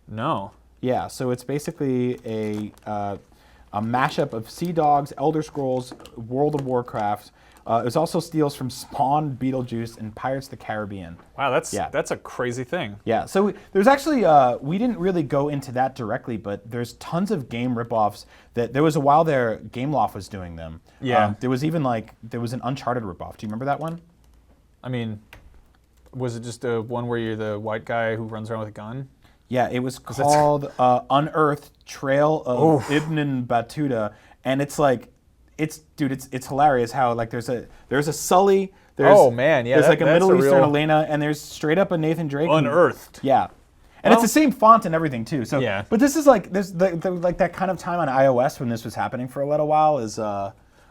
No. Yeah, so it's basically a mashup of Sea Dogs, Elder Scrolls, World of Warcraft. It also steals from Spawn, Beetlejuice, and Pirates of the Caribbean. Wow, that's a crazy thing. Yeah, so there's actually, we didn't really go into that directly, but there's tons of game ripoffs that there was a while there, Gameloft was doing them. Yeah. There was even there was an Uncharted ripoff. Do you remember that one? I mean, was it just a one where you're the white guy who runs around with a gun? Yeah, it was called Unearthed Trail of Ibn Battuta, and it's like, it's hilarious how like there's a Sully. There's, there's like a Middle Eastern Elena, and there's straight up a Nathan Drake. Unearthed. Yeah, and it's the same font and everything too. So, yeah. But this is like like that kind of time on iOS when this was happening for a little while is.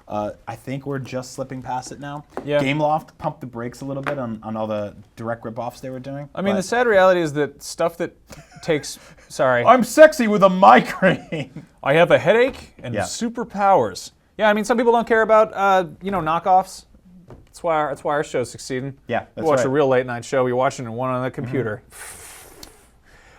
I think we're just slipping past it now. Yeah. Gameloft pumped the brakes a little bit on all the direct ripoffs they were doing. I mean, the sad reality is that stuff that takes. Sorry. I'm sexy with a migraine. I have a headache and superpowers. Yeah, I mean, some people don't care about knockoffs. That's why our show's succeeding. Yeah, that's you watch right. a real late night show. You're watching one on the computer.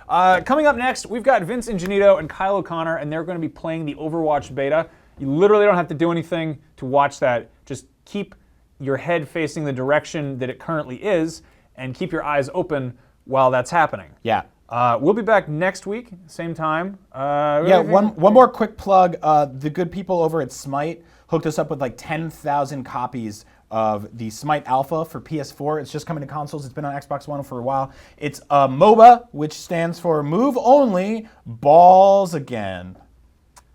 Coming up next, we've got Vince Ingenito and Kyle O'Connor, and they're going to be playing the Overwatch beta. You literally don't have to do anything to watch that. Just keep your head facing the direction that it currently is, and keep your eyes open while that's happening. Yeah. We'll be back next week, same time. One more quick plug. The good people over at Smite hooked us up with like 10,000 copies of the Smite Alpha for PS4. It's just coming to consoles. It's been on Xbox One for a while. It's MOBA, which stands for Move Only, Balls Again.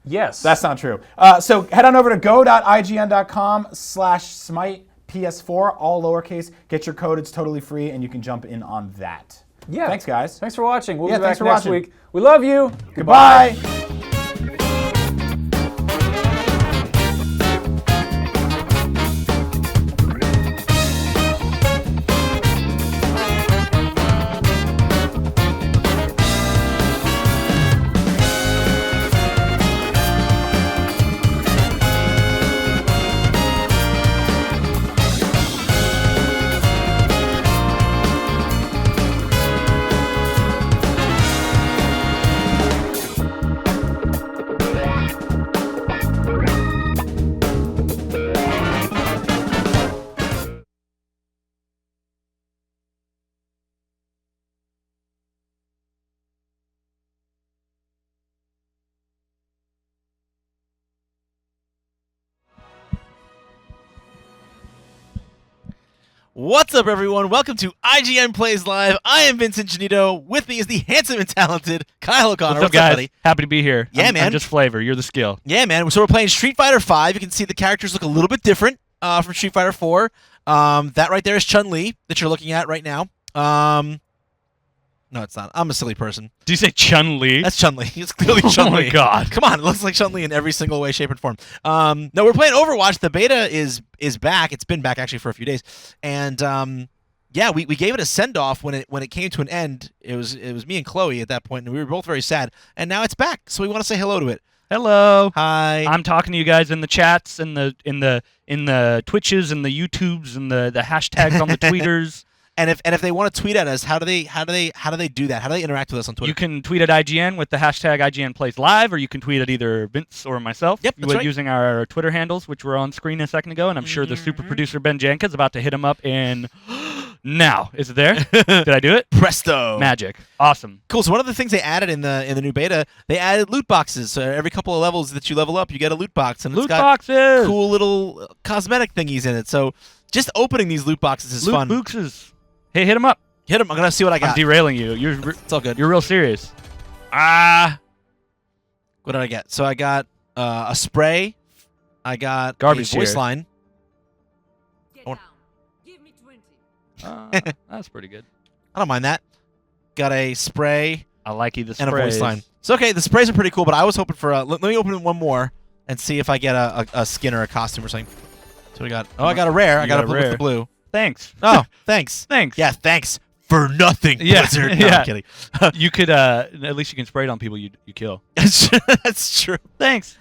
Yes. That's not true. So head on over to go.ign.com/Smite PS4, all lowercase. Get your code. It's totally free, and you can jump in on that. Yeah. Thanks, guys. Thanks for watching. We'll be thanks back for next watching. week. We love you. Goodbye. What's up, everyone? Welcome to IGN Plays Live. I am Vincent Janito. With me is the handsome and talented Kyle O'Connor. What's up, guys? buddy? Happy to be here. Yeah, man. I'm just flavor. You're the skill. Yeah, man. So we're playing Street Fighter V. You can see the characters look a little bit different from Street Fighter 4. That right there is Chun-Li that you're looking at right now. No, it's not. I'm a silly person. Do you say Chun-Li? That's Chun-Li. It's clearly Chun-Li. Oh, my God. Come on. It looks like Chun-Li in every single way, shape, and form. No, we're playing Overwatch. The beta is back. It's been back, actually, for a few days. And, yeah, we gave it a send-off when it came to an end. It was me and Chloe at that point, and we were both very sad. And now it's back, so we want to say hello to it. Hello. Hi. I'm talking to you guys in the chats, in the Twitches, and the YouTubes, and the hashtags on the tweeters. And if they want to tweet at us, how do they do that? How do they interact with us on Twitter? You can tweet at IGN with the hashtag IGN Plays Live, or you can tweet at either Vince or myself. Yep, that's right. Using our Twitter handles, which were on screen a second ago, and I'm sure the super producer Ben Janka's about to hit him up in now. Is it there? Did I do it? Presto. Magic. Awesome. Cool. So one of the things they added in the new beta, they added loot boxes. So every couple of levels that you level up, you get a loot box, and Loot it's got boxes. cool little cosmetic thingies in it. So just opening these loot boxes is fun. Loot boxes. Hey, hit him up. Hit them. I'm gonna see what I got. I'm derailing you. It's all good. You're real serious. What did I get? So I got a spray. I got Garbage a voice here. line. Get I want- down. Give me 20. That's pretty good. I don't mind that. Got a spray I like you the and a voice line. So okay, the sprays are pretty cool, but I was hoping for let me open one more and see if I get a skin or a costume or something. So we got. Oh, I got a rare. I got a blue with the blue. Thanks. Oh, thanks. Thanks. Yeah, thanks for nothing, Yeah, Blizzard. No, yeah. I'm kidding. You could at least you can spray it on people you kill. That's true. Thanks.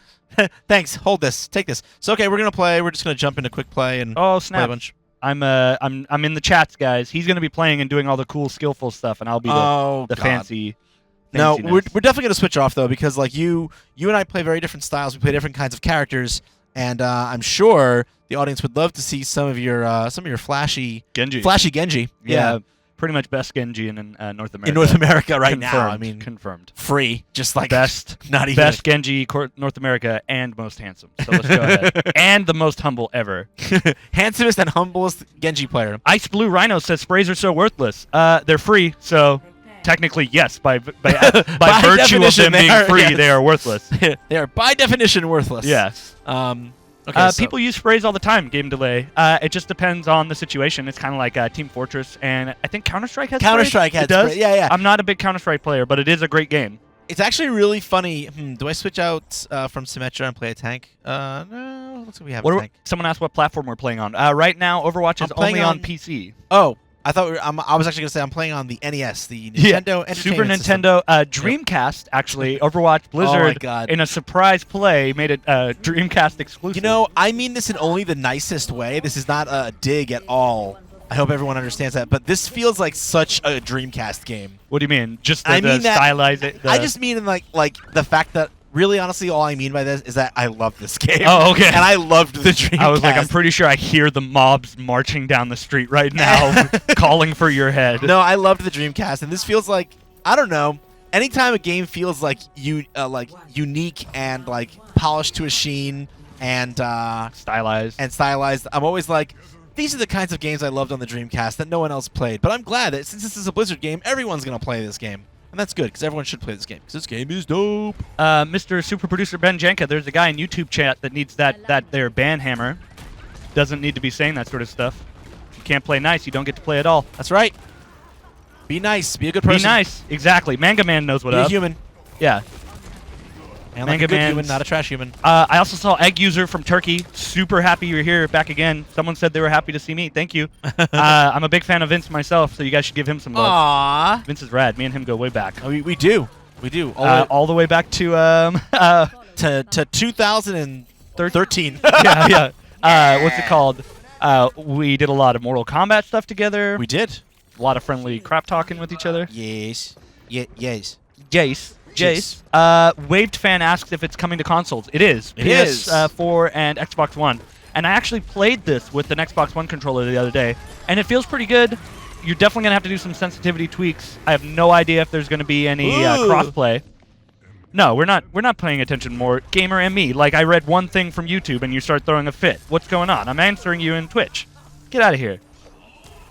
Thanks. Hold this. Take this. So okay, we're gonna play. We're just gonna jump into quick play and Oh play a snap! bunch. I'm in the chats, guys. He's gonna be playing and doing all the cool, skillful stuff, and I'll be the Oh, God. fancy No, fanciness. we're definitely gonna switch off though, because like you and I play very different styles. We play different kinds of characters, and I'm sure the audience would love to see some of your flashy Genji. Yeah, pretty much best Genji in North America. In North America right Confirmed, now. I mean, confirmed. free, just like Best, not even best Genji North America and most handsome. So let's go ahead. And the most humble ever. handsomest and humblest Genji player. Ice Blue Rhino says sprays are so worthless. They're free, so technically yes. By virtue of them being free, they are worthless. They are by definition worthless. Yes. Okay, so people use sprays all the time. Game delay. It just depends on the situation. It's kind of like Team Fortress, and I think Counter-Strike has. Counter-Strike sprays. has It does. spray- yeah, yeah. I'm not a big Counter-Strike player, but it is a great game. it's actually really funny. Do I switch out from Symmetra and play a tank? No, looks like we have a tank. Someone asked what platform we're playing on. Right now, Overwatch is only on PC. Oh, I thought I was actually going to say I'm playing on the NES, the Nintendo Entertainment Super System. Nintendo, Dreamcast. Actually, Overwatch Blizzard, God. in a surprise play, made it Dreamcast exclusive. You know, I mean this in only the nicest way. This is not a dig at all. I hope everyone understands that. But this feels like such a Dreamcast game. What do you mean? Just I mean that- stylize it. I just mean in like the fact that really, honestly, all I mean by this is that I love this game. Oh, okay. And I loved the Dreamcast. I was like, I'm pretty sure I hear the mobs marching down the street right now, calling for your head. No, I loved the Dreamcast, and this feels like, I don't know. Anytime a game feels like unique and like polished to a sheen and Stylized. I'm always like, these are the kinds of games I loved on the Dreamcast that no one else played. But I'm glad that since this is a Blizzard game, everyone's gonna play this game, and that's good because everyone should play this game because this game is dope. Mr. Super Producer Ben Janka, there's a guy in YouTube chat that needs that their ban hammer. Doesn't need to be saying that sort of stuff. If you can't play nice, you don't get to play at all. That's right. Be nice. Be a good person. Be nice. Exactly. Manga Man knows what Be up. a human. Yeah. And like a good human, not a trash human. I also saw Egg User from Turkey. Super happy you're here back again. Someone said they were happy to see me. Thank you. I'm a big fan of Vince myself, so you guys should give him some love. Aww. Vince is rad. Me and him go way back. Oh, we do. We do. All the way back to to 2013. yeah. What's it called? We did a lot of Mortal Kombat stuff together. We did. A lot of friendly crap talking with each other. Yes. Yes. Jace. Waved Fan asks if it's coming to consoles. It is. It is. PS4 and Xbox One. And I actually played this with an Xbox One controller the other day, and it feels pretty good. You're definitely going to have to do some sensitivity tweaks. I have no idea if there's going to be any crossplay. No, we're not paying attention more. Gamer and me. Like, I read one thing from YouTube and you start throwing a fit. What's going on? I'm answering you in Twitch. Get out of here.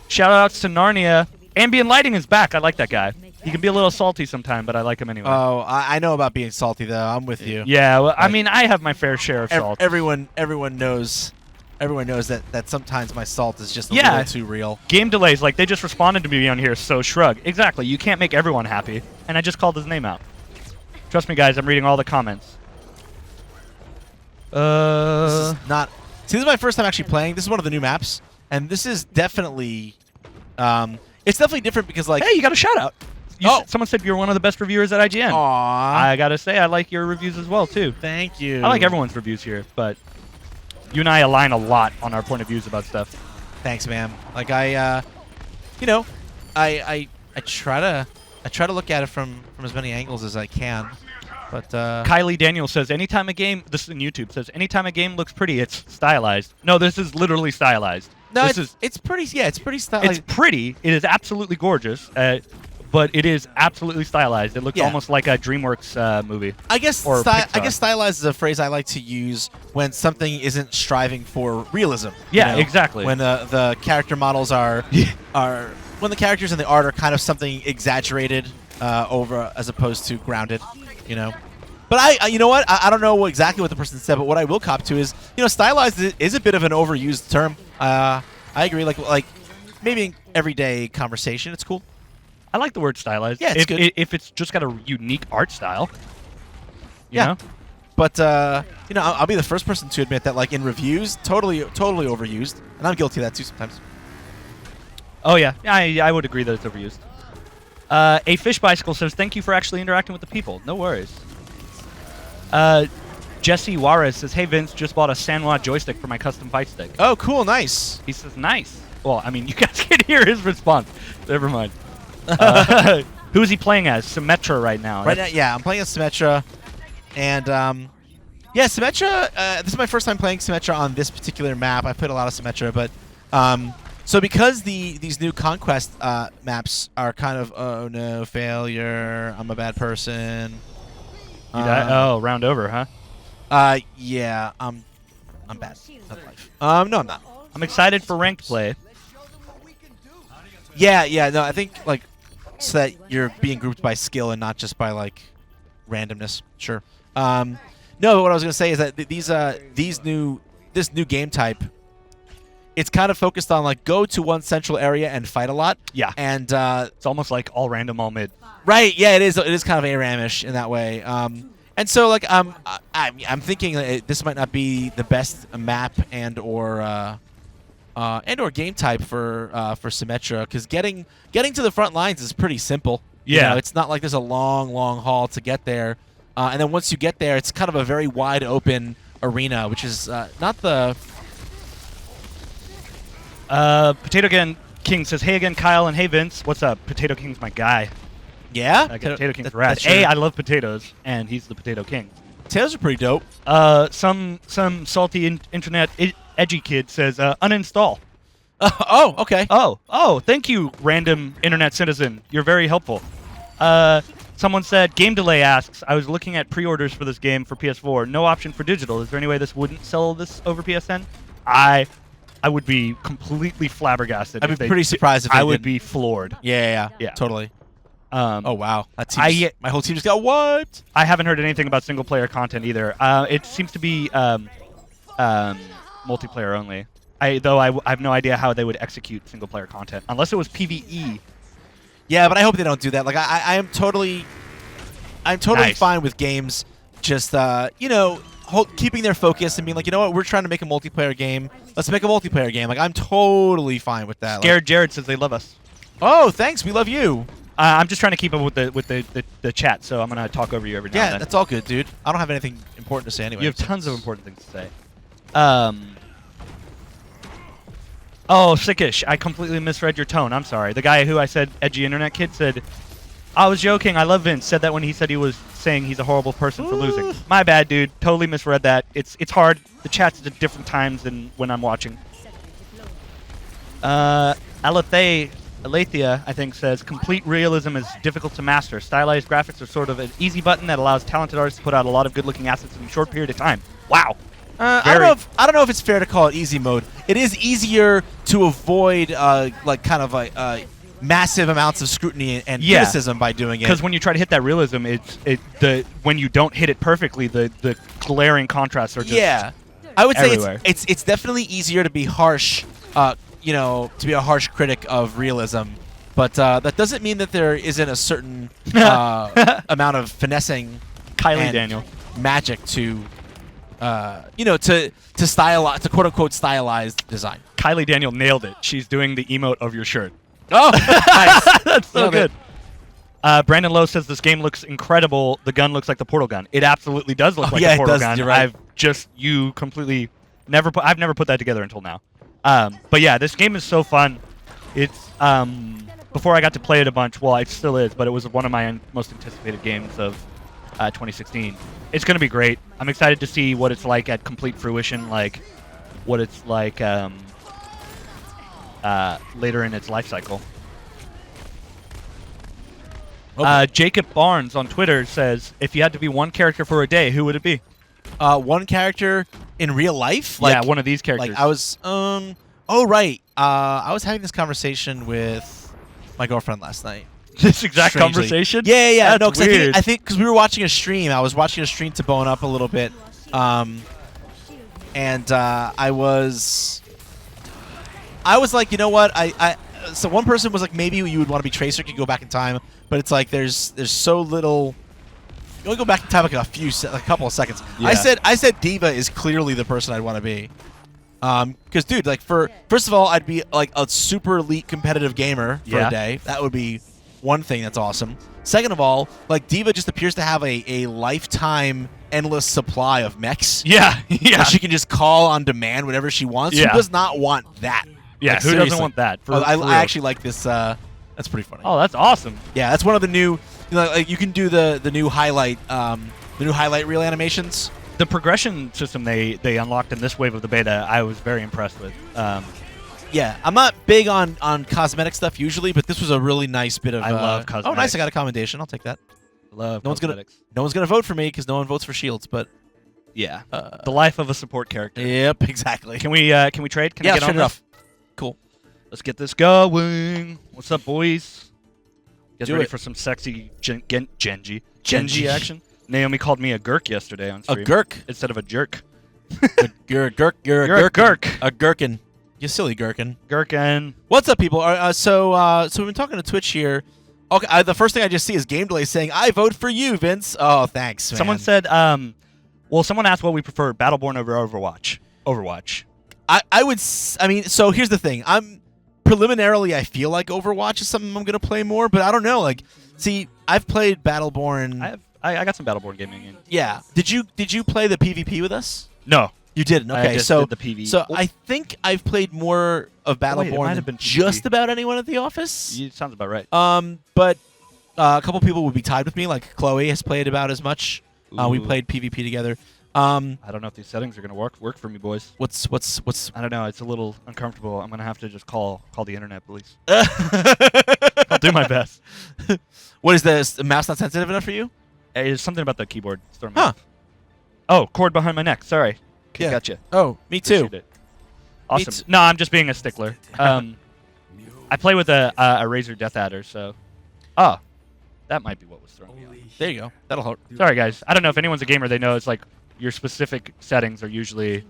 Shout-outs to Narnia. Ambient Lighting is back. I like that guy. He can be a little salty sometime, but I like him anyway. Oh, I know about being salty though. I'm with you. Yeah, well, I mean, I have my fair share of salt. Everyone knows that sometimes my salt is just a little too real. Game delays, like they just responded to me on here, so shrug. Exactly. You can't make everyone happy, and I just called his name out. Trust me, guys. I'm reading all the comments. This is not. See, this is my first time actually playing. This is one of the new maps, and this is definitely. It's definitely different because like. Hey, you got a shout out. Someone said you're one of the best reviewers at IGN. Aww. I gotta say, I like your reviews as well too. Thank you. I like everyone's reviews here, but you and I align a lot on our point of views about stuff. Thanks, man. Like I try to look at it from as many angles as I can. But Kylie Daniel says, anytime a game, this is in YouTube, says, anytime a game looks pretty, it's stylized. No, this is literally stylized. no, this it's pretty. Yeah, it's pretty stylized. It's pretty. It is absolutely gorgeous, but it is absolutely stylized. It looks almost like a DreamWorks movie. I guess or stylized is a phrase I like to use when something isn't striving for realism. Yeah, you know? exactly. When the character models are when the characters and the art are kind of something exaggerated over as opposed to grounded, you know. But I you know what? I don't know exactly what the person said, but what I will cop to is, you know, stylized is a bit of an overused term. I agree. Like maybe in everyday conversation, it's cool. I like the word stylized. Yeah, it's good. If it's just got a unique art style. You know? But you know, I'll be the first person to admit that, like in reviews, totally overused, and I'm guilty of that too sometimes. Oh yeah, I would agree that it's overused. A Fish Bicycle says, thank you for actually interacting with the people. No worries. Jesse Juarez says, hey Vince, just bought a Sanwa joystick for my custom fight stick. Oh, cool, nice. He says, nice. Well, I mean, you guys can hear his response. Never mind. Who is he playing as? Symmetra right now. Right now, yeah, I'm playing as Symmetra, and yeah, Symmetra. This is my first time playing Symmetra on this particular map. I played a lot of Symmetra, but so because these new Conquest maps are kind of, oh no, failure, I'm a bad person. You died? Oh, round over, huh? Yeah, I'm bad. That's life. No, I'm not. I'm excited for ranked play. Yeah, no, I think like so that you're being grouped by skill and not just by like randomness. Sure. No, but what I was gonna say is that this new game type, it's kind of focused on like go to one central area and fight a lot. Yeah. And It's almost like all random, all mid. right, yeah, it is kind of ARAM-ish in that way. And so like I'm thinking that this might not be the best map and or game type for Symmetra, because getting to the front lines is pretty simple. You Yeah. know, it's not like there's a long haul to get there. And then once you get there, it's kind of a very wide open arena, which is not the... Potato King says, hey again, Kyle, and hey, Vince. What's up? Potato King's my guy. Yeah? Potato King's That- rad. that's true. I love potatoes, and he's the Potato King. Potatoes are pretty dope. Some salty internet edgy kid says, uninstall. Oh, okay. Oh, thank you, random internet citizen. You're very helpful. Someone said, Game Delay asks, I was looking at pre-orders for this game for PS4. No option for digital. Is there any way this wouldn't sell this over PSN? I would be completely flabbergasted. I'd if be they pretty surprised if I they would didn't. be floored. Yeah, Yeah. totally. Um, Oh, wow. That team my whole team just got wiped. I haven't heard anything about single-player content either. It seems to be multiplayer only. I have no idea how they would execute single-player content unless it was PvE. Yeah, but I hope they don't do that. Like I am totally Nice. fine with games just keeping their focus and being like, you know what, we're trying to make a multiplayer game. Let's make a multiplayer game. Like I'm totally fine with that. Scared Jared says they love us. Oh, thanks. We love you. I'm just trying to keep up with the chat, so I'm gonna talk over you every now Yeah, and then. that's all good, dude. I don't have anything important to say anyway. You have tons of important things to say. Oh, Sickish, I completely misread your tone. I'm sorry. The guy who I said edgy internet kid said, I was joking. I love Vince. Said that when he said he was saying he's a horrible person for losing. My bad, dude. Totally misread that. It's hard. The chat's at different times than when I'm watching. Alethea, I think, says, complete realism is difficult to master. Stylized graphics are sort of an easy button that allows talented artists to put out a lot of good-looking assets in a short period of time. Wow. I don't know if it's fair to call it easy mode. It is easier to avoid massive amounts of scrutiny and criticism by doing it. Because when you try to hit that realism, when you don't hit it perfectly, the glaring contrasts are just I would say everywhere. it's definitely easier to be harsh, to be a harsh critic of realism. But that doesn't mean that there isn't a certain amount of finessing, Kylie and Daniel. magic to to quote unquote stylized design. Kylie Daniel nailed it. She's doing the emote of your shirt. Oh, nice. That's so Love good. Brandon Lowe says this game looks incredible. The gun looks like the Portal gun. It absolutely does look like yeah, the it Portal does. gun. You're right. I've never put that together until now. But yeah, this game is so fun. It's before I got to play it a bunch. Well, it still is, but it was one of my most anticipated games of 2016. It's going to be great. I'm excited to see what it's like at complete fruition, like what it's like later in its life cycle. Okay. Jacob Barnes on Twitter says, if you had to be one character for a day, who would it be? One character in real life? Yeah, one of these characters. Like I was, oh right, I was having this conversation with my girlfriend last night. This exact Strangely. conversation? Yeah. That's No, because weird. I think because we were watching a stream. I was watching a stream to bone up a little bit, and I was like, you know what? So one person was like, maybe you would want to be Tracer, could go back in time, but it's like there's so little. You only go back in time like a couple of seconds. Yeah. I said Diva is clearly the person I'd want to be. Because dude, like first of all, I'd be like a super elite competitive gamer for Yeah. a day. That would be one thing that's awesome. Second of all, like Diva just appears to have a lifetime endless supply of mechs. Yeah. That she can just call on demand whenever she wants. Yeah. Who does not want that? Yeah, Like, who seriously. doesn't want that? For I real. actually like this That's pretty funny. Oh, that's awesome. Yeah, that's one of the new. Like you can do the new highlight reel animations. The progression system they unlocked in this wave of the beta, I was very impressed with. Yeah, I'm not big on cosmetic stuff usually, but this was a really nice bit of. I love Oh, nice! cosmetics. I got a commendation. I'll take that. Love No one's cosmetics. gonna vote for me because no one votes for Shields, but Yeah. The life of a support character. yep, exactly. Can we trade? Can yeah, I get straight on it this? off. Cool. Let's get this going. What's up, boys? Get Do ready it. for some sexy Genji Genji. action. Naomi called me a gurk yesterday on A stream. gurk. Instead of a jerk. You're a gurk. You're You're a a gurk. A gherkin. You silly gherkin. Gherkin. What's up, people? So we've been talking to Twitch here. Okay, the first thing I just see is Game Delay saying, "I vote for you, Vince." Oh, thanks, man. Someone said, well, someone asked what we prefer, Battleborn over Overwatch. Overwatch. I mean, so here's the thing. Preliminarily, I feel like Overwatch is something I'm gonna play more, but I don't know. Like, see, I've played Battleborn. I got some Battleborn gaming in. Yeah. Did you play the PvP with us? No. You didn't. I Okay, just so did the PV. so I think I've played more of wait, it might Battleborn have than been PvP. just about anyone at the office. Sounds about right. But a couple people would be tied with me. Like Chloe has played about as much. We Ooh. played PvP together. I don't know if these settings are gonna work for me, boys. What's I don't know. It's a little uncomfortable. I'm gonna have to just call the internet police. I'll do my best. what is this? The mouse not sensitive enough for you? It's something about the keyboard. It's throwing me Huh. off. Oh, cord behind my neck. Sorry. Okay, Yeah. Gotcha. Oh, me too. Appreciate it. Awesome. too. No, I'm just being a stickler. I play with a Razer Death Adder, so. Oh, that might be what was throwing me off. There you go. That'll help. Sorry, guys. I don't know if anyone's a gamer. They know it's like your specific settings are usually.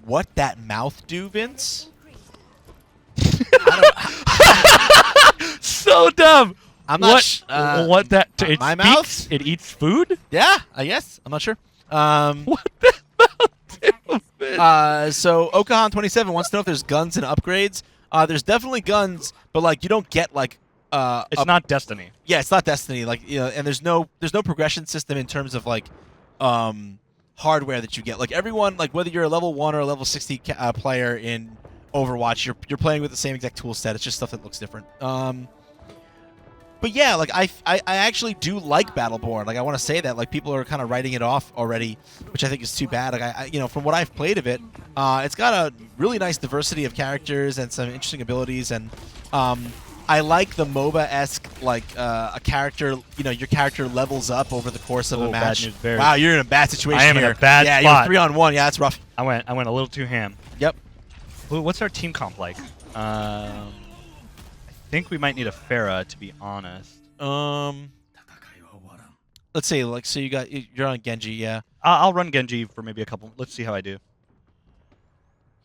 What that mouth do, Vince? So dumb. I'm not. What that? It my speaks? mouth? It eats food. Yeah, I guess. I'm not sure. What the hell? So Okahan27 wants to know if there's guns and upgrades. There's definitely guns, but like you don't get like. It's not Destiny. Yeah, it's not Destiny. Like and there's no progression system in terms of like hardware that you get. Like everyone, like whether you're a level 1 or a level 60 player in Overwatch, you're playing with the same exact tool set. It's just stuff that looks different. But yeah, like I actually do like Battleborn. Like I want to say that like people are kind of writing it off already, which I think is too bad. Like I from what I've played of it, it's got a really nice diversity of characters and some interesting abilities, and I like the MOBA-esque like a character. Your character levels up over the course of a Oh, bad match. news bears. Wow, you're in a bad situation. I am in here. a bad yeah, spot. you're 3-on-1. Yeah, that's rough. I went a little too ham. Yep. Ooh, what's our team comp like? I think we might need a Pharah, to be honest. Let's see. Like, so you're on Genji. Yeah. I'll run Genji for maybe a couple. Let's see how I do. You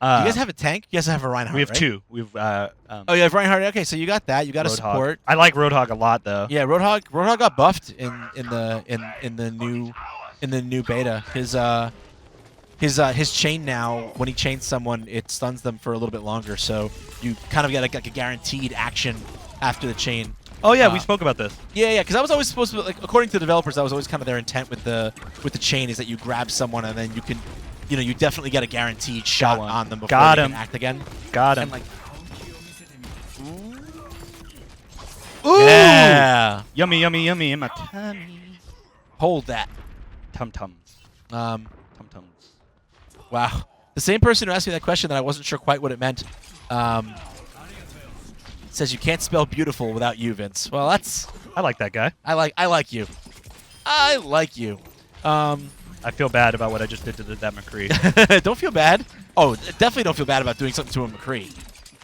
guys have a tank? You guys have a Reinhardt, We have right? two. We've Oh, you have Reinhardt. Okay, so you got that. You got a Roadhog. support. I like Roadhog a lot, though. Yeah, Roadhog got buffed in the new beta. His chain now, when he chains someone, it stuns them for a little bit longer. So you kind of get like a guaranteed action after the chain. Oh yeah, we spoke about this. Yeah, because I was always supposed to, like, according to the developers, that was always kind of their intent with the chain is that you grab someone and then you can, you definitely get a guaranteed shot one. on them before Got they him. can act again. Got him. And like, ooh, Yeah. Yummy, yummy, yummy in my tummy. hold that. Tum tums. Um, Tum tums. wow. The same person who asked me that question that I wasn't sure quite what it meant. Says you can't spell beautiful without you, Vince. Well, that's I like that guy. I like you. I like you. I feel bad about what I just did to that McCree. Don't feel bad. Oh, definitely don't feel bad about doing something to a McCree.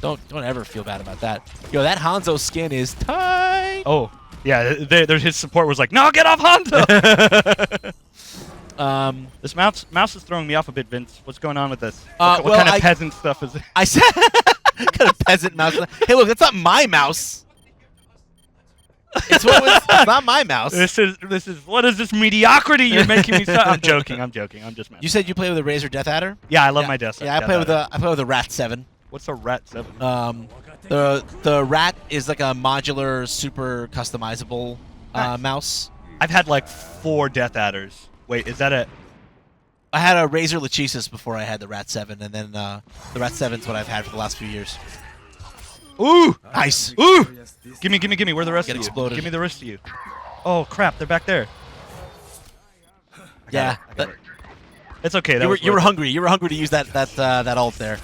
Don't ever feel bad about that. Yo, that Hanzo skin is tight. Oh, yeah. His support was like, no, get off Hanzo. This mouse is throwing me off a bit, Vince. What's going on with this? What well, kind of peasant stuff is it? I said kind of peasant mouse. Hey, look, that's not my mouse. It's not my mouse. This is what is this mediocrity you're making me? I'm joking. I'm joking. I'm just messing. You said you play with a Razer Death Adder? Yeah, I love my desk. Yeah, I play with a Rat 7. What's a Rat 7? The Rat is like a modular, super customizable mouse. I've had like 4 Death Adders. Wait, is that it? I had a Razer Lachesis before I had the Rat 7, and then the Rat 7's what I've had for the last few years. Ooh! Nice. Ooh! Gimme. Where the rest Get of you? exploded. Give me the rest of you. Oh crap! They're back there. Yeah. I got it. It's okay. That You were worth it. hungry. You were hungry to use that ult there.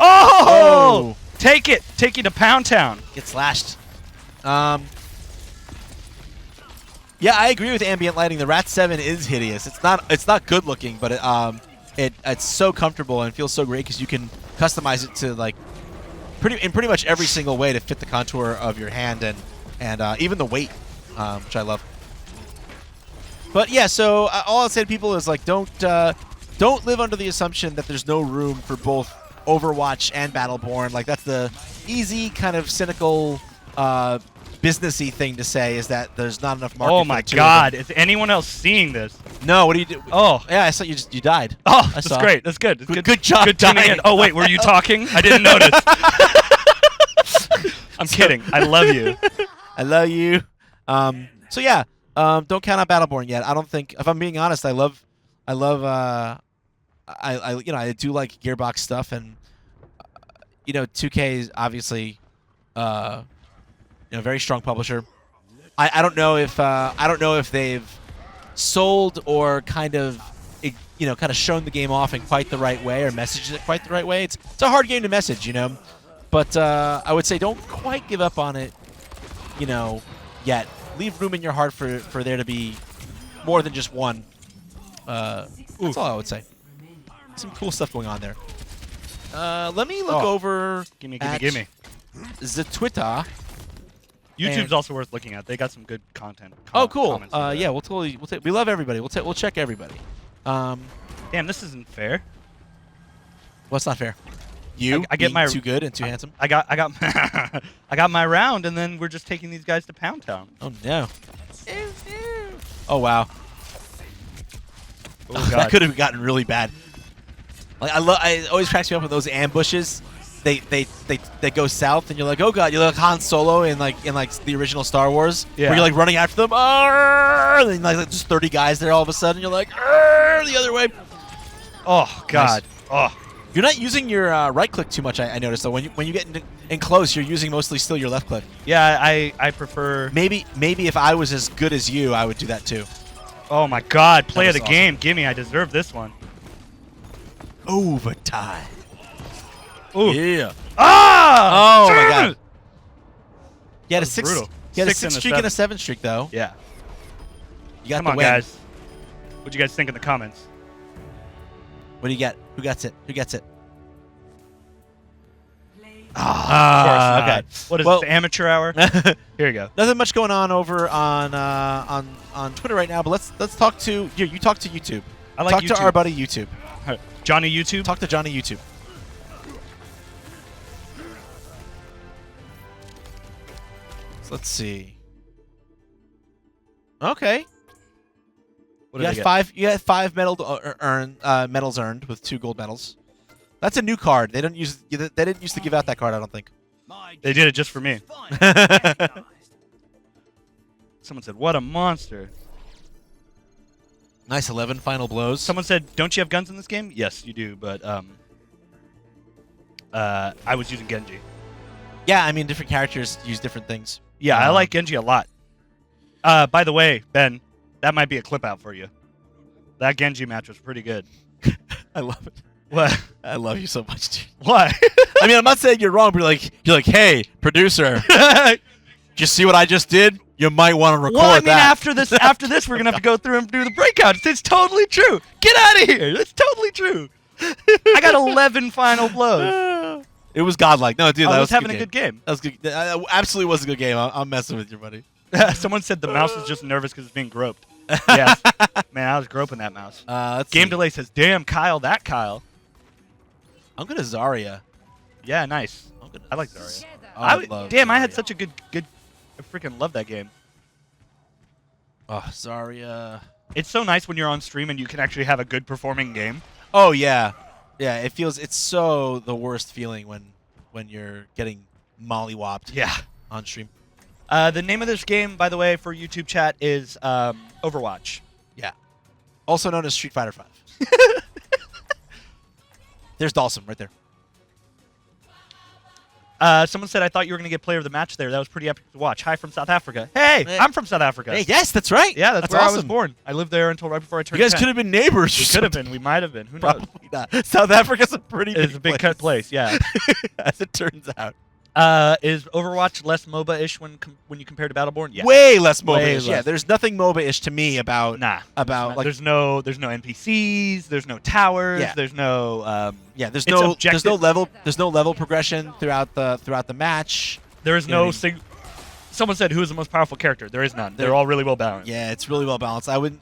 Oh! Take it. Take you to Pound Town. Get slashed. Yeah, I agree with ambient lighting. The Rat 7 is hideous. It's not good looking, but it's so comfortable and feels so great because you can customize it to like pretty much every single way to fit the contour of your hand and even the weight, which I love. But yeah, so all I'll say to people is like don't live under the assumption that there's no room for both Overwatch and Battleborn. Like that's the easy kind of cynical businessy thing to say is that there's not enough market. Oh for my the two of God! them. Is anyone else seeing this? No, what do you do? Oh. Yeah, I saw you died. Oh, I that's saw. great. That's good. That's Good job Good tuning dying. in. Oh wait, were you talking? I didn't notice. I'm kidding. I love you. I love you. So yeah, don't count on Battleborn yet. I don't think. If I'm being honest, I do like Gearbox stuff, and 2K is obviously very strong publisher. I don't know if they've sold or kind of shown the game off in quite the right way or messaged it quite the right way. It's a hard game to message, but I would say don't quite give up on it, yet. Leave room in your heart for there to be more than just one. That's all I would say. Some cool stuff going on there. Let me look over Gimme. the Twitter. YouTube's And- also worth looking at. They got some good content. Oh, cool. comments in there. Yeah, we love everybody. We'll check everybody. Damn, this isn't fair. What's not fair? You I get being my- too good and too handsome. I got I got my round, and then we're just taking these guys to Pound Town. Oh no. Oh wow. Oh, That God. could have gotten really bad. Like I always cracks me up with those ambushes. They go south, and you're like, oh god, you're like Han Solo in the original Star Wars, Yeah. where you're like running after them, and then like just 30 guys there all of a sudden. You're like, the other way. Oh God. Oh. You're not using your right click too much. I noticed though. When you get in close, you're using mostly still your left click. Yeah, I prefer. Maybe if I was as good as you, I would do that too. Oh my God! Play of was the game. Gimme. I deserve this one. Overtime. Ooh. Yeah. Ah! Oh my damn god. it! You had a was six. brutal. You had a 6 and 6 a streak and a 7. 7 streak though. Yeah. You got Come the on, win. guys. What'd you guys think in the comments? What do you get? Who gets it? Who gets it? Ah, of course okay. not. What is Well- this, amateur hour? Here you go. Nothing much going on over on Twitter right now, but let's talk to here. You talk to YouTube. I like talk to YouTube. our buddy YouTube. Johnny YouTube. Talk to Johnny YouTube. So let's see. Okay. What You did I got get? five. You got 5 medals earned with 2 gold medals. That's a new card. They didn't used to give out that card. I don't think. They did it just for me. Someone said, "What a monster." Nice 11 final blows. Someone said, "Don't you have guns in this game?" Yes, you do, but I was using Genji. Yeah, I mean different characters use different things. Yeah, I like Genji a lot. By the way, Ben, that might be a clip out for you. That Genji match was pretty good. I love it. What? I love you so much, dude. What? I mean, I'm not saying you're wrong, but you're like, hey, producer, did you see what I just did? You might want to record Well, I mean, that. after this, we're gonna have to go through and do the breakout. It's totally true. Get out of here. It's totally true. I got 11 final blows. It was godlike. No, dude, I that was was having a a good good game. That was good. That absolutely was a good game. I'm messing with you, buddy. Someone said the mouse is just nervous because it's being groped. Yes. Man, I was groping that mouse. Let's Game see. delay says, "Damn, Kyle, that Kyle." I'm gonna Zarya. Yeah, nice. I'm gonna I like Zarya. Oh, I love damn, I had Zarya. such a good. I freaking love that game. Oh, Zarya. It's so nice when you're on stream and you can actually have a good performing game. Oh yeah, yeah. It's so the worst feeling when you're getting mollywopped. Yeah. On stream. The name of this game, by the way, for YouTube chat is Overwatch. Yeah. Also known as Street Fighter 5. There's Dawson right there. Someone said, I thought you were going to get player of the match there. That was pretty epic to watch. Hi from South Africa. Hey, I'm from South Africa. Hey, yes, that's right. Yeah, that's where awesome. I was born. I lived there until right before I You turned guys 10. could have been neighbors. We could have been. We might have been. Who knows? Probably not. South Africa's a pretty It's a big cut place, yeah. as it turns out. Is Overwatch less MOBA-ish when you compare to Battleborn? Yeah. Way less MOBA-ish. Way Yeah, less. there's nothing MOBA-ish to me about like there's no NPCs, there's no towers, Yeah. there's no there's it's no objective. level progression throughout the match. there is You know no what I mean? Someone said who is the most powerful character? There is none. They're all really well balanced. Yeah, it's really well balanced. I would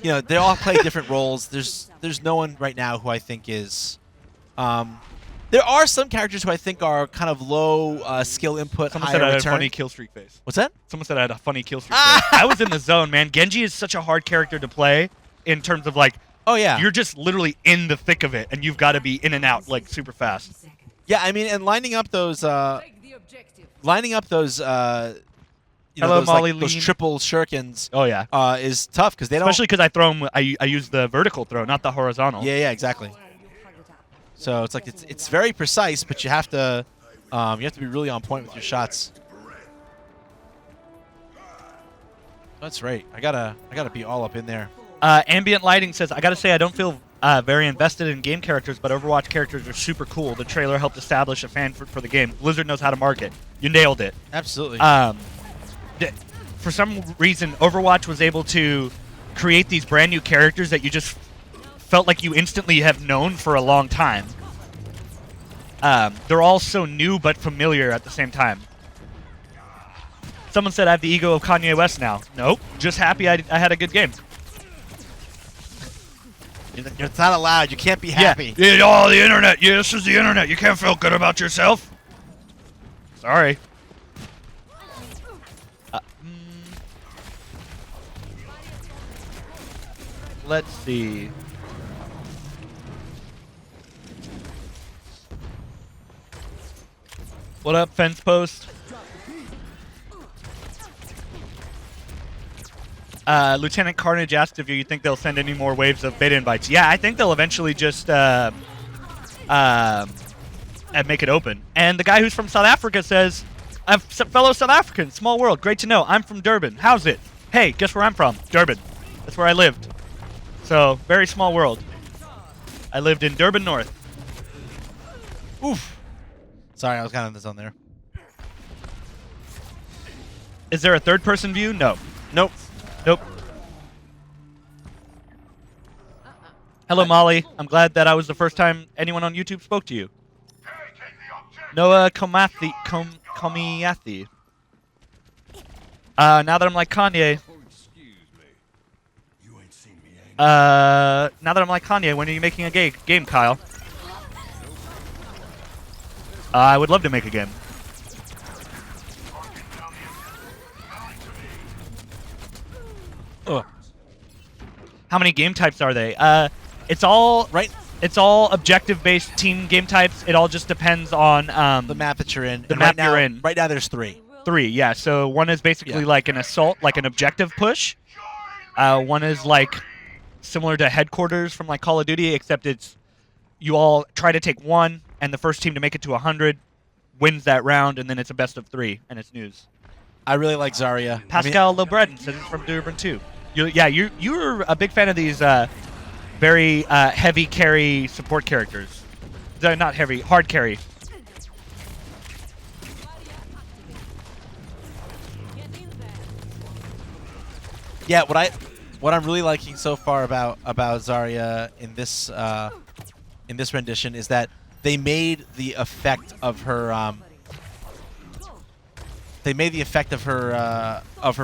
they all play different roles. There's no one right now who I think is there are some characters who I think are kind of low skill input, Someone higher said I had a return. funny kill streak face. What's that? Someone said I had a funny kill streak face. I was in the zone, man. Genji is such a hard character to play in terms of like Oh yeah. you're just literally in the thick of it and you've got to be in and out like super fast. Yeah, I mean, and lining up those Take the objective. Hello, Molly those Lean. triple shurikens Oh yeah. is tough because they Especially because I throw them, I use the vertical throw, not the horizontal. Yeah, exactly. So it's like it's very precise, but you have to be really on point with your shots. That's right. I gotta be all up in there. Ambient Lighting says, I gotta say I don't feel very invested in game characters, but Overwatch characters are super cool. The trailer helped establish a fan for the game. Blizzard knows how to market. You nailed it. Absolutely. For some reason, Overwatch was able to create these brand new characters that you just felt like you instantly have known for a long time. They're all so new but familiar at the same time. Someone said I have the ego of Kanye West now. Nope. Just happy I had a good game. It's not allowed. You can't be happy. Yeah, oh, the internet. Yeah, this is the internet. You can't feel good about yourself. Sorry. Let's see. What up, Fence Post? Lieutenant Carnage asked if you think they'll send any more waves of beta invites. Yeah, I think they'll eventually just make it open. And the guy who's from South Africa says, fellow South African, small world, great to know. I'm from Durban. How's it? Hey, guess where I'm from? Durban. That's where I lived. So, very small world. I lived in Durban North. Oof. Sorry, I was kind of in the zone there. Is there a third-person view? No. Nope. Nope. Hello, Molly. I'm glad that I was the first time anyone on YouTube spoke to you. Noah Komiathi. Now that I'm like Kanye. Now that I'm like Kanye, when are you making a game, Kyle? I would love to make a game. Ugh. How many game types are they? It's all Right. It's all objective-based team game types. It all just depends on The map that you're in. The And map right now, you're in. Right now, there's 3. 3. Yeah. So one is basically Yeah. like an assault, like an objective push. One is like similar to headquarters from like Call of Duty, except it's you all try to take one, and the first team to make it to 100 wins that round, and then it's a best of 3, and it's news. I really like Zarya. Pascal Lobredin says it's from Durban too. You're a big fan of these very heavy carry support characters. They're not heavy, hard carry. Yeah, what I'm really liking so far about Zarya in this rendition is that they made the effect of her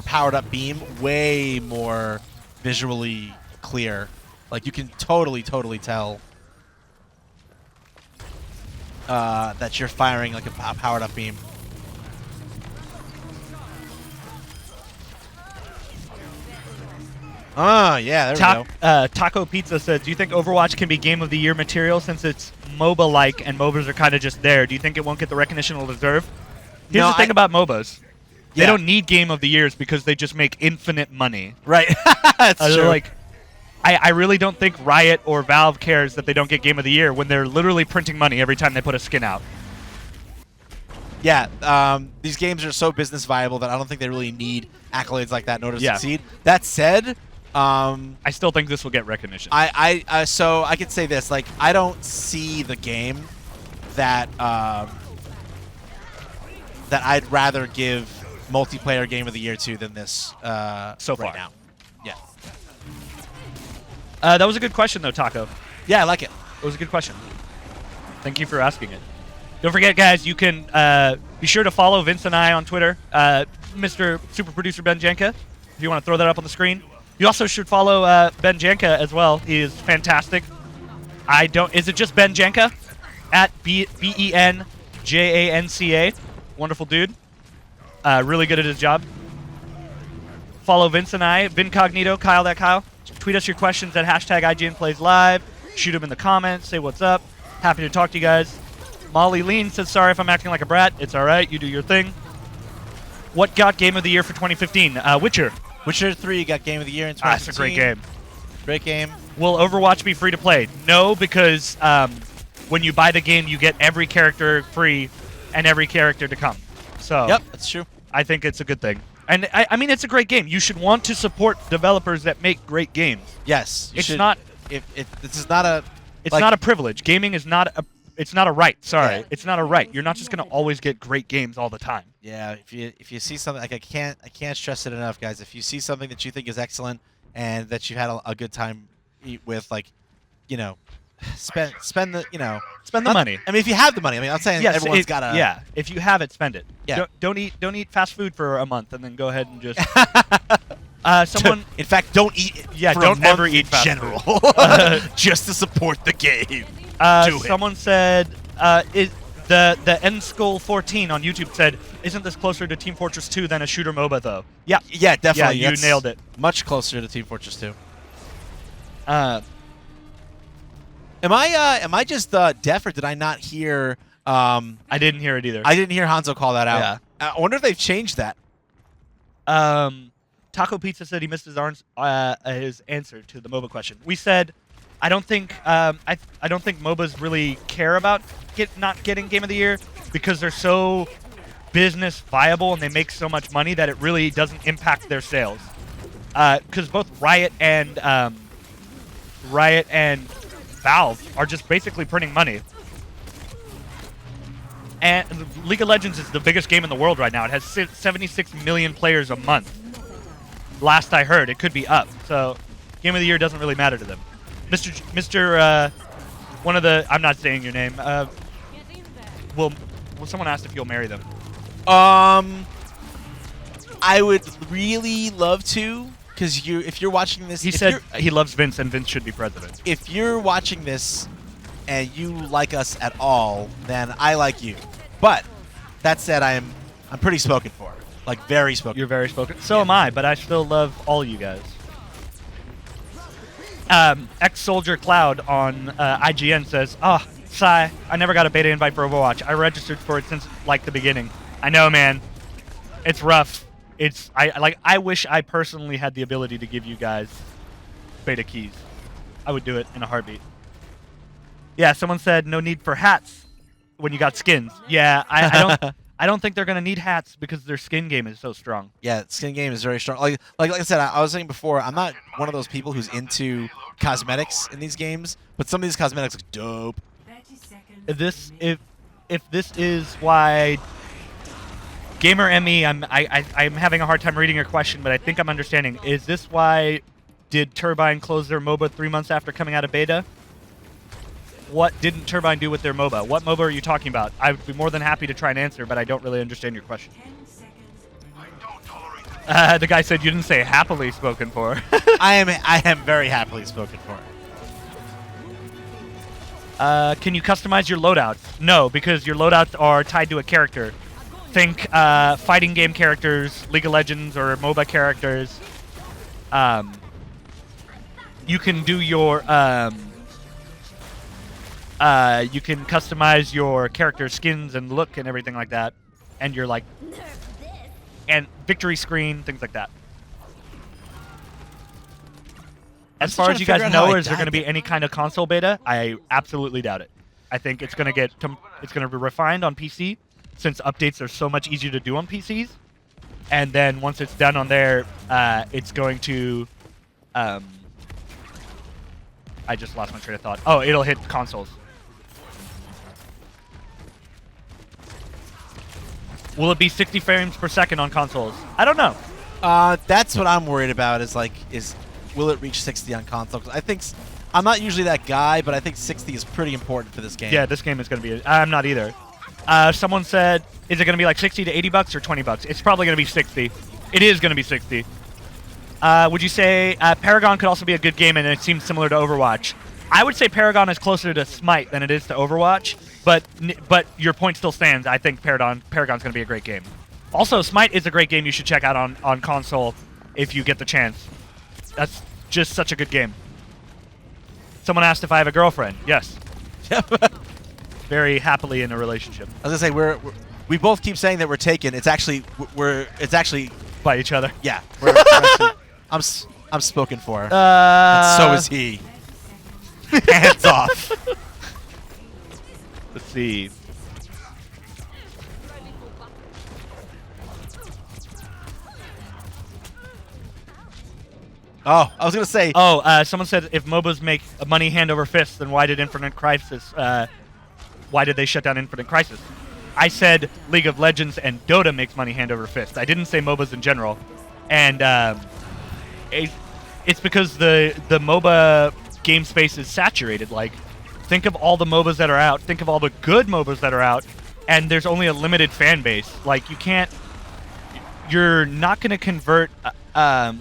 powered up beam way more visually clear. Like you can totally tell that you're firing like a powered up beam. Ah, yeah, there we go. Taco Pizza says, do you think Overwatch can be Game of the Year material since it's MOBA-like and MOBAs are kind of just there? Do you think it won't get the recognition it'll deserve? Here's No, the thing about MOBAs. They Yeah. don't need Game of the Years because they just make infinite money. Right. That's true. Like, I really don't think Riot or Valve cares that they don't get Game of the Year when they're literally printing money every time they put a skin out. Yeah, these games are so business viable that I don't think they really need accolades like that in order to Yeah. succeed. That said, I still think this will get recognition. so I could say this, like, I don't see the game that that I'd rather give multiplayer game of the year to than this So right far. now. Yeah. That was a good question, though, Taco. Yeah, I like it. It was a good question. Thank you for asking it. Don't forget, guys, you can be sure to follow Vince and I on Twitter, Mr. Super Producer Ben Janka, if you want to throw that up on the screen. You also should follow Ben Janka as well. He is fantastic. Is it just Ben Janka? At BenJanca. Wonderful dude. Really good at his job. Follow Vince and I, Vincognito, Kyle that Kyle. Tweet us your questions at hashtag IGN Plays Live. Shoot them in the comments. Say what's up. Happy to talk to you guys. Molly Lean says, sorry if I'm acting like a brat. It's all right. You do your thing. What got Game of the Year for 2015? Witcher. Witcher 3 got Game of the Year in 2015. That's a great game. Great game. Will Overwatch be free to play? No, because when you buy the game, you get every character free and every character to come. So Yep, that's true. I think it's a good thing. And I mean, it's a great game. You should want to support developers that make great games. Yes. You It's should, not. If this is not a. It's like- not a privilege. Gaming is not a. It's not a right. Sorry, Yeah. it's not a right. You're not just gonna always get great games all the time. Yeah, if you see something, like, I can't stress it enough, guys. If you see something that you think is excellent and that you had a good time with, like, you know, spend the Spend the money. I mean, if you have the money. I mean, I'm saying Yes, everyone's got to. Yeah, if you have it, spend it. Yeah. Don't eat fast food for a month and then go ahead and just. Someone. In fact, don't eat. Yeah, for don't a month ever eat in fast general, food. just to support the game. Do it. Someone said, is the End Skull 14 on YouTube said, isn't this closer to Team Fortress 2 than a shooter MOBA though? Yeah. Yeah, definitely. Yeah, you That's nailed it. Much closer to Team Fortress 2. Uh, Am I just deaf, or did I not hear? I didn't hear it either. I didn't hear Hanzo call that out. Yeah. I wonder if they've changed that. Taco Pizza said he missed his answer to the MOBA question. We said, I don't think I don't think MOBAs really care about not getting Game of the Year because they're so business viable and they make so much money that it really doesn't impact their sales. Because both Riot and Valve are just basically printing money. And League of Legends is the biggest game in the world right now. It has 76 million players a month. Last I heard, it could be up. So, Game of the Year doesn't really matter to them. One of the, I'm not saying your name. Well, someone asked if you'll marry them. I would really love to, because if you're watching this, He if said you're- he loves Vince and Vince should be president. if you're watching this and you like us at all, then I like you. But that said, I'm pretty spoken for, like very spoken. You're very spoken. So Yeah. am I, but I still love all you guys. Ex-Soldier Cloud on IGN says, "Ah, sigh. I never got a beta invite for Overwatch. I registered for it since like the beginning. I know, man. It's rough. I wish I personally had the ability to give you guys beta keys. I would do it in a heartbeat." Yeah, someone said no need for hats when you got skins. Yeah, I don't think they're gonna need hats because their skin game is so strong. Yeah, skin game is very strong. Like I said, I was saying before, I'm not one of those people who's into cosmetics in these games, but some of these cosmetics look dope. 30 seconds. If this is why Gamer ME, I'm having a hard time reading your question, but I think I'm understanding. Is this why did Turbine close their MOBA 3 months after coming out of beta? What didn't Turbine do with their MOBA? What MOBA are you talking about? I would be more than happy to try and answer, but I don't really understand your question. 10 seconds. The guy said you didn't say happily spoken for. I am very happily spoken for. Can you customize your loadouts? No, because your loadouts are tied to a character. Think fighting game characters, League of Legends, or MOBA characters. You can do your you can customize your character skins and look and everything like that, and you're like, and victory screen, things like that. I'm As still far trying as to you guys figure out how know, I is there going to died be any kind of console beta? I absolutely doubt it. I think it's going to be refined on PC, since updates are so much easier to do on PCs. And then once it's done on there, it's going to. I just lost my train of thought. Oh, it'll hit consoles. Will it be 60 frames per second on consoles? I don't know. That's what I'm worried about. Is will it reach 60 on console? 'Cause I think I'm not usually that guy, but I think 60 is pretty important for this game. Yeah, this game is going to be. I'm not either. Someone said, is it going to be like 60 to 80 bucks or 20 bucks? It's probably going to be 60. It is going to be 60. Would you say Paragon could also be a good game and it seems similar to Overwatch? I would say Paragon is closer to Smite than it is to Overwatch, but your point still stands. I think Paragon's going to be a great game. Also, Smite is a great game you should check out on console if you get the chance. That's just such a good game. Someone asked if I have a girlfriend. Yes. Very happily in a relationship. I was gonna say we both keep saying that we're taken. It's actually By each other. yeah. We're actually, I'm spoken for. And so is he. Hands off. Let's see. Oh, I was gonna say. Oh, someone said if MOBAs make money hand over fist, then why did Infinite Crisis? Why did they shut down Infinite Crisis? I said League of Legends and Dota makes money hand over fist. I didn't say MOBAs in general, and it's because the MOBA game space is saturated. Like, think of all the MOBAs that are out. Think of all the good MOBAs that are out, and there's only a limited fan base. Like, you're not going to convert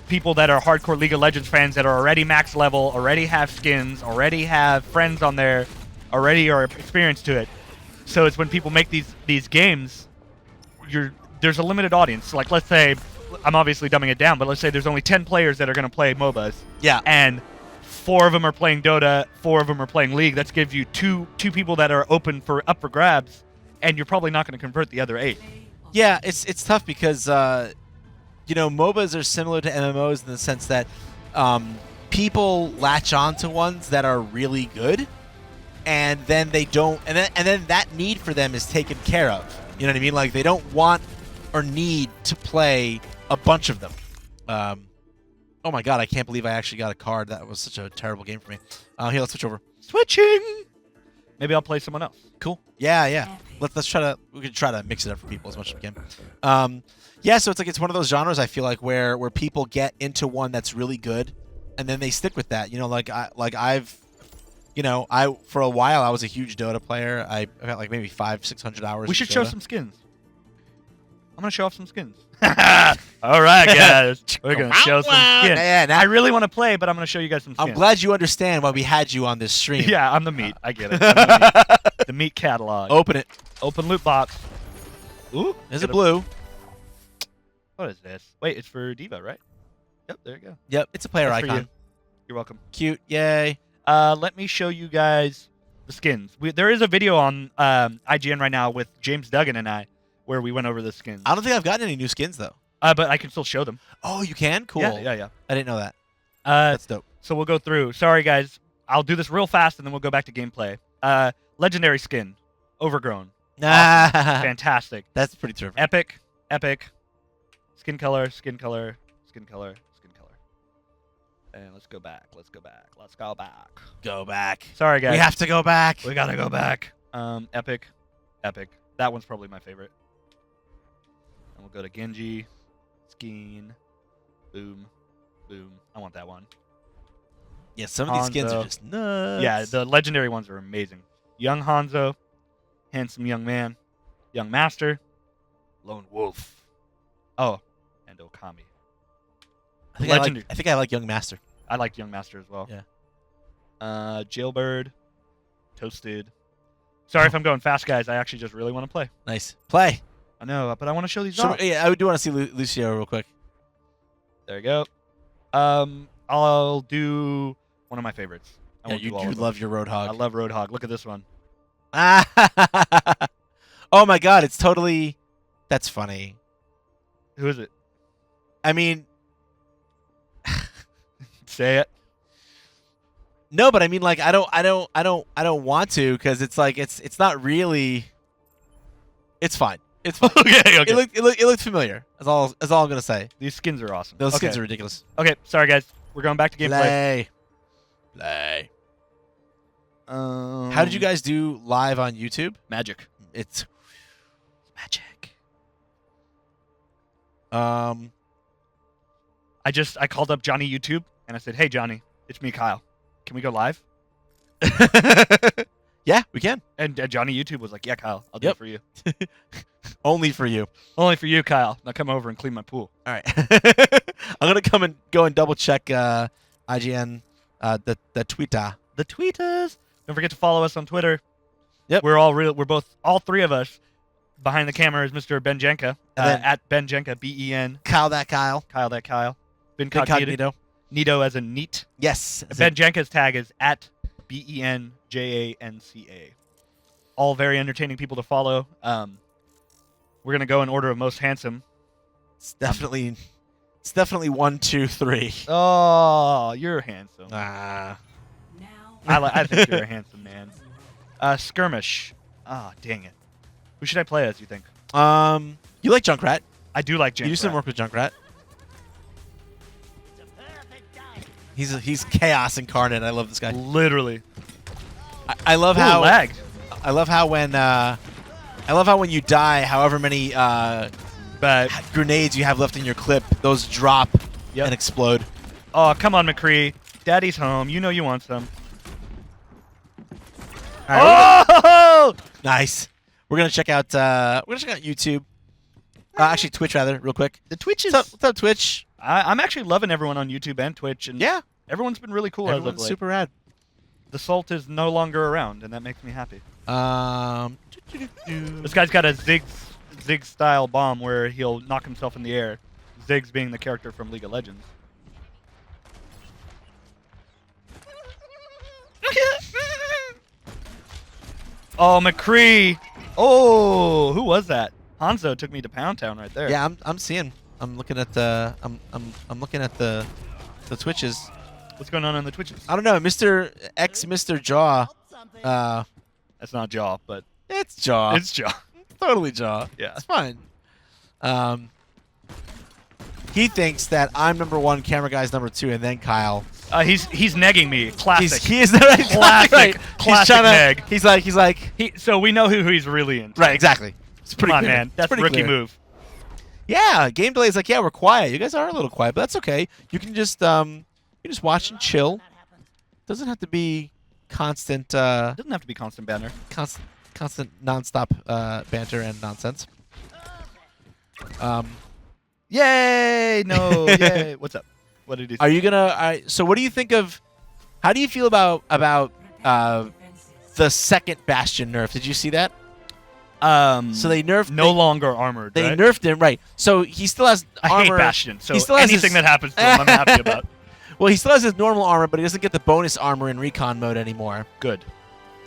people that are hardcore League of Legends fans that are already max level, already have skins, already have friends on there, already are experienced to it. So it's when people make these games, there's a limited audience. Like, let's say, I'm obviously dumbing it down, but let's say there's only 10 players that are going to play MOBAs. Yeah. And 4 of them are playing Dota, 4 of them are playing League. That gives you two people that are open for up for grabs, and you're probably not going to convert the other 8. Yeah, it's tough because MOBAs are similar to MMOs in the sense that people latch on to ones that are really good, and then they don't, and then that need for them is taken care of. You know what I mean? Like, they don't want or need to play a bunch of them. Oh my god, I can't believe I actually got a card. That was such a terrible game for me. Here, let's switch over. Switching. Maybe I'll play someone else. Cool. Yeah. Let's try to. We can try to mix it up for people as much as we can. Yeah. So it's one of those genres I feel like where people get into one that's really good, and then they stick with that. I for a while I was a huge Dota player. I got like maybe 500-600 hours. We should of show Dota. some skins. I'm gonna show off some skins. All right, guys. We're gonna show some skins. Yeah, I really want to play, but I'm gonna show you guys some skins. I'm glad you understand why we had you on this stream. Yeah, I'm the meat. I get it. I'm the meat. The meat catalog. Open it. Open loot box. Ooh, There's get a blue. What is this? Wait, it's for Diva, right? Yep, there you go. Yep, it's a player That's for icon. you. You're welcome. Cute. Yay. Let me show you guys the skins. There is a video on IGN right now with James Duggan and I where we went over the skins. I don't think I've gotten any new skins though. But I can still show them. Oh, you can? Cool. Yeah. I didn't know that. That's That's dope. So we'll go through. Sorry, guys. I'll do this real fast, and then we'll go back to gameplay. Legendary skin. Overgrown. Awesome. Fantastic. That's pretty terrific. Epic. Skin color. And let's go back. Let's go back. Go back. Sorry, guys. We have to go back. We gotta go back. Epic. That one's probably my favorite. And we'll go to Genji. Skeen. Boom. I want that one. Yeah, some of these skins are Hanzo. just nuts. Yeah, the legendary ones are amazing. Young Hanzo. Handsome young man. Young Master. Lone Wolf. Oh, and Okami. I think I like Young Master. I liked Young Master as well. Yeah. Jailbird. Toasted. Sorry if I'm going fast, guys. I actually just really want to play. Nice. Play. I know, but I want to show these So, off. yeah, I do want to see Lucio real quick. There you go. I'll do one of my favorites. I Yeah, won't do you all of them. love your Roadhog. I love Roadhog. Look at this one. Oh my god, it's totally. That's funny. Who is it? I mean, Say it. no, but I mean, like, I don't want to because it's like it's not really. It's fine. It's fine. Okay. It looked familiar. That's all I'm gonna say. These skins are awesome. Those Okay. skins are ridiculous. Okay, sorry guys. We're going back to gameplay. Play. How did you guys do live on YouTube? Magic. It's magic. I called up Johnny YouTube and I said, "Hey Johnny, it's me, Kyle. Can we go live?" Yeah, we can. And Johnny YouTube was like, "Yeah, Kyle, I'll do Yep. it for you. Only for you. Only for you, Kyle. Now come over and clean my pool." All right. I'm gonna go and double check IGN the Twitter. The tweeters. Don't forget to follow us on Twitter. Yep. We're all three of us. Behind the camera is Mr. Benjenka. And then- At Benjenka, Ben. Kyle that Kyle. Kyle that Kyle. Bencognito. Incognito. Nito as a neat. Yes. Benjenka's tag is at BenJanca. All very entertaining people to follow. We're gonna go in order of most handsome. It's definitely 1, 2, 3. Oh, you're handsome. Ah. Now I think you're a handsome man. Skirmish. Ah, dang it. Who should I play as, you think? You like Junkrat? I do like James. You do some work with Junkrat. He's chaos incarnate. I love this guy. Literally. I love Ooh, how lagged. I love how when you die, however many But grenades you have left in your clip, those drop Yep. and explode. oh, come on, McCree. Daddy's home. You know you want some. All right, Oh! nice. We're gonna check out YouTube. Actually, Twitch rather, real quick. The Twitch is. What's up, Twitch? I'm actually loving everyone on YouTube and Twitch, and Yeah, everyone's been really cool as of everyone's late. super rad. The Salt is no longer around, and that makes me happy. This This guy's got a Zig style bomb where he'll knock himself in the air. Ziggs being the character from League of Legends. Oh, McCree! Oh, who was that? Hanzo took me to Pound Town right there. Yeah, I'm seeing. I'm looking at the I'm looking at the Twitches. What's going on the Twitches? I don't know, Mr. Jaw. That's not Jaw, but It's Jaw. it's Jaw. totally Jaw. Yeah. It's fine. He thinks that I'm number 1, camera guy's number 2, and then Kyle. He's negging me. Classic. He is the right Classic. right. Classic neg. He's like So we know who he's really into. right, exactly. It's pretty Come on, clear. man. It's That's a pretty rookie clear. move. Yeah, game delay is like, yeah, we're quiet. You guys are a little quiet, but that's okay. You can just watch and chill. Doesn't have to be constant Doesn't have to be constant banner. constant nonstop banter and nonsense. Yay! No, yay. What's up? What did he say? Are you gonna? So, what do you think of? How do you feel about the second Bastion nerf? Did you see that? So they nerfed. no longer armored. They right? nerfed him, right? So he still has I armor. hate Bastion. So he still has anything his- that happens to him, I'm happy about. Well, he still has his normal armor, but he doesn't get the bonus armor in recon mode anymore. Good.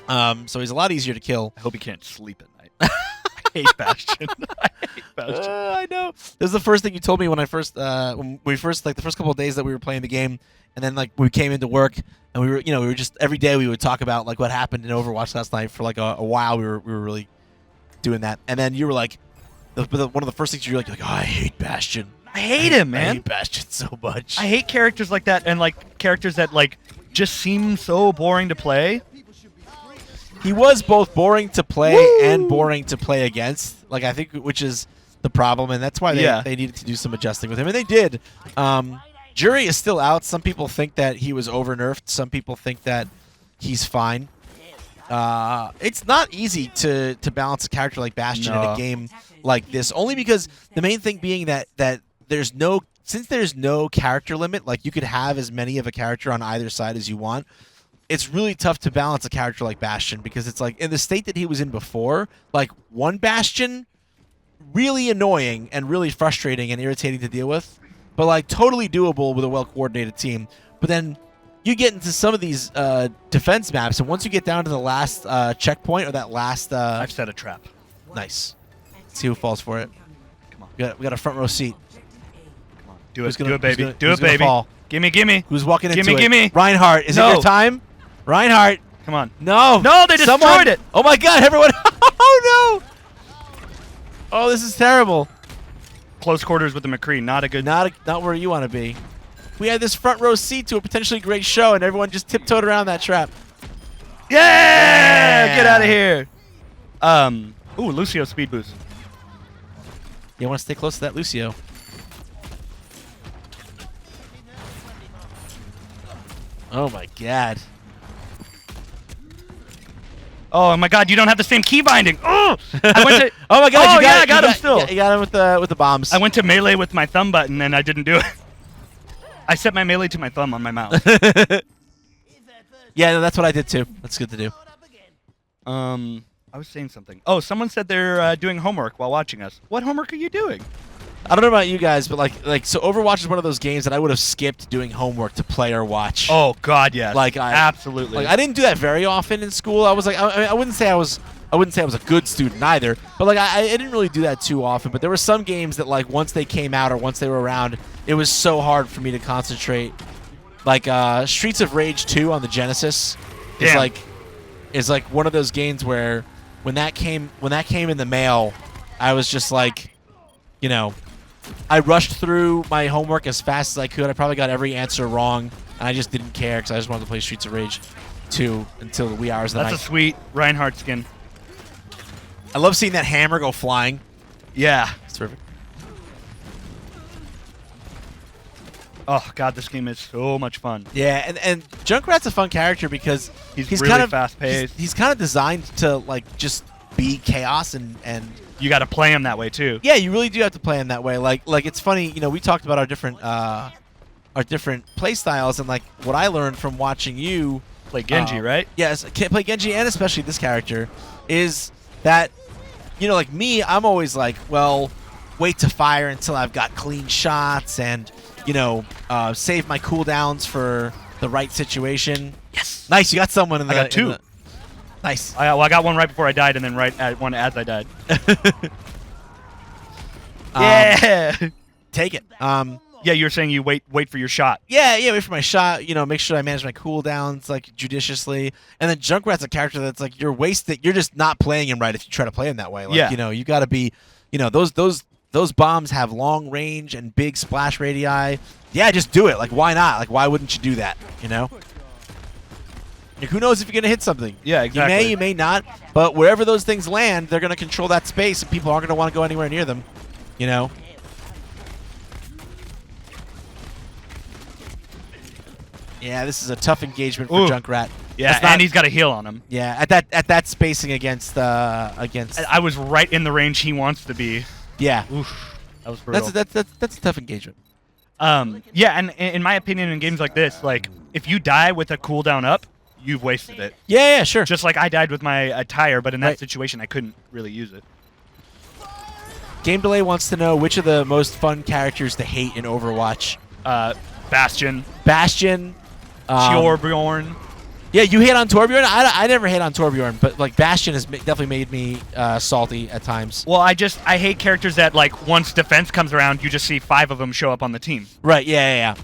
So he's a lot easier to kill. I hope he can't sleep at night. I hate Bastion. I hate Bastion. I know. This is the first thing you told me when I first, when we first, like the first couple of days that we were playing the game, and then like we came into work and we were just every day we would talk about like what happened in Overwatch last night for like a while. We were really doing that, and then you were like, one of the first things you were like, oh, I hate Bastion. I hate him, I man. hate Bastion so much. I hate characters like that, and like characters that like just seem so boring to play. He was both boring to play Woo! and boring to play against. Like I think, which is the problem, and that's why Yeah. they needed to do some adjusting with him, and they did. Jury is still out. Some people think that he was over nerfed. Some people think that he's fine. It's not easy to balance a character like Bastion in No. a game like this, only because the main thing being that there's no character limit. Like you could have as many of a character on either side as you want. It's really tough to balance a character like Bastion because it's like in the state that he was in before, like one Bastion, really annoying and really frustrating and irritating to deal with, but like totally doable with a well-coordinated team. But then you get into some of these defense maps, and once you get down to the last checkpoint or that last, I've set a trap. nice. Let's see who falls for it. Come on, We got a front row seat. come on. Do Who's it, gonna- do it, baby. who's gonna- Do who's it, gonna baby. fall? Gimme, gimme. Who's walking into it? Gimme. Reinhardt. Is it No. your time? Reinhardt. Come on. No. No, they destroyed Someone- it. Oh my God! Everyone. Oh no! Oh, this is terrible. Close quarters with the McCree. Not a good. Not where you want to be. We had this front row seat to a potentially great show, and everyone just tiptoed around that trap. Yeah! Get out of here. Ooh, Lucio speed boost. You want to stay close to that Lucio. Oh my god. Oh my god, you don't have the same key binding. Oh! I went to. Oh my god, Oh, you got yeah, it. I got him still. You got him with the bombs. I went to melee with my thumb button and I didn't do it. I set my melee to my thumb on my mouse. Yeah, no, that's what I did too. That's good to do. I was saying something. Oh, someone said they're doing homework while watching us. What homework are you doing? I don't know about you guys, but like so Overwatch is one of those games that I would have skipped doing homework to play or watch. Oh God, yes. Like absolutely. Like I didn't do that very often in school. I was like I wouldn't say I was a good student either, but like I didn't really do that too often. But there were some games that like once they came out or once they were around, it was so hard for me to concentrate. Like Streets of Rage 2 on the Genesis Damn. is like one of those games where when that came in the mail, I was just like, you know, I rushed through my homework as fast as I could. I probably got every answer wrong, and I just didn't care because I just wanted to play Streets of Rage 2 until the wee hours of the That's night. a sweet Reinhardt skin. I love seeing that hammer go flying. Yeah. It's terrific. Oh God, this game is so much fun. Yeah, and Junkrat's a fun character because He's he's really kind of fast-paced. He's kind of designed to like just be chaos and You got to play him that way too. yeah, you really do have to play him that way. Like it's funny, you know, we talked about our different play styles, and like what I learned from watching you Play Genji, right? Yes, can't play Genji, and especially this character is that, you know, like me, I'm always like, well, wait to fire until I've got clean shots and, you know, save my cooldowns for the right situation. Yes. Nice, you got someone in the. I got two. Nice. I got one right before I died, and then one as I died. Yeah. Take it. Yeah, you were saying you wait for your shot. Yeah, wait for my shot, you know, make sure I manage my cooldowns like judiciously. And then Junkrat's a character that's like you're just not playing him right if you try to play him that way. Like, Yeah. you know, you got to be, you know, those bombs have long range and big splash radii. Yeah, just do it. Like, why not? Like, why wouldn't you do that, you know? Like, who knows if you're going to hit something? Yeah, exactly. You may not, but wherever those things land, they're going to control that space and people aren't going to want to go anywhere near them, you know? Yeah, this is a tough engagement for Ooh. Junkrat. Yeah, That's not- and he's got a heal on him. Yeah, at that spacing against I was right in the range he wants to be. yeah. Oof, that was brutal. That's a tough engagement. Yeah, and in my opinion, in games like this, like if you die with a cooldown up, you've wasted it. Yeah, sure. Just like I died with my attire, but in that Right. situation, I couldn't really use it. Game Delay wants to know which of the most fun characters to hate in Overwatch. Bastion, Bastion. Torbjorn. Yeah, you hate on Torbjorn. I never hate on Torbjorn, but like Bastion has definitely made me salty at times. Well, I hate characters that like once defense comes around, you just see 5 of them show up on the team. Right? Yeah.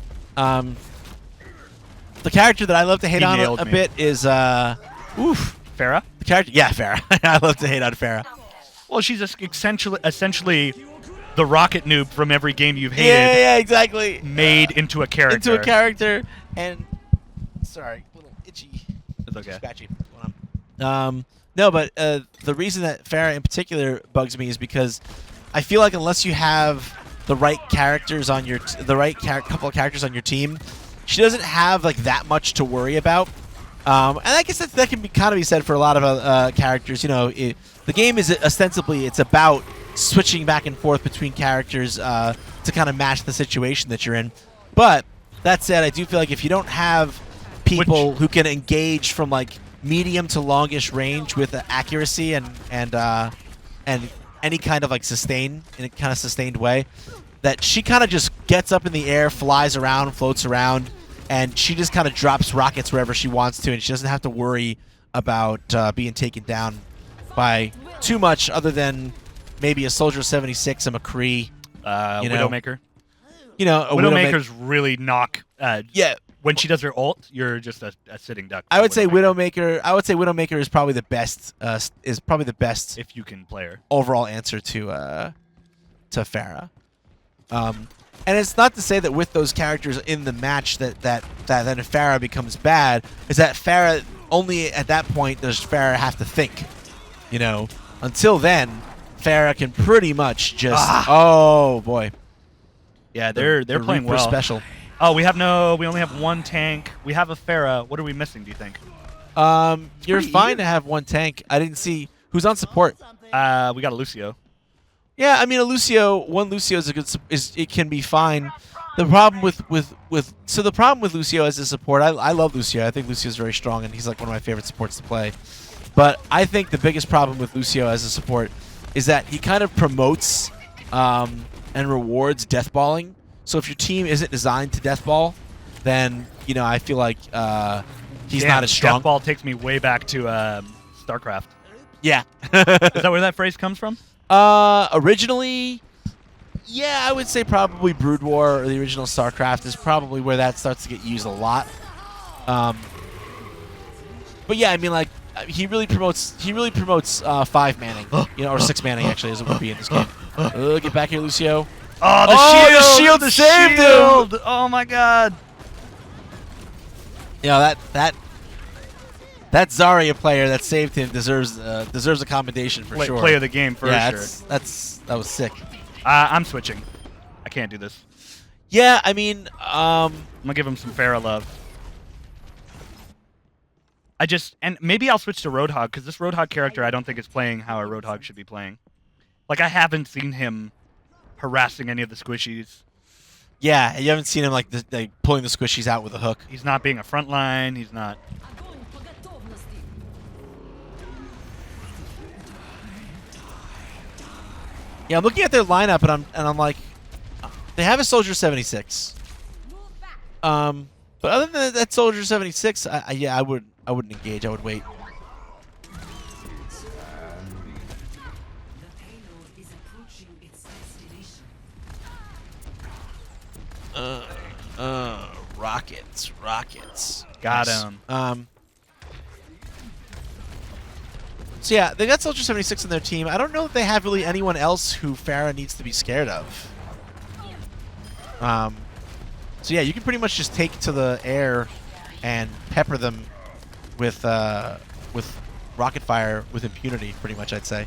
The character that I love to hate He on nailed a me. bit is Farah. the character. Yeah, Farah. I love to hate on Farah. Well, she's essentially the rocket noob from every game you've hated, Yeah, exactly. made into a character. Into a character, and sorry, a little itchy. It's okay. Scratchy. What's going on? No, but the reason that Farah in particular bugs me is because I feel like unless you have the right characters on your couple of characters on your team, she doesn't have like that much to worry about. And I guess that can kind of be said for a lot of characters. You know, the game is ostensibly it's about switching back and forth between characters to kind of match the situation that you're in. But that said, I do feel like if you don't have people who can engage from like medium to longish range with accuracy and any kind of like sustain in a kind of sustained way, that she kind of just gets up in the air, flies around, floats around, and she just kind of drops rockets wherever she wants to, and she doesn't have to worry about being taken down by too much other than maybe a Soldier 76, a McCree, you know. Widowmaker. You know, a Widowmakers really knock. Yeah, when she does her ult, you're just a sitting duck. I would say Widowmaker. I would say Widowmaker is probably the best. if you can play her. Overall answer to Pharah. And it's not to say that with those characters in the match that then Pharah becomes bad. Is that Pharah only at that point does Pharah have to think? You know, until then, Pharah can pretty much just. Oh boy. Yeah, they're playing Reaper well. Special. Oh, we only have one tank. We have a Pharah. What are we missing? Do you think? You're pretty fine even. to have one tank. I didn't see who's on support. We got a Lucio. Yeah, I mean one Lucio is a good. It can be fine. The problem with the problem with Lucio as a support, I love Lucio. I think Lucio's very strong, and he's like one of my favorite supports to play. But I think the biggest problem with Lucio as a support is that he kind of promotes and rewards deathballing. So if your team isn't designed to deathball, then I feel like he's not as strong. Deathball takes me way back to StarCraft. Yeah. Is that where that phrase comes from? Originally, yeah, I would say probably Brood War or the original StarCraft is probably where that starts to get used a lot. But yeah, I mean, like he really promotes 5 manning, or 6 manning actually, as it would be in this game. Get back here, Lucio. Oh, the shield saved him! Oh my God! That Zarya player that saved him deserves a commendation for sure. Play of the game for yeah, sure. that was sick. I'm switching. I can't do this. Yeah, I mean, I'm gonna give him some Pharah love. And maybe I'll switch to Roadhog because this Roadhog character I don't think is playing how a Roadhog should be playing. Like I haven't seen him harassing any of the squishies. yeah, you haven't seen him like pulling the squishies out with a hook. He's not being a front line. He's not. Yeah, I'm looking at their lineup and I'm like, they have a Soldier 76. But other than that Soldier 76, I wouldn't engage. I would wait. Rockets. Got Nice. him. So yeah, they got Soldier 76 in their team. I don't know if they have really anyone else who Pharah needs to be scared of. So yeah, you can pretty much just take to the air and pepper them with rocket fire with impunity, pretty much, I'd say.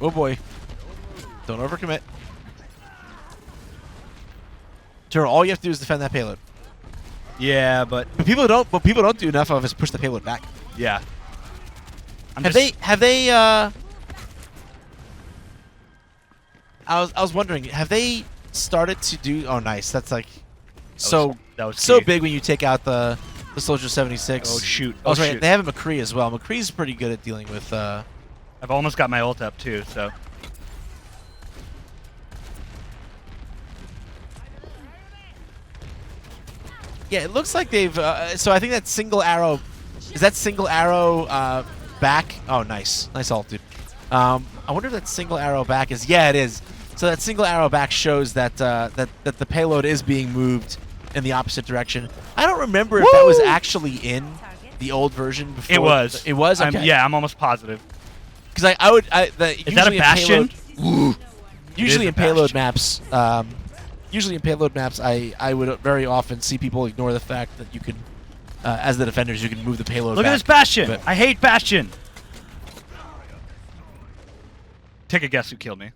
Oh boy. Don't overcommit. Turo, all you have to do is defend that payload. Yeah, but But people don't do enough of is push the payload back. yeah. Have they I was wondering, have they started to do nice. That's like that was so key. big when you take out the Soldier 76. Oh shoot! Oh, Oh that's right. shoot! They have a McCree as well. McCree's pretty good at dealing with I've almost got my ult up too. So yeah, it looks like they've so I think that single arrow back. Oh, nice ult, dude. I wonder if that single arrow back is. Yeah, it is. So that single arrow back shows that that the payload is being moved in the opposite direction. I don't remember if that was actually in the old version before. it was. It was. Okay. I'm almost positive. Because Is that a Bastion? Usually a in payload Bastion. maps, I would very often see people ignore the fact that you can, as the defenders, you can move the payload. Look back at this Bastion. But- I hate Bastion. Take a guess who killed me.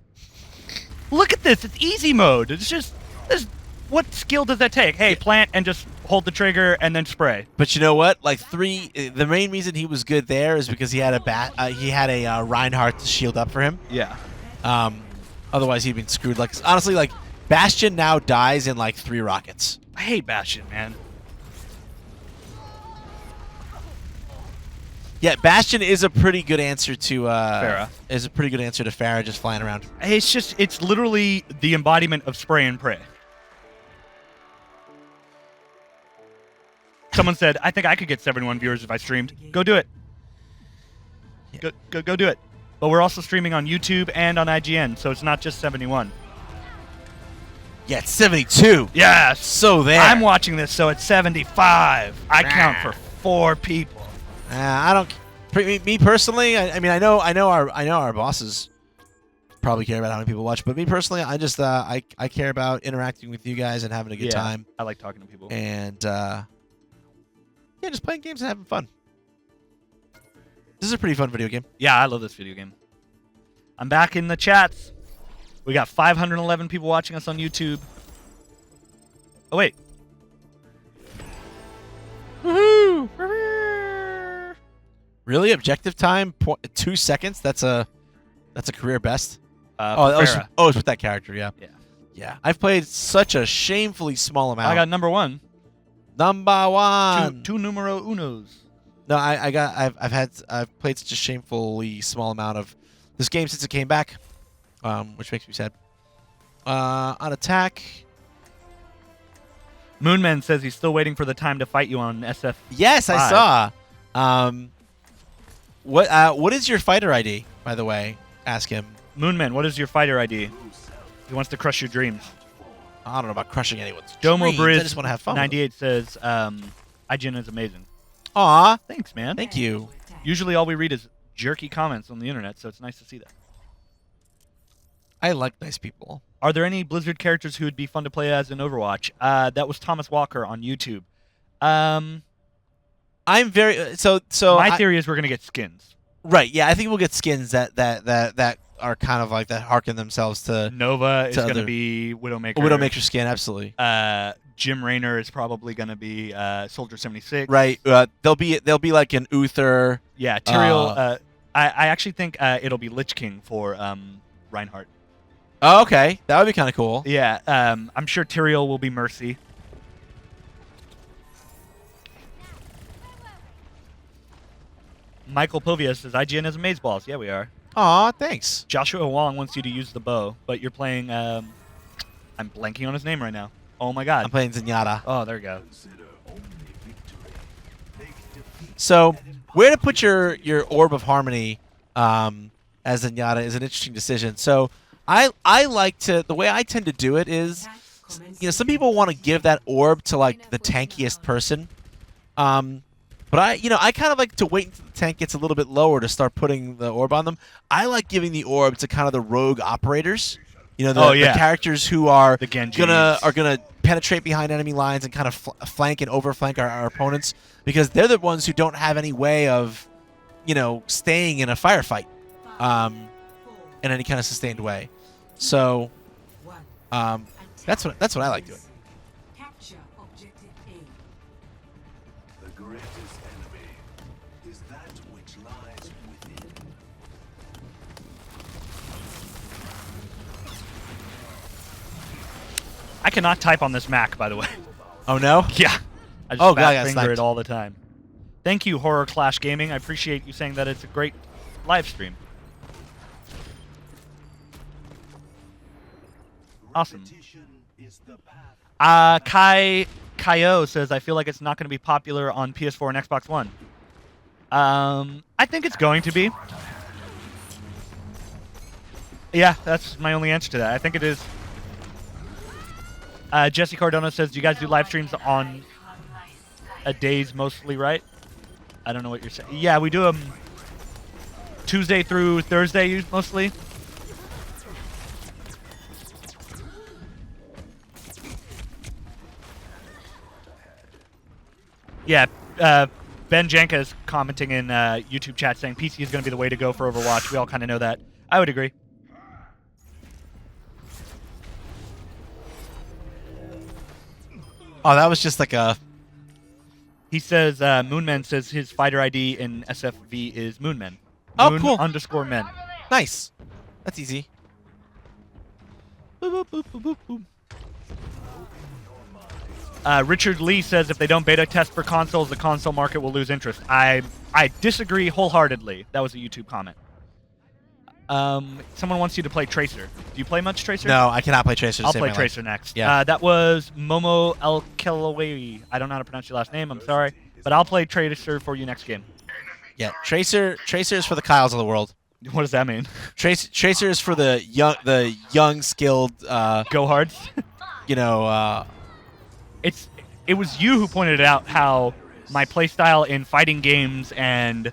Look at this. It's easy mode. It's just what skill does that take? Hey, plant and just hold the trigger and then spray. But you know what? Like the main reason he was good there is because he had a Reinhardt to shield up for him. Yeah. Otherwise he'd been screwed. Like honestly, like Bastion now dies in like 3 rockets. I hate Bastion, man. Yeah, Bastion is a pretty good answer to Pharah. Is a pretty good answer to Pharah just flying around. It's literally the embodiment of spray and pray. Someone said, I think I could get 71 viewers if I streamed. Go do it. Go do it. But we're also streaming on YouTube and on IGN, so it's not just 71. Yeah, it's 72. Yes. So there. I'm watching this, so it's 75. I count for 4 people. I don't. Me personally, I mean, I know our bosses probably care about how many people watch, but me personally, I just I care about interacting with you guys and having a good time. I like talking to people. And yeah, just playing games and having fun. This is a pretty fun video game. Yeah, I love this video game. I'm back in the chats. We got 511 people watching us on YouTube. Oh wait. Woohoo! Really? Objective time 2 seconds? That's a career best. Farrah. It's with that character. Yeah. Yeah. I've played such a shamefully small amount. I got number 1. Number 1. Two numero unos. No, I've played such a shamefully small amount of this game since it came back, which makes me sad. On attack. Moonman says he's still waiting for the time to fight you on SF. Yes, I saw. What is your fighter ID, by the way? Ask him. Moonman, what is your fighter ID? He wants to crush your dreams. I don't know about crushing anyone's Domo dreams. Briz I just want to have fun. 98 says IGN is amazing. Aw, Thanks, man. thank you. Usually all we read is jerky comments on the internet, so it's nice to see that. I like nice people. Are there any Blizzard characters who would be fun to play as in Overwatch? That was Thomas Walker on YouTube. I'm very so. My theory is we're gonna get skins. Right. Yeah, I think we'll get skins that are kind of like that harken themselves to Nova is to gonna other- be Widowmaker. a Widowmaker skin. Absolutely. Jim Raynor is probably gonna be Soldier 76. Right. They'll be like an Uther. Yeah, Tyrael. I actually think it'll be Lich King for Reinhardt. Oh, okay, that would be kind of cool. Yeah, I'm sure Tyrael will be Mercy. Michael Povia says IGN is amazeballs. Yeah, we are. Aw, thanks. Joshua Wong wants you to use the bow, but you're playing. I'm blanking on his name right now. Oh my god. I'm playing Zenyatta. Oh, there you go. So, where to put your Orb of Harmony as Zenyatta is an interesting decision. So, I like to, the way I tend to do it is, some people want to give that orb to like the tankiest person. But I kind of like to wait until the tank gets a little bit lower to start putting the orb on them. I like giving the orb to kind of the rogue operators. The characters who are gonna penetrate behind enemy lines and kind of flank and overflank our opponents, because they're the ones who don't have any way of, staying in a firefight, in any kind of sustained way. So, that's what I like doing. Capture objective A. The greatest enemy is that which lies within. I cannot type on this Mac, by the way. Oh no? Yeah. I just Oh, God, I fat got finger sniped. it all the time. Thank you, Horror Clash Gaming. I appreciate you saying that it's a great live stream. Awesome. Repetition is the path. Kaio says, I feel like it's not going to be popular on PS4 and Xbox One. I think it's going to be. Yeah, that's my only answer to that. I think it is. Jesse Cardona says, do you guys do live streams on a days mostly, right? I don't know what you're saying. Yeah, we do them Tuesday through Thursday mostly. Yeah, Ben Janka is commenting in YouTube chat saying PC is going to be the way to go for Overwatch. We all kind of know that. I would agree. Oh, that was just like a... He says, Moonman says his fighter ID in SFV is Moonman. Oh, Moon cool. _men. Nice. That's easy. Boop, boop, boop, boop, boop. Richard Lee says if they don't beta test for consoles, the console market will lose interest. I disagree wholeheartedly. That was a YouTube comment. Someone wants you to play Tracer. Do you play much Tracer? No, I cannot play Tracer. to I'll save play my Tracer life. next. Yeah. That was Momo El Kelaway. I don't know how to pronounce your last name. I'm sorry. But I'll play Tracer for you next game. Yeah, Tracer is for the Kyles of the world. What does that mean? Tracer is for the young skilled. Go hards? you know, it was you who pointed out how my playstyle in fighting games and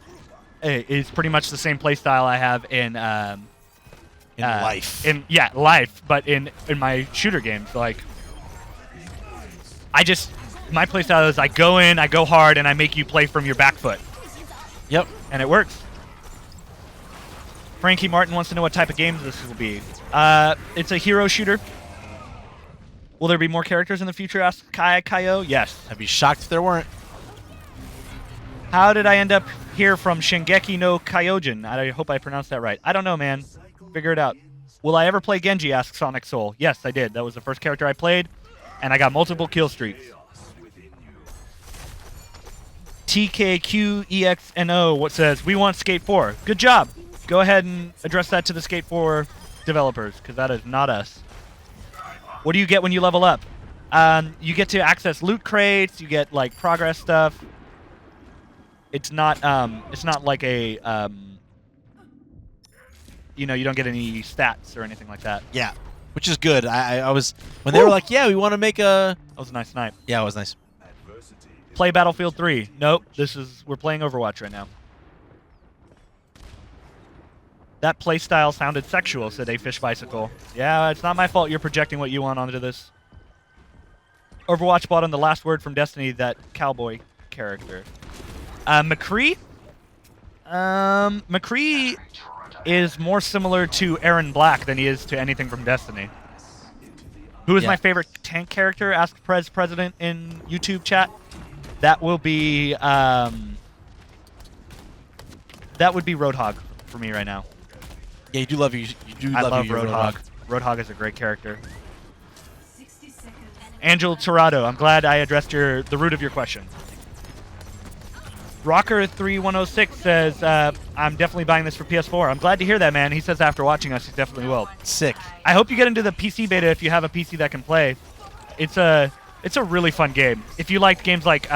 is pretty much the same playstyle I have in life. Life, but in my shooter games, like my playstyle is I go in, I go hard, and I make you play from your back foot. Yep. And it works. Frankie Martin wants to know what type of game this will be. It's a hero shooter. Will there be more characters in the future? Asks Kaio. Yes. I'd be shocked if there weren't. How did I end up here from Shingeki no Kyojin? I hope I pronounced that right. I don't know, man. Figure it out. Will I ever play Genji? Asks Sonic Soul. Yes, I did. That was the first character I played, and I got multiple kill streaks. TKQEXNO what says, we want Skate 4. Good job. Go ahead and address that to the Skate 4 developers, because that is not us. What do you get when you level up? You get to access loot crates. You get like progress stuff. It's not like a you don't get any stats or anything like that. Yeah, which is good. I was when they were like, yeah, we want to make a. That was a nice snipe. Yeah, it was nice. Play Battlefield 3. Nope. We're playing Overwatch right now. That playstyle sounded sexual, said A Fish Bicycle. Yeah, it's not my fault you're projecting what you want onto this. Overwatch bought on the last word from Destiny, that cowboy character. McCree? McCree is more similar to Aaron Black than he is to anything from Destiny. Who is my favorite tank character? Asked President in YouTube chat. That will be that would be Roadhog for me right now. Yeah, you do love you. I love Roadhog. Roadhog is a great character. Angel Torado, I'm glad I addressed the root of your question. Rocker3106 says, I'm definitely buying this for PS4. I'm glad to hear that, man. He says after watching us, he definitely will. Sick. I hope you get into the PC beta if you have a PC that can play. It's a really fun game. If you liked games like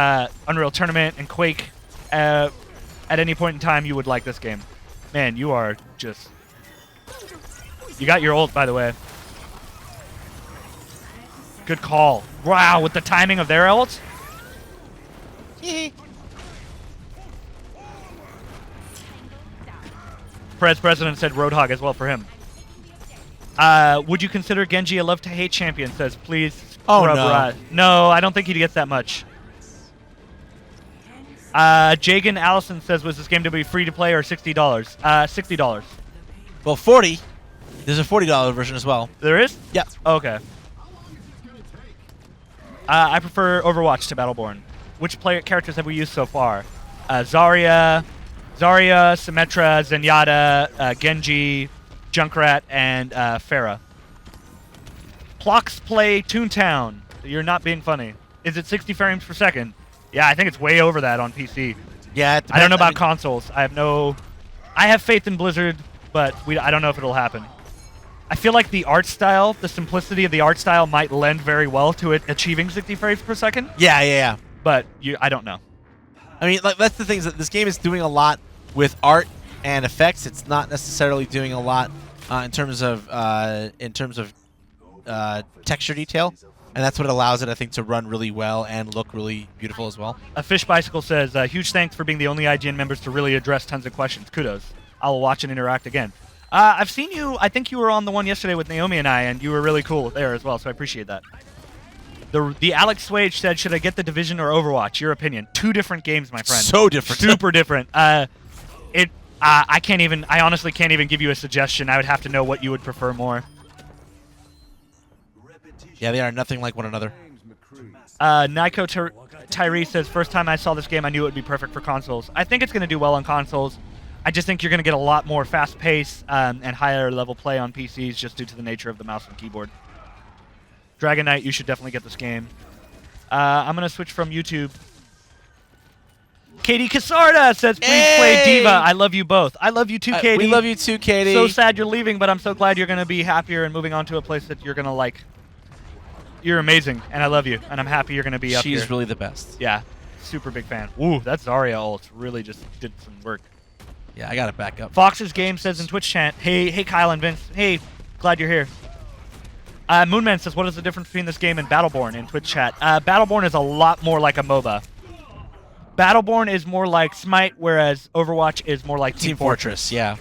Unreal Tournament and Quake, at any point in time, you would like this game. Man, you are just... You got your ult, by the way. Good call. Wow, with the timing of their ult? President said Roadhog as well for him. Would you consider Genji a love-to-hate champion? Says, please. Oh, no. No, I don't think he gets that much. Jagan Allison says, was this game to be free to play or $60? $60. Well, 40. There's a $40 version as well. There is? Yeah. Okay. I prefer Overwatch to Battleborn. Which characters have we used so far? Zarya, Symmetra, Zenyatta, Genji, Junkrat, and Pharah. Plox play Toontown. You're not being funny. Is it 60 frames per second? Yeah, I think it's way over that on PC. Yeah, I don't know about consoles. I have faith in Blizzard, but I don't know if it'll happen. I feel like the art style, the simplicity of the art style might lend very well to it achieving 60 frames per second. Yeah. But I don't know. I mean, like, that's the thing, is that this game is doing a lot with art and effects. It's not necessarily doing a lot in terms of texture detail, and that's what allows it, I think, to run really well and look really beautiful as well. A Fish Bicycle says, huge thanks for being the only IGN members to really address tons of questions. Kudos. I'll watch and interact again. I've seen you, I think you were on the one yesterday with Naomi and I, and you were really cool there as well, so I appreciate that. The Alex Swage said, should I get The Division or Overwatch? Your opinion. Two different games, my friend. So different. Super different. I honestly can't even give you a suggestion. I would have to know what you would prefer more. Yeah, they are nothing like one another. Nyko Tyree says, first time I saw this game, I knew it would be perfect for consoles. I think it's going to do well on consoles. I just think you're going to get a lot more fast pace and higher level play on PCs just due to the nature of the mouse and keyboard. Dragon Knight, you should definitely get this game. I'm going to switch from YouTube. Katie Casarda says, please play Diva. I love you both. I love you too, Katie. We love you too, Katie. So sad you're leaving, but I'm so glad you're going to be happier and moving on to a place that you're going to like. You're amazing, and I love you, and I'm happy you're going to be up here. She's really the best. Yeah, super big fan. Ooh, that Zarya ult really just did some work. Yeah, I got it back up. Fox's Game says in Twitch chat, hey Kyle and Vince, hey, glad you're here. Moonman says, what is the difference between this game and Battleborn in Twitch chat? Battleborn is a lot more like a MOBA. Battleborn is more like Smite, whereas Overwatch is more like Team Fortress. Yeah.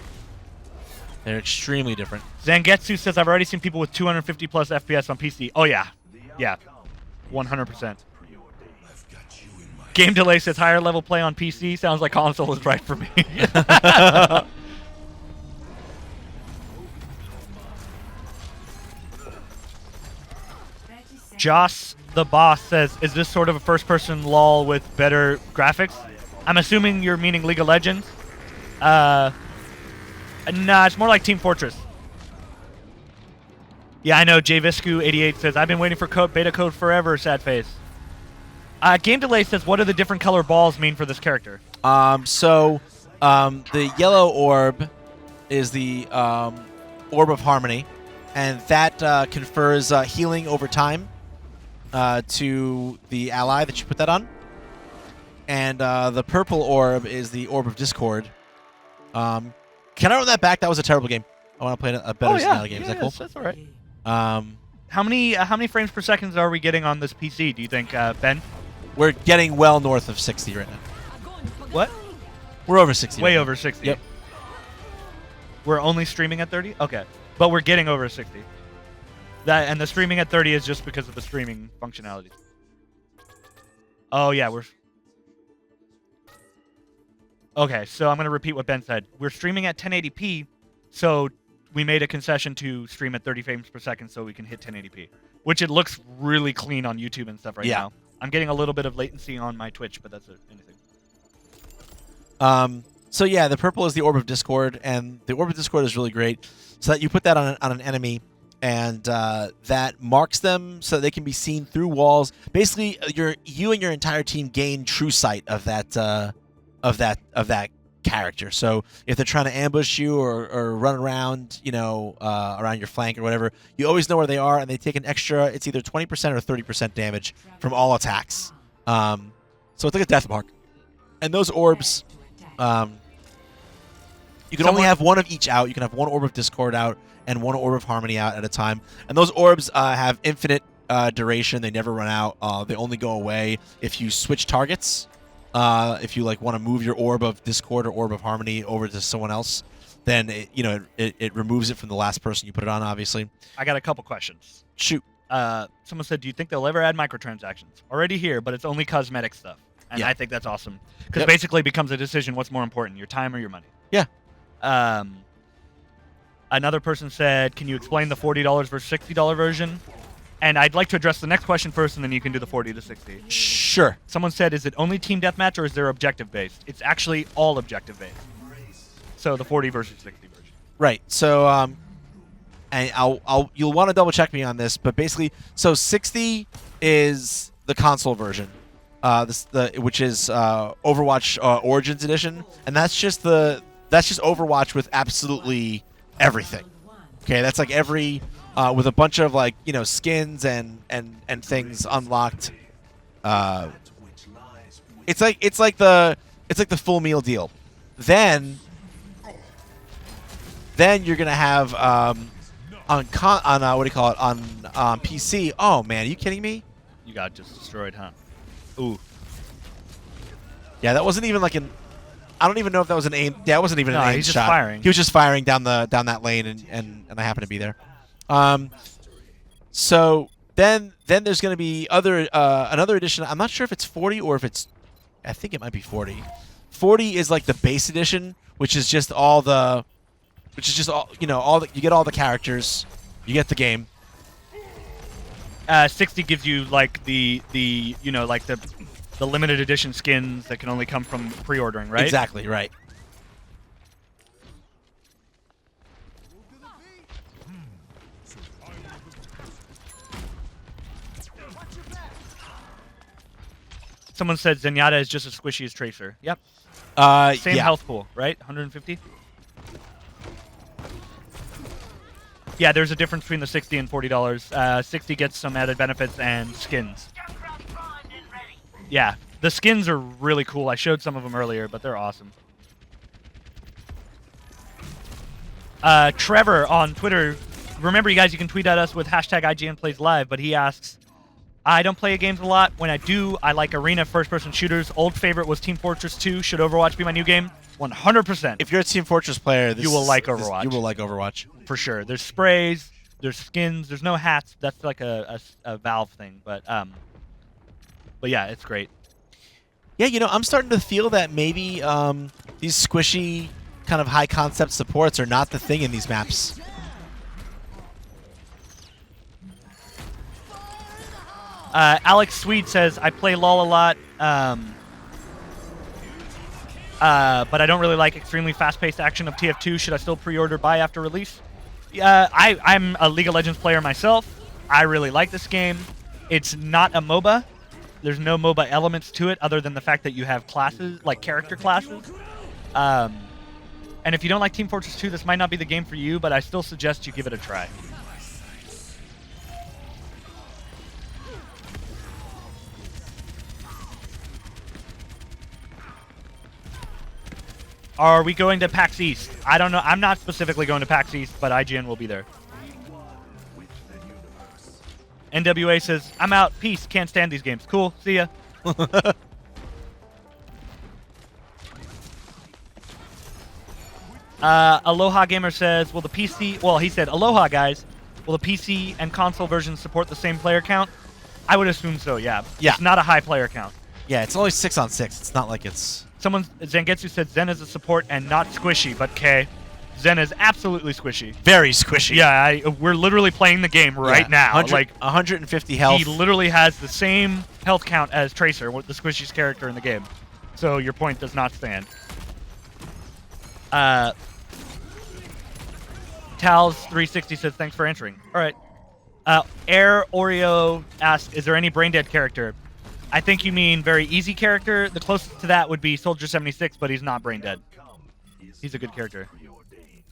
They're extremely different. Zangetsu says, I've already seen people with 250 plus FPS on PC. Oh, yeah. Yeah. 100%. Game Delay says, higher level play on PC. Sounds like console is right for me. Joss the Boss says, is this sort of a first-person LOL with better graphics? I'm assuming you're meaning League of Legends. Nah, it's more like Team Fortress. Yeah, I know. JViscu88 says, I've been waiting for beta code forever, sad face. Game Delay says, what do the different color balls mean for this character? The yellow orb is the Orb of Harmony, and that confers healing over time to the ally that you put that on. And the purple orb is the Orb of Discord. Can I run that back? That was a terrible game. I want to play a better Sonata game. Is that cool? That's all right. How many frames per second are we getting on this PC, do you think, Ben? We're getting well north of 60 right now. What? We're over 60. Way right now. over 60. Yep. We're only streaming at 30? Okay. But we're getting over 60. And the streaming at 30 is just because of the streaming functionality. Oh, yeah, Okay, so I'm going to repeat what Ben said. We're streaming at 1080p, so we made a concession to stream at 30 frames per second so we can hit 1080p, which it looks really clean on YouTube and stuff right now. I'm getting a little bit of latency on my Twitch, but that's anything. So yeah, the purple is the Orb of Discord, and the Orb of Discord is really great. So that you put that on an enemy, and that marks them so they can be seen through walls. Basically, you and your entire team gain true sight of that character. So if they're trying to ambush you or run around, around your flank or whatever, you always know where they are, and they take an extra. It's either 20% or 30% damage from all attacks. So it's like a death mark. And those orbs, you can only have one of each out. You can have one Orb of Discord out and one Orb of Harmony out at a time. And those orbs have infinite duration. They never run out. They only go away if you switch targets. If you want to move your Orb of Discord or Orb of Harmony over to someone else, then it removes it from the last person you put it on. Obviously, I got a couple questions. Shoot. Someone said, do you think they'll ever add microtransactions? Already here, but it's only cosmetic stuff. And I think that's awesome. Because basically it becomes a decision, what's more important, your time or your money? Yeah. Another person said, can you explain the $40 versus $60 version? And I'd like to address the next question first, and then you can do the 40 to 60. Sure. Someone said, is it only team deathmatch, or is there objective-based? It's actually all objective-based. So the 40 versus 60 version. Right. So, and you'll want to double check me on this, but basically, so 60 is the console version, which is Overwatch Origins Edition, and that's just Overwatch with absolutely everything. Okay, that's like every with a bunch of skins and things unlocked. It's like the full meal deal. Then you're gonna have on what do you call it on PC. Oh man, are you kidding me? You got just destroyed, huh? Ooh. Yeah, that wasn't even like an. I don't even know if that was an aim. Yeah, it wasn't even an aim he's just shot. firing. He was just firing down that lane, and I happened to be there. So then there's going to be another edition. I'm not sure if it's 40 or if it's. I think it might be 40. 40 is like the base edition, which is just all the. Which is just all you get all the characters, you get the game. 60 gives you like the limited edition skins that can only come from pre-ordering, right? Exactly, right. Someone said Zenyatta is just as squishy as Tracer. Yep. Same health pool, right? 150? Yeah, there's a difference between the $60 and $40. 60 gets some added benefits and skins. Yeah, the skins are really cool. I showed some of them earlier, but they're awesome. Trevor on Twitter remember, you guys, you can tweet at us with hashtag IGN Plays Live, but he asks, I don't play games a lot. When I do, I like arena first-person shooters. Old favorite was Team Fortress 2. Should Overwatch be my new game? 100%. If you're a Team Fortress player, You will like Overwatch. You will like Overwatch. For sure. There's sprays, there's skins, there's no hats. That's like a Valve thing, but yeah, it's great. Yeah, you know, I'm starting to feel that maybe these squishy kind of high concept supports are not the thing in these maps. Alex Swede says, I play LoL a lot, but I don't really like extremely fast-paced action of TF2. Should I still pre-order buy after release? I'm a League of Legends player myself. I really like this game. It's not a MOBA. There's no MOBA elements to it other than the fact that you have classes, like character classes. And if you don't like Team Fortress 2, this might not be the game for you, but I still suggest you give it a try. Are we going to PAX East? I don't know. I'm not specifically going to PAX East, but IGN will be there. NWA says, I'm out. Peace. Can't stand these games. Cool. See ya. Aloha Gamer says, will the PC... Well, he said, Aloha, guys. Will the PC and console versions support the same player count? I would assume so, yeah. Yeah. It's not a high player count. Yeah, it's only 6 on 6. It's not like it's... Zangetsu said Zen is a support and not squishy, but K. Zen is absolutely squishy. Very squishy. Yeah, we're literally playing the game right now. 100, Like 150 health. he literally has the same health count as Tracer, the squishiest character in the game. So your point does not stand. Tals360 says thanks for answering. All right. Air Oreo asks, is there any brain dead character? I think you mean very easy character. The closest to that would be Soldier 76, but he's not brain dead. He's a good character.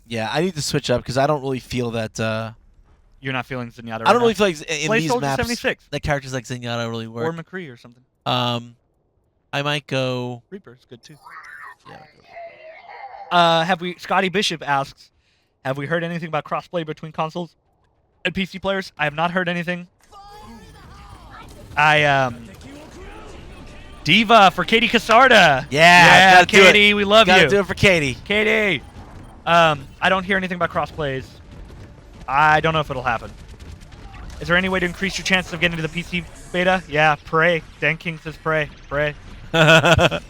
Yeah, I need to switch up because I don't really feel that... You're not feeling Zenyatta right I don't really now? feel like in Play these Soldier maps 76. that characters like Zenyatta really work. Or McCree or something. I might go... Reaper's good too. Yeah. Scotty Bishop asks, have we heard anything about crossplay between consoles and PC players? I have not heard anything. Diva for Katie Casarda. Yeah, gotta do Katie, it. we love Gotta you. do it for Katie. Katie. I don't hear anything about crossplays. I don't know if it'll happen. Is there any way to increase your chances of getting to the PC beta? Yeah, pray. Dan King says pray. Pray. Alright,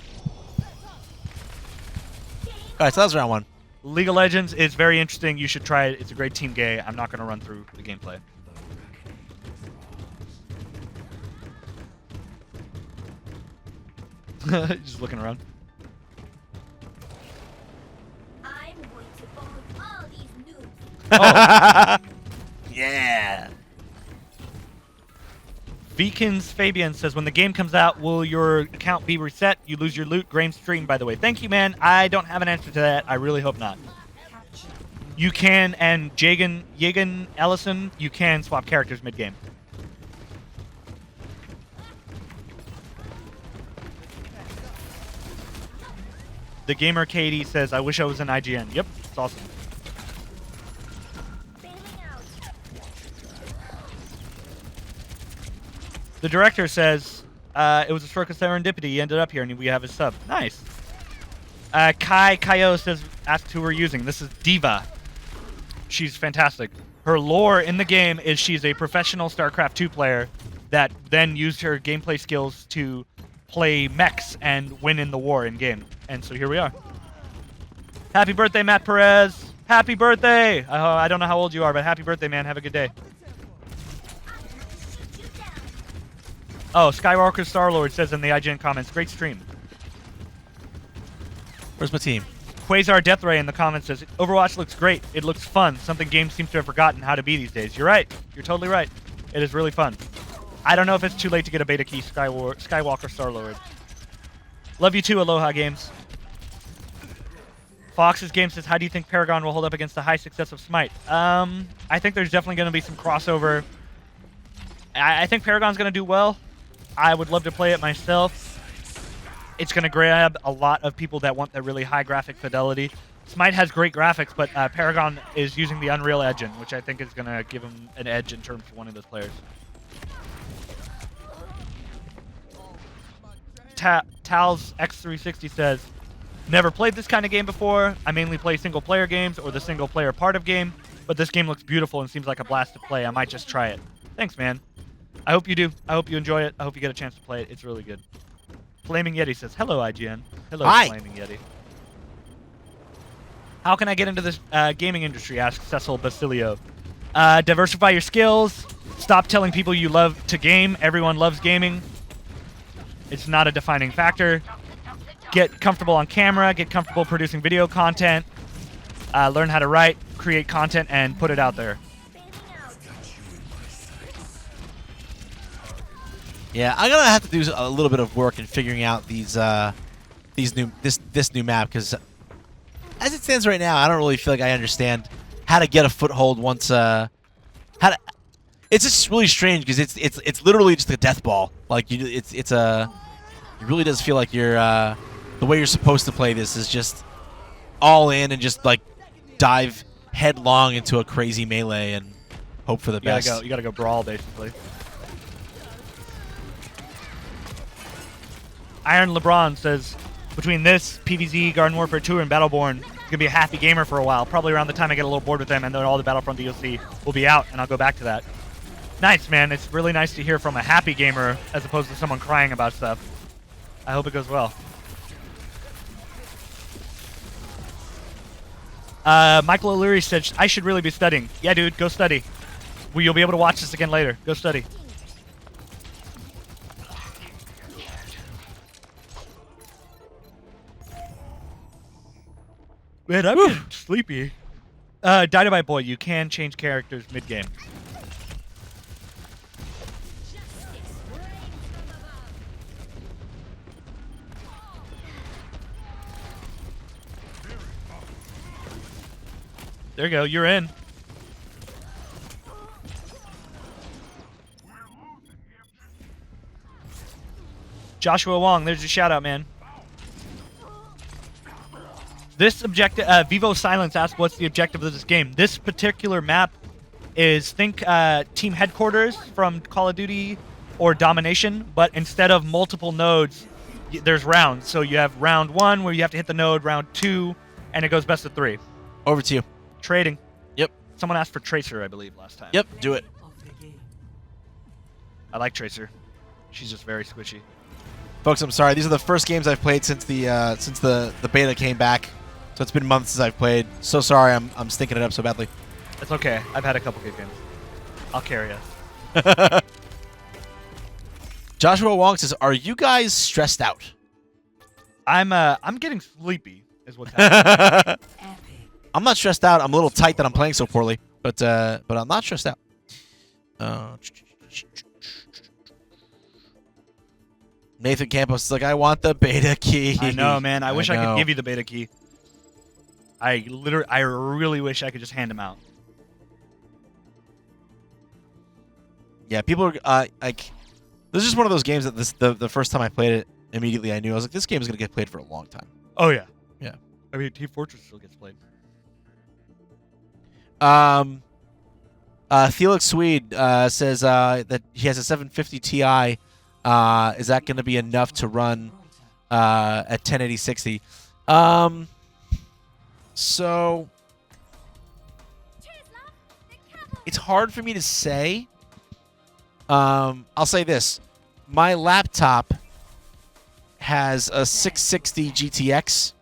so that was round 1. League of Legends is very interesting. You should try it. It's a great team game. I'm not going to run through the gameplay. Just looking around. I'm going to bomb all these noobs. Yeah. Vikins Fabian says, when the game comes out, will your account be reset? You lose your loot. Graham Stream, by the way. Thank you, man. I don't have an answer to that. I really hope not. You can, and Jagan Ellison, you can swap characters mid-game. The Gamer Katie says, I wish I was in IGN. Yep, it's awesome. The director says, it was a stroke of serendipity. He ended up here, and we have his sub. Nice. Kai Kaio says, asked who we're using. This is Diva. She's fantastic. Her lore in the game is she's a professional StarCraft 2 player that then used her gameplay skills to play mechs and win in the war in game. And so here we are. Happy birthday, Matt Perez. Happy birthday. I don't know how old you are, but happy birthday, man. Have a good day. Oh, Skywalker Star-Lord says in the IGN comments, great stream. Where's my team? Quasar Deathray in the comments says, Overwatch looks great. It looks fun. Something games seem to have forgotten how to be these days. You're right. You're totally right. It is really fun. I don't know if it's too late to get a beta key, Skywalker Star-Lord. Love you too, Aloha Games. Fox's game says, how do you think Paragon will hold up against the high success of Smite? I think there's definitely going to be some crossover. I think Paragon's going to do well. I would love to play it myself. It's going to grab a lot of people that want that really high graphic fidelity. Smite has great graphics, but Paragon is using the Unreal Engine, which I think is going to give him an edge in terms of one of those players. Tal's X360 says, never played this kind of game before. I mainly play single-player games or the single-player part of game, but this game looks beautiful and seems like a blast to play. I might just try it. Thanks, man. I hope you do. I hope you enjoy it. I hope you get a chance to play it. It's really good. Flaming Yeti says, hello, IGN. Hello, Hi. Flaming Yeti. How can I get into this gaming industry? Asks Cecil Basilio. Diversify your skills. Stop telling people you love to game. Everyone loves gaming. It's not a defining factor. Get comfortable on camera. Get comfortable producing video content. Learn how to write, create content, and put it out there. Yeah, I'm gonna have to do a little bit of work in figuring out this new map, because as it stands right now, I don't really feel like I understand how to get a foothold once. It's just really strange because it's literally just a death ball. Like it really does feel like you're the way you're supposed to play this is just all in and just like dive headlong into a crazy melee and hope for the best. You gotta go brawl basically. Iron LeBron says, between this, PvZ, Garden Warfare 2, and Battleborn, I'm gonna be a happy gamer for a while. Probably around the time I get a little bored with them, and then all the Battlefront DLC will be out, and I'll go back to that. Nice, man. It's really nice to hear from a happy gamer as opposed to someone crying about stuff. I hope it goes well. Michael O'Leary said, I should really be studying. Yeah, dude, go study. You'll be able to watch this again later. Go study. Man, I'm getting sleepy. Dynamite Boy, you can change characters mid-game. There you go, you're in. Joshua Wong, there's your shout out, man. This objective, Vivo Silence asked, what's the objective of this game? This particular map is, think team headquarters from Call of Duty or Domination, but instead of multiple nodes, there's rounds. So you have round 1 where you have to hit the node, round 2, and it goes best of 3. Over to you. Trading. Yep. Someone asked for Tracer, I believe, last time. Yep. Do it. I like Tracer. She's just very squishy. Folks, I'm sorry. These are the first games I've played since the beta came back. So it's been months since I've played. So sorry, I'm stinking it up so badly. It's okay. I've had a couple good games. I'll carry us. Joshua Wong says, "Are you guys stressed out?" I'm getting sleepy. Is what's happening. I'm not stressed out. I'm a little tight that I'm playing so poorly, but I'm not stressed out. Nathan Campos is like, I want the beta key. I know, man. I wish I know. could give you the beta key. I really wish I could just hand him out. Yeah, people are like, this is just one of those games that the first time I played it, immediately I knew I was like, this game is gonna get played for a long time. Oh yeah, yeah. I mean, Team Fortress still gets played. Felix Swede says that he has a 750 Ti. Is that going to be enough to run at 1080 60? So it's hard for me to say. I'll say this: my laptop has a 660 GTX.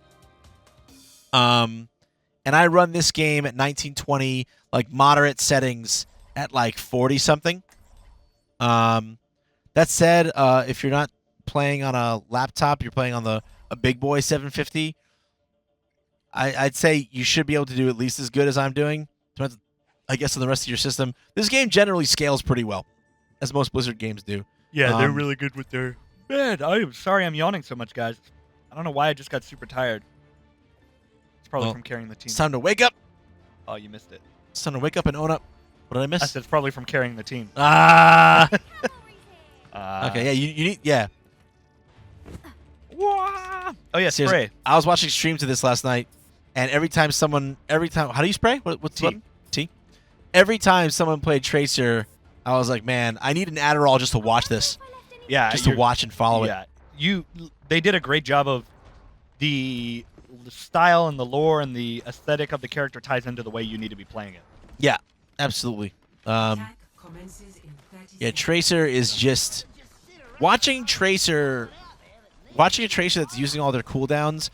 And I run this game at 1920, like moderate settings at like 40 something. That said, if you're not playing on a laptop, you're playing on a big boy 750. I'd say you should be able to do at least as good as I'm doing. Depends, I guess, on the rest of your system. This game generally scales pretty well, as most Blizzard games do. Yeah, they're really good with their. Man, I am sorry I'm yawning so much, guys. I don't know why I just got super tired. It's probably from carrying the team. It's time to wake up. Oh, you missed it. It's time to wake up and own up. What did I miss? I said it's probably from carrying the team. Ah. Okay, yeah, you need, yeah. Oh yeah, Seriously, spray. I was watching streams of this last night, And every time, how do you spray? What's T. the button? T. Every time someone played Tracer, I was like, man, I need an Adderall just to watch this, Yeah, just to you're- watch and follow it. Yeah, they did a great job of the style and the lore and the aesthetic of the character ties into the way you need to be playing it. Yeah, absolutely. Attack commences in 30 Yeah, seconds. Tracer is just watching a Tracer that's using all their cooldowns.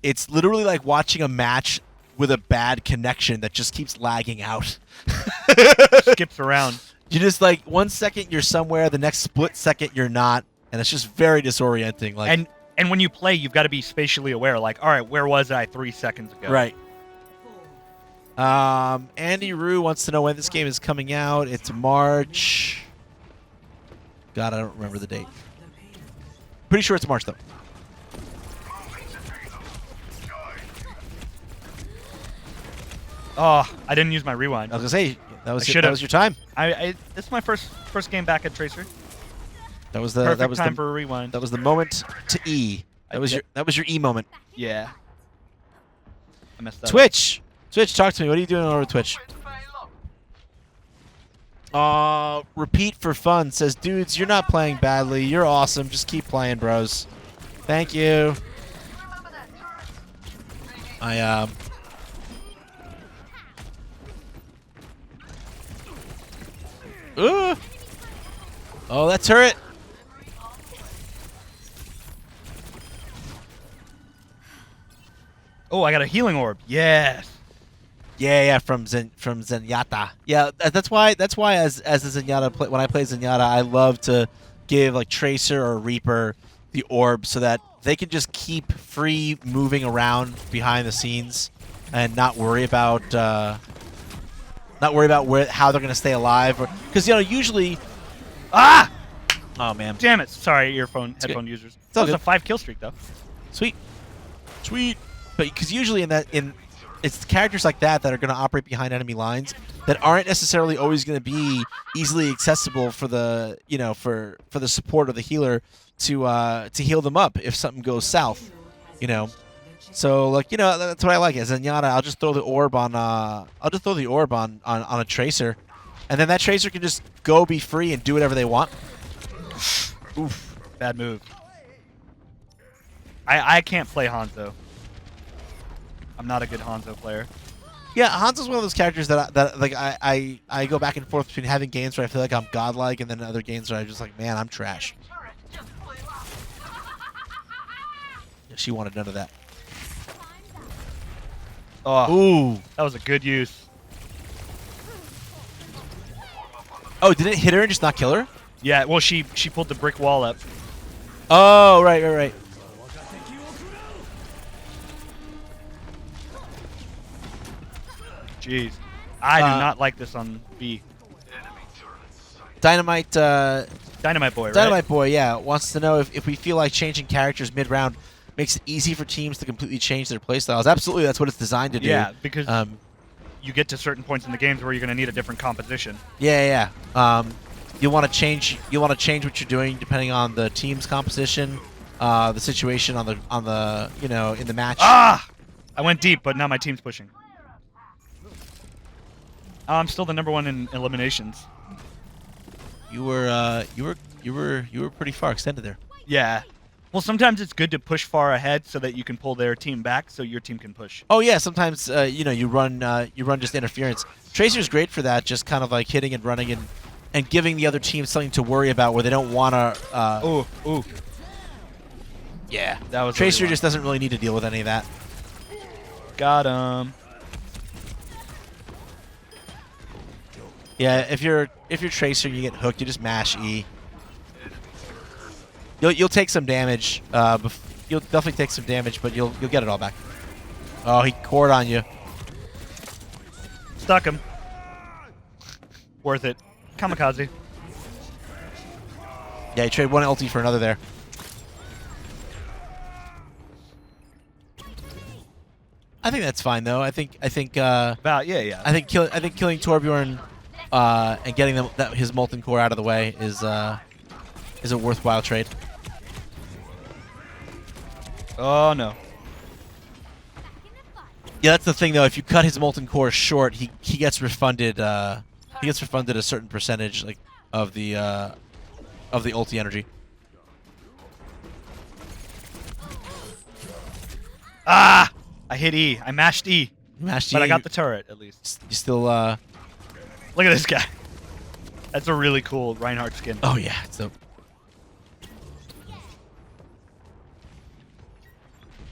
It's literally like watching a match with a bad connection that just keeps lagging out. Skips around. You just like 1 second you're somewhere, the next split second you're not, and it's just very disorienting. Like And when you play, you've got to be spatially aware. Like, all right, where was I 3 seconds ago? right. Andy Rue wants to know when this game is coming out. It's March. God, I don't remember the date. Pretty sure it's March though. Oh, I didn't use my rewind. I was gonna say that was should've. that was your time. This is my first game back at Tracer. That was the Perfect that was time the, for a rewind. that was the moment to E. That was your E moment. Yeah. I messed up. Twitch, talk to me. What are you doing over Twitch? Repeat for fun says, dudes, you're not playing badly. You're awesome. Just keep playing, bros. Thank you. Ooh. Oh, that turret. Oh, I got a healing orb. Yes. Yeah, from Zenyatta. Yeah, that's why as a Zenyatta when I play Zenyatta, I love to give like Tracer or Reaper the orb so that they can just keep free moving around behind the scenes and not worry about how they're gonna stay alive, because usually oh man, Damn it. Sorry, headphone good. users. all It's a good. 5 kill streak though. sweet, but because usually it's characters like that are going to operate behind enemy lines that aren't necessarily always going to be easily accessible for the for the support or the healer to heal them up if something goes south, So like that's what I like. As Zenyatta, I'll just throw the orb on a Tracer, and then that Tracer can just go be free and do whatever they want. Oof. Bad move. I can't play Hanzo. I'm not a good Hanzo player. Yeah, Hanzo's one of those characters that I go back and forth between having games where I feel like I'm godlike, and then other games where I'm just like, man, I'm trash. Yeah, she wanted none of that. Oh, Ooh. that was a good use. Oh, did it hit her and just not kill her? Yeah, well, she pulled the brick wall up. Oh, right. Jeez. I do not like this on B. Dynamite Dynamite Boy, right? Dynamite Boy, yeah, wants to know if we feel like changing characters mid-round makes it easy for teams to completely change their playstyles. Absolutely, that's what it's designed to do. Yeah, because you get to certain points in the games where you're going to need a different composition. Yeah. You want to change what you're doing depending on the team's composition, the situation on the in the match. Ah! I went deep, but now my team's pushing. I'm still the #1 in eliminations. You were pretty far extended there. Yeah. Well, sometimes it's good to push far ahead so that you can pull their team back so your team can push. Oh yeah, sometimes you run just interference. Tracer's great for that, just kind of like hitting and running and giving the other team something to worry about where they don't want to. Ooh. Yeah, That was Tracer really just doesn't really need to deal with any of that. got him. Yeah, if you're Tracer, and you get hooked, you just mash E. You'll take some damage. You'll definitely take some damage, but you'll get it all back. Oh, he cored on you. Stuck him. Worth it. Kamikaze. Yeah, you trade one ulti for another there. I think that's fine though. I think About yeah. I think killing Torbjorn and getting his molten core out of the way is a worthwhile trade. Oh no. Yeah, that's the thing though. If you cut his molten core short, he gets refunded. He gets refunded a certain percentage, like of the ulti energy. Ah! I hit E. I mashed E. Mashed But I E, got the turret at least. You still. Look at this guy. That's a really cool Reinhardt skin. Oh yeah. So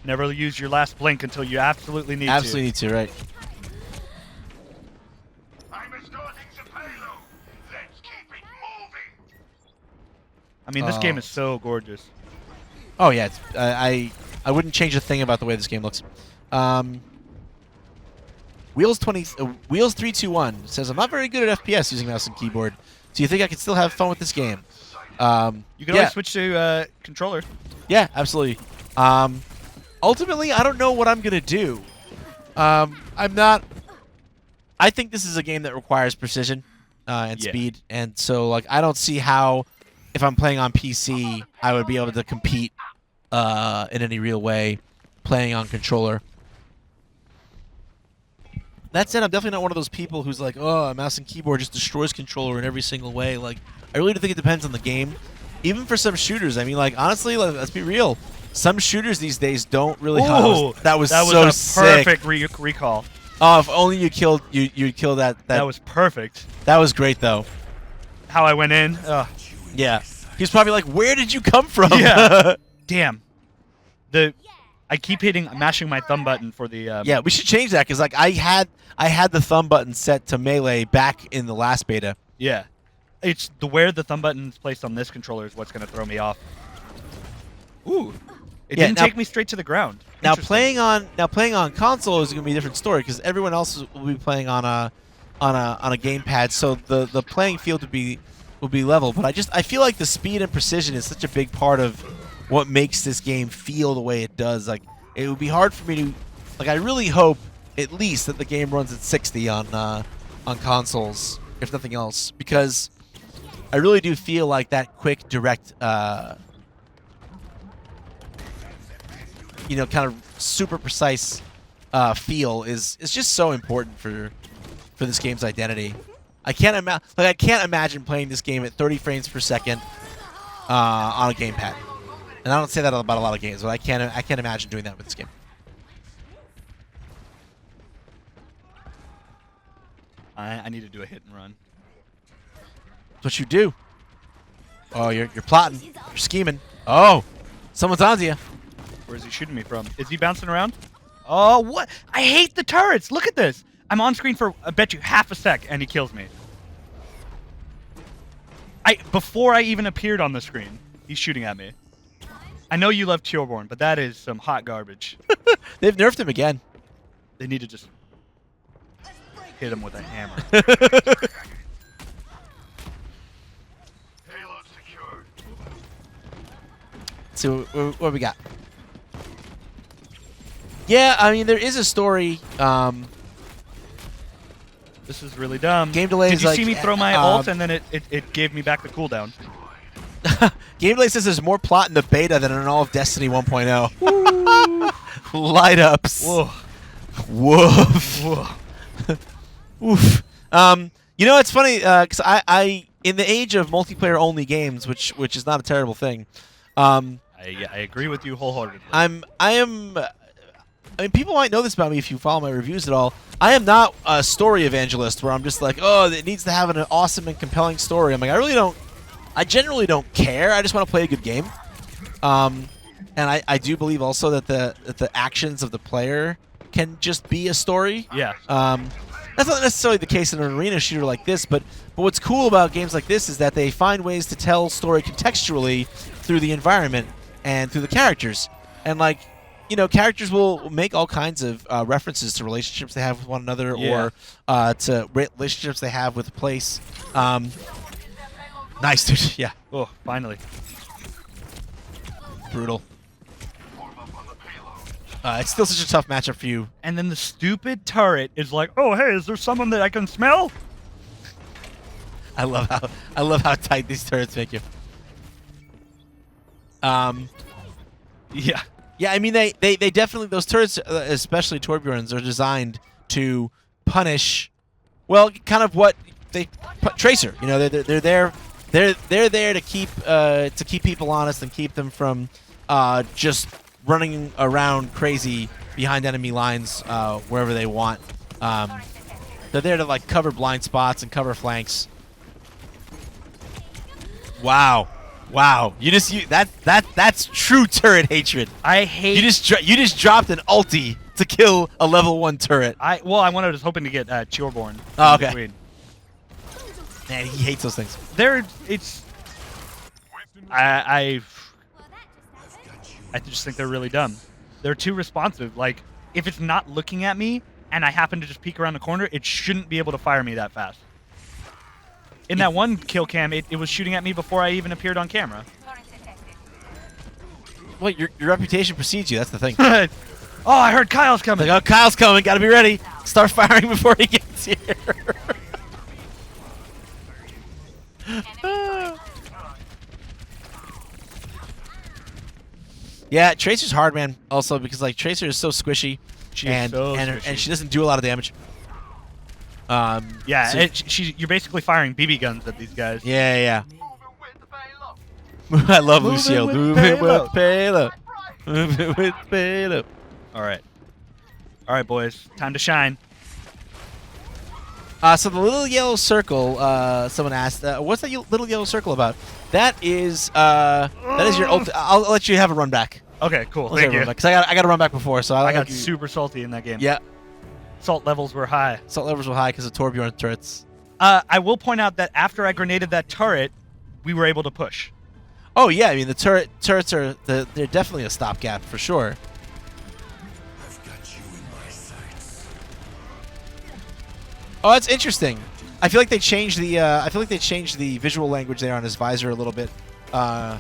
Never use your last blink until you absolutely need absolutely to. need to, right? I'm starting the payload. Let's keep it moving. I mean, this game is so gorgeous. Oh yeah. It's, I wouldn't change a thing about the way this game looks. Wheels 321 says I'm not very good at FPS using mouse and keyboard. Do you think I can still have fun with this game? You can always switch to controller. Yeah, absolutely. Ultimately, I don't know what I'm gonna do. I'm not. I think this is a game that requires precision and speed, and so like I don't see how, if I'm playing on PC, I would be able to compete in any real way playing on controller. That said, I'm definitely not one of those people who's like, oh, a mouse and keyboard just destroys controller in every single way. Like, I really do think it depends on the game. Even for some shooters, I mean, like, honestly, let's be real. Some shooters these days don't really. Ooh, that was so a sick. perfect recall. Oh, if only you killed you'd kill that. That was perfect. That was great though. How I went in. Yeah. He's probably like, where did you come from? Yeah. Damn. I keep mashing my thumb button for the. Yeah, we should change that because like I had the thumb button set to melee back in the last beta. Yeah. It's where the thumb button is placed on this controller is what's going to throw me off. Ooh. It didn't take me straight to the ground. Now playing on console is going to be a different story because everyone else will be playing on a gamepad, so the playing field will be level. But I feel like the speed and precision is such a big part of what makes this game feel the way it does. Like it would be hard for me to like. I really hope at least that the game runs at 60 on consoles, if nothing else, because I really do feel like that quick, direct. Kind of super precise feel is just so important for this game's identity. I can't imagine playing this game at 30 frames per second on a gamepad, and I don't say that about a lot of games, but I can't imagine doing that with this game. I need to do a hit and run. That's what you do. Oh, you're plotting, you're scheming. Oh, someone's onto you. Where is he shooting me from? Is he bouncing around? Oh, what? I hate the turrets. Look at this. I'm on screen for, I bet you, half a sec, and he kills me. Before I even appeared on the screen, he's shooting at me. I know you love Battleborn, but that is some hot garbage. They've nerfed him again. They need to just hit him with a hammer. Payload secured. So what we got? Yeah, I mean there is a story. This is really dumb. Game delay Did is you like, see me throw my ult and then it gave me back the cooldown? Game delay says there's more plot in the beta than in all of Destiny 1.0. Light ups. Whoa. Woof. Whoa. Oof. It's funny because I in the age of multiplayer only games, which is not a terrible thing. I agree with you wholeheartedly. I mean, people might know this about me if you follow my reviews at all. I am not a story evangelist where I'm just like, oh, it needs to have an awesome and compelling story. I'm like, I generally don't care. I just want to play a good game. And I do believe also that the actions of the player can just be a story. Yeah. That's not necessarily the case in an arena shooter like this, but what's cool about games like this is that they find ways to tell story contextually through the environment and through the characters. And like, characters will make all kinds of references to relationships they have with one another or to relationships they have with a place. Nice, dude. Yeah. Oh, finally. Brutal. It's still such a tough matchup for you. And then the stupid turret is like, oh, hey, is there someone that I can smell? I love how tight these turrets make you. Yeah. Yeah, I mean they definitely those turrets, especially Torbjorn's, are designed to punish, well, kind of what they Tracer. You know, they're there to keep people honest and keep them from just running around crazy behind enemy lines wherever they want. They're there to like cover blind spots and cover flanks. Wow. Wow, that's true turret hatred. I hate. You just dropped an ulti to kill a level 1 turret. I was hoping to get Battleborn. Oh, okay. Man, he hates those things. Well, I that just happened. just think they're really dumb. They're too responsive. Like, if it's not looking at me and I happen to just peek around the corner, it shouldn't be able to fire me that fast. In that one kill cam, it was shooting at me before I even appeared on camera. Well, your reputation precedes you. That's the thing. Oh, I heard Kyle's coming. Like, oh, Kyle's coming. Gotta be ready. Start firing before he gets here. Yeah, Tracer's hard, man. Also, because like Tracer is so squishy, and she doesn't do a lot of damage. Yeah, so- you're basically firing BB guns at these guys. Yeah. I love Lucio. Move it with payload. Move it with payload. All right, boys, time to shine. So the little yellow circle, someone asked, what's that little yellow circle about? That is your ult. I'll let you have a run back. Okay, cool. Thank you. Because I got to run back before, so I got super salty in that game. Yeah, Salt levels were high. salt levels were high because of Torbjorn turrets. I will point out that after I grenaded that turret, we were able to push. Oh yeah, I mean the turrets are they're definitely a stopgap for sure. I've got you in my sights. Oh, that's interesting. I feel like they changed the visual language there on his visor a little bit. I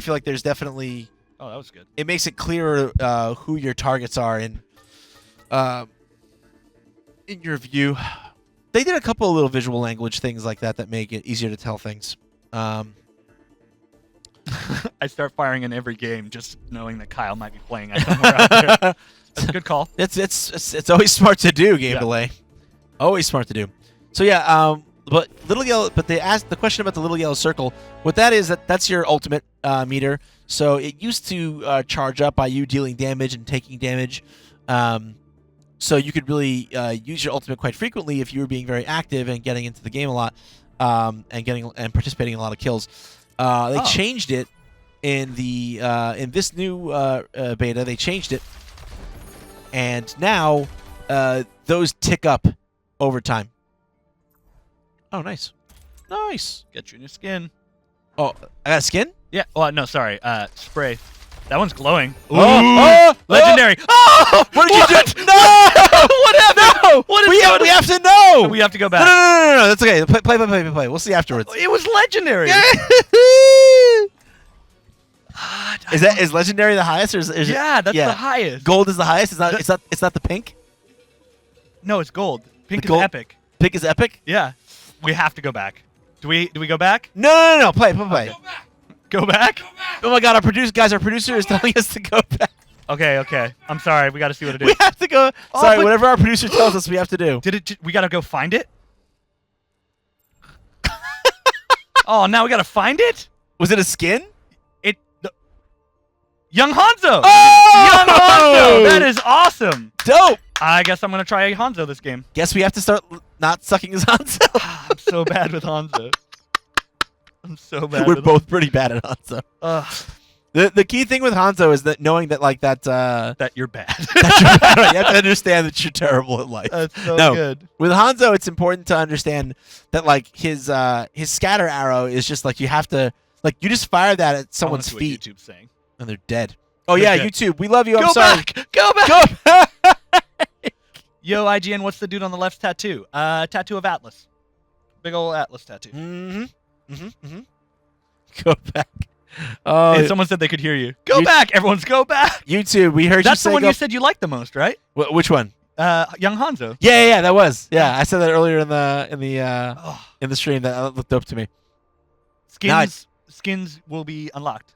feel like there's definitely Oh, that was good. it makes it clearer who your targets are in your view. They did a couple of little visual language things like that make it easier to tell things. I start firing in every game just knowing that Kyle might be playing somewhere out there. That's a good call. It's always smart to do, game Yeah. delay. Always smart to do. So yeah, but little yellow. But they asked the question about the little yellow circle. What that is, that's your ultimate meter. So it used to charge up by you dealing damage and taking damage. So you could really use your ultimate quite frequently if you were being very active and getting into the game a lot, and participating in a lot of kills. They changed it in the in this new beta. They changed it, and now those tick up over time. Oh, nice, nice. Get you a new skin. Oh, I got a skin. Yeah. Oh no, sorry. Spray. That one's glowing. Oh, Legendary. Oh, what did you do? No! What happened? No! What is we going have to know. We have to go No, back. no. That's okay. Play. We'll see afterwards. It was legendary. Is legendary the highest, or is it? Yeah, that's the highest. Gold is the highest. It's not the pink. No, it's gold. Pink The is gold- epic. Pink is epic. Yeah. We have to go back. Do we go back? No. Play. Go back? Oh my God, our producer is telling us to go back. Okay. I'm sorry. We got to see what it is. We have to go. Oh, Sorry, but- whatever our producer tells us, we have to do. We got to go find it? Oh, now we got to find it? Was it a skin? Young Hanzo! Oh! Young Hanzo! That is awesome! Dope. I guess I'm going to try Hanzo this game. Guess we have to start not sucking his Hanzo. I'm so bad with Hanzo. I'm so bad We're with both pretty bad at Hanzo. The key thing with Hanzo is that knowing that like that that you're bad. that you have to understand that you're terrible at life. That's so No. good. With Hanzo, it's important to understand that like his scatter arrow is just like you have to like you just fire that at someone's I wanna see feet what YouTube's saying. and they're dead. Oh They're yeah, dead. YouTube, we love you. I'm Go sorry. back! Go back! Go back. Yo, IGN, what's the dude on the left's tattoo? Tattoo of Atlas. Big old Atlas tattoo. Go back. Oh, Hey, someone said they could hear you. Go back! Everyone's go back! YouTube, we heard That's you say the one go. you said you liked the most, right? Which one? Young Hanzo. Yeah, that was. Yeah, I said that earlier in the Oh, in the stream. That looked dope to me. skins will be unlocked.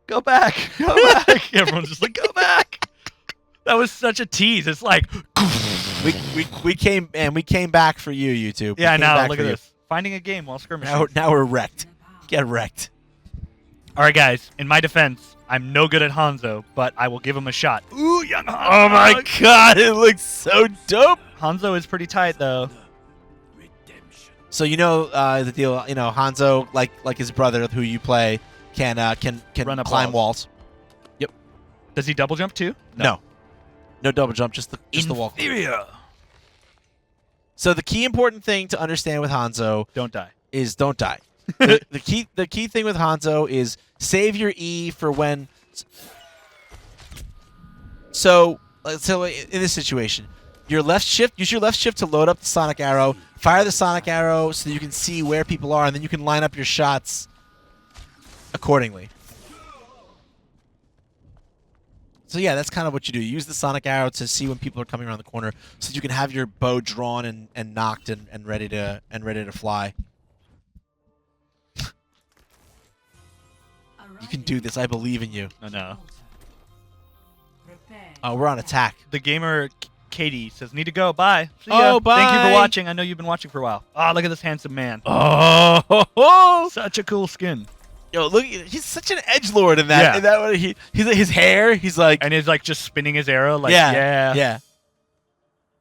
Go back. Go back. Everyone's just like, go back. That was such a tease. It's like, We came back for you, YouTube. yeah, We came now back look for at you. this. Finding a game while skirmishing. Now we're wrecked. Get wrecked. All right, guys. In my defense, I'm no good at Hanzo, but I will give him a shot. Ooh, young Hanzo. Oh my god, it looks so dope. Hanzo is pretty tight, though. So you know the deal. You know Hanzo, like his brother, who you play, can Run up climb walls. Does he double jump too? No double jump, just the wall. Inferior. So the key important thing to understand with Hanzo Don't die. is don't die. the key thing with Hanzo is save your E for when. So in this situation, use your left shift to load up the sonic arrow, fire the sonic arrow so that you can see where people are, and then you can line up your shots accordingly. So yeah, that's kind of what you do. You use the sonic arrow to see when people are coming around the corner, so that you can have your bow drawn and knocked and ready to fly. You can do this. I believe in you. Oh, no. Oh, we're on attack. The gamer Katie says, need to go. Bye. See Oh, ya. Thank you bye. for watching. I know you've been watching for a while. Oh, look at this handsome man. Oh, Such a cool skin. yo, look! He's such an edgelord in that. Yeah. In that way, he's like, his hair. He's like, And he's like just spinning his arrow. Like, yeah. yeah.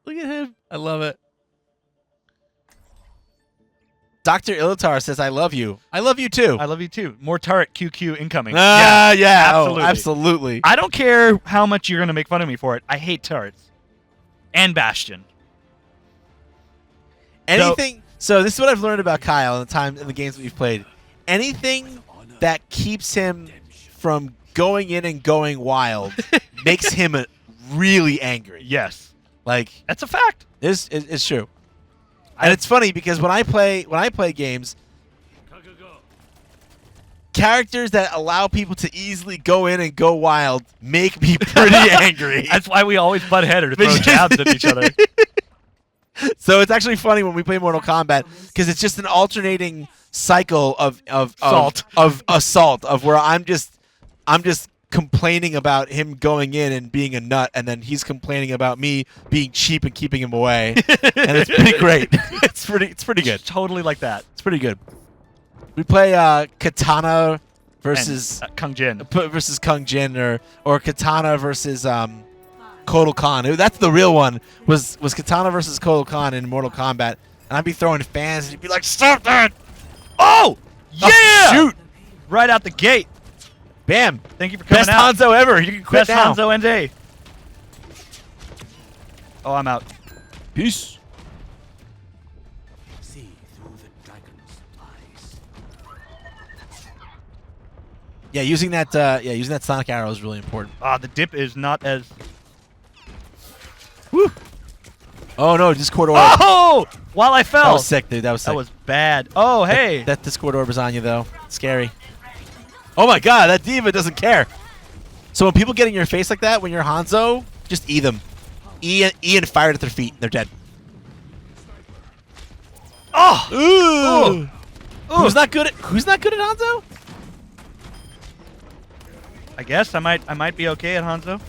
Look at him. I love it. Dr. Ilatar says, I love you. I love you too. I love you too. More turret QQ incoming. Yeah. absolutely. Oh, absolutely. I don't care how much you're going to make fun of me for it. I hate turrets. And Bastion. Anything. So this is what I've learned about Kyle in the games that we've played. Anything that keeps him from going in and going wild makes him really angry. Yes. Like That's a fact. it's true. And it's funny because when I play games, characters that allow people to easily go in and go wild make me pretty angry. That's why we always butt head or throw jabs at each other. So it's actually funny when we play Mortal Kombat because it's just an alternating cycle of assault of where I'm just complaining about him going in and being a nut, and then he's complaining about me being cheap and keeping him away, and it's pretty great. it's pretty good. Totally like that. It's pretty good. We play Katana versus And, Kung Jin. versus Kung Jin or Katana versus Kotal Khan. That's the real one. Was Katana versus Kotal Khan in Mortal Kombat, and I'd be throwing fans and he'd be like, "Stop that!" Oh! Yeah! Oh, shoot! Right out the gate. Bam! Thank you for coming Best out. Hanzo ever. You can quit Best now. Hanzo NJ. Oh, I'm out. Peace. See through the dragon's eyes. Yeah, using that sonic arrow is really important. Ah, the dip is not as... Woo! Oh no, Discord orb. Oh! While I fell. That was sick, dude. That was sick. That was bad. Oh, hey. That Discord orb is on you though. Scary. Oh my god, that diva doesn't care. So when people get in your face like that, when you're Hanzo, just E them. E and fire it at their feet. They're dead. Oh! Ooh. Ooh. Who's not good at Hanzo? I guess I might be okay at Hanzo.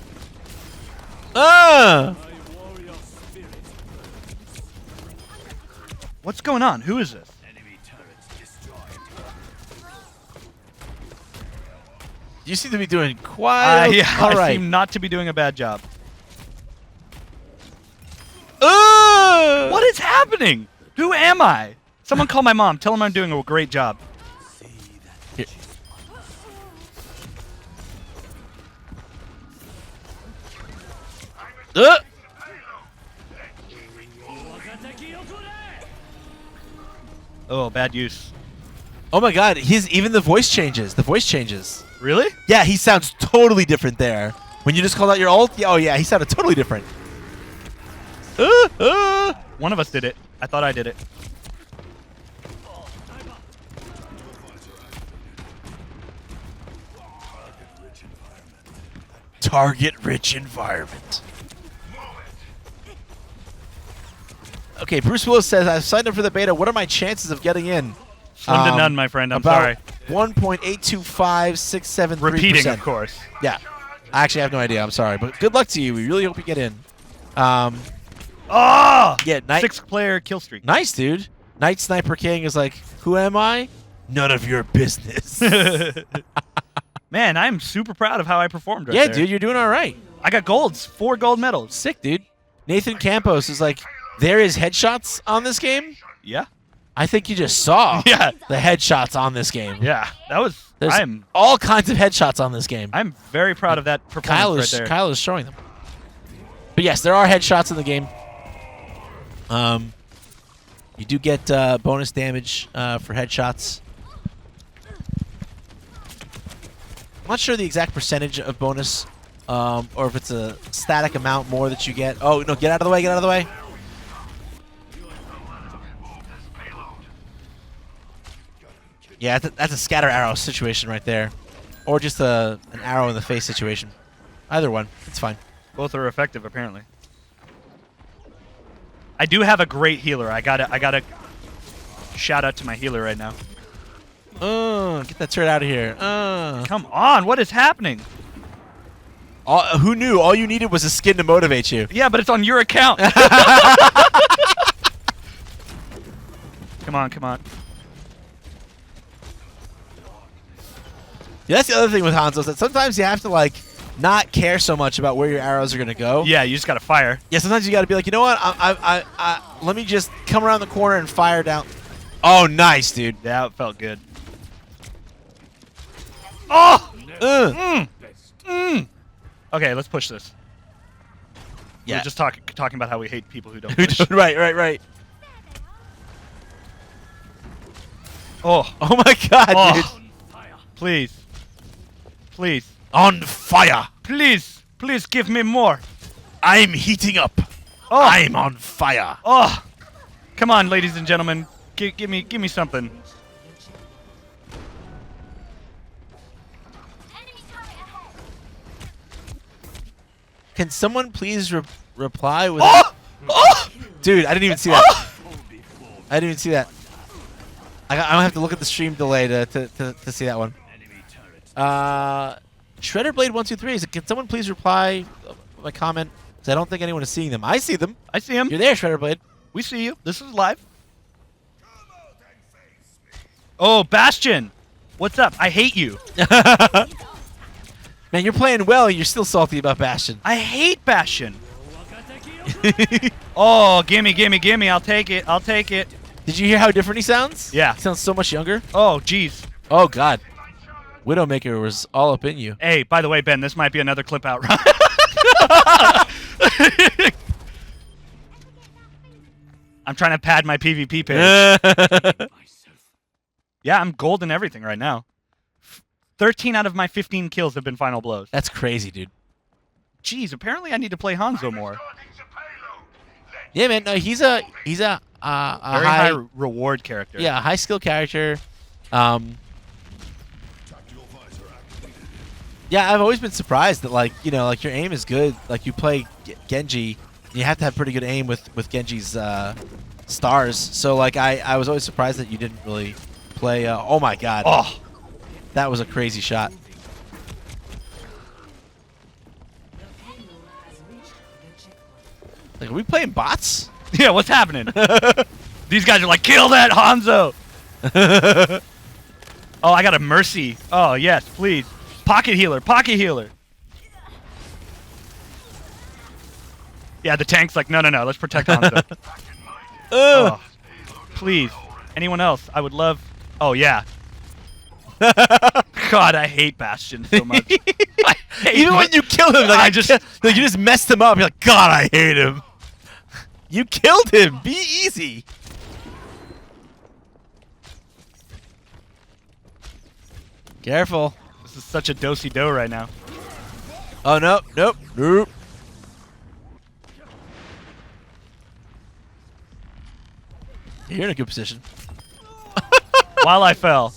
Ah! What's going on? Who is this? Enemy turrets destroyed. You seem to be doing quite all I right. seem not to be doing a bad job. Ooh! What is happening? Who am I? Someone call my mom. Tell him I'm doing a great job. See that Here. Oh, bad use. Oh my god, even the voice changes. The voice changes. Really? Yeah, he sounds totally different there. When you just called out your ult, oh yeah, he sounded totally different. One of us did it. I thought I did it. Target-rich environment. Okay, Bruce Willis says, I've signed up for the beta. What are my chances of getting in? Slim to none, my friend. I'm about- sorry. 1.825673%. Repeating, of course. Yeah. I actually have no idea. I'm sorry. But good luck to you. We really hope you get in. Oh! Yeah, Night. 6-player kill streak. Nice, dude. Night Sniper King is like, who am I? None of your business. Man, I'm super proud of how I performed right Yeah, there. dude, you're doing all right. I got golds. 4 gold medals. Sick, dude. Nathan Campos is like, there is headshots on this game? Yeah. I think you just saw Yeah. the headshots on this game. Yeah. That was... There's I'm all kinds of headshots on this game. very proud of that performance right there. Kyle is showing them. But yes, there are headshots in the game. You do get bonus damage for headshots. I'm not sure the exact percentage of bonus, or if it's a static amount more that you get. Oh, no, get out of the way, get out of the way. Yeah, that's a scatter arrow situation right there. Or just an arrow in the face situation. Either one, it's fine. Both are effective, apparently. I do have a great healer. I gotta shout out to my healer right now. Get that turret out of here. Come on, what is happening? Who knew? All you needed was a skin to motivate you. Yeah, but it's on your account. Come on, come on. Yeah, that's the other thing with Hanzo is that sometimes you have to like not care so much about where your arrows are gonna go. Yeah, you just gotta fire. Yeah, sometimes you gotta be like, you know what? Let me just come around the corner and fire down. Oh, nice, dude. Yeah, it felt good. Oh! Okay, let's push this. We Yeah. were just talking about how we hate people who don't push. right. Oh, Oh my god, dude. oh. Please. Please. On fire. Please. Please give me more. I'm heating up. Oh. I'm on fire. Oh. Come on, ladies and gentlemen. Give me something. Enemy turret ahead. Can someone please reply with? Oh! Oh! Dude, I didn't even see that. I didn't even see that. I don't have to look at the stream delay to see that one. Shredder Blade 123 is. Can someone please reply my comment? Because I don't think anyone is seeing them. I see them. I see him. You're there, Shredder Blade. We see you. This is live. Oh, Bastion. What's up? I hate you. Man, you're playing well. You're still salty about Bastion. I hate Bastion. Oh, gimme. I'll take it. I'll take it. Did you hear how different he sounds? Yeah. He sounds so much younger. Oh, jeez. Oh, God. Widowmaker was all up in you. Hey, by the way, Ben, this might be another clip out run. I'm trying to pad my PvP page. Yeah, I'm gold in everything right now. 13 out of my 15 kills have been final blows. That's crazy, dude. Jeez, apparently I need to play Hanzo more. Yeah, man. No, he's a Very high reward character. yeah, high skill character. Yeah, I've always been surprised that like your aim is good. Like you play Genji, you have to have pretty good aim with Genji's stars. So like I was always surprised that you didn't really play. Oh my God. Oh, That was a crazy shot. Like, are we playing bots? yeah. What's happening? These guys are like, kill that Hanzo. Oh, I got a mercy. Oh yes, please. Pocket healer. Pocket healer. Yeah, the tank's like, no. Let's protect Hanzo. Oh, please. Anyone else? I would love. Oh yeah. God, I hate Bastion so much. I hate Even when you kill him, like you just messed him up. You're like, God, I hate him. You killed him. Be easy. Careful. This is such a do-si-do right now. Oh, nope. You're in a good position. While I fell.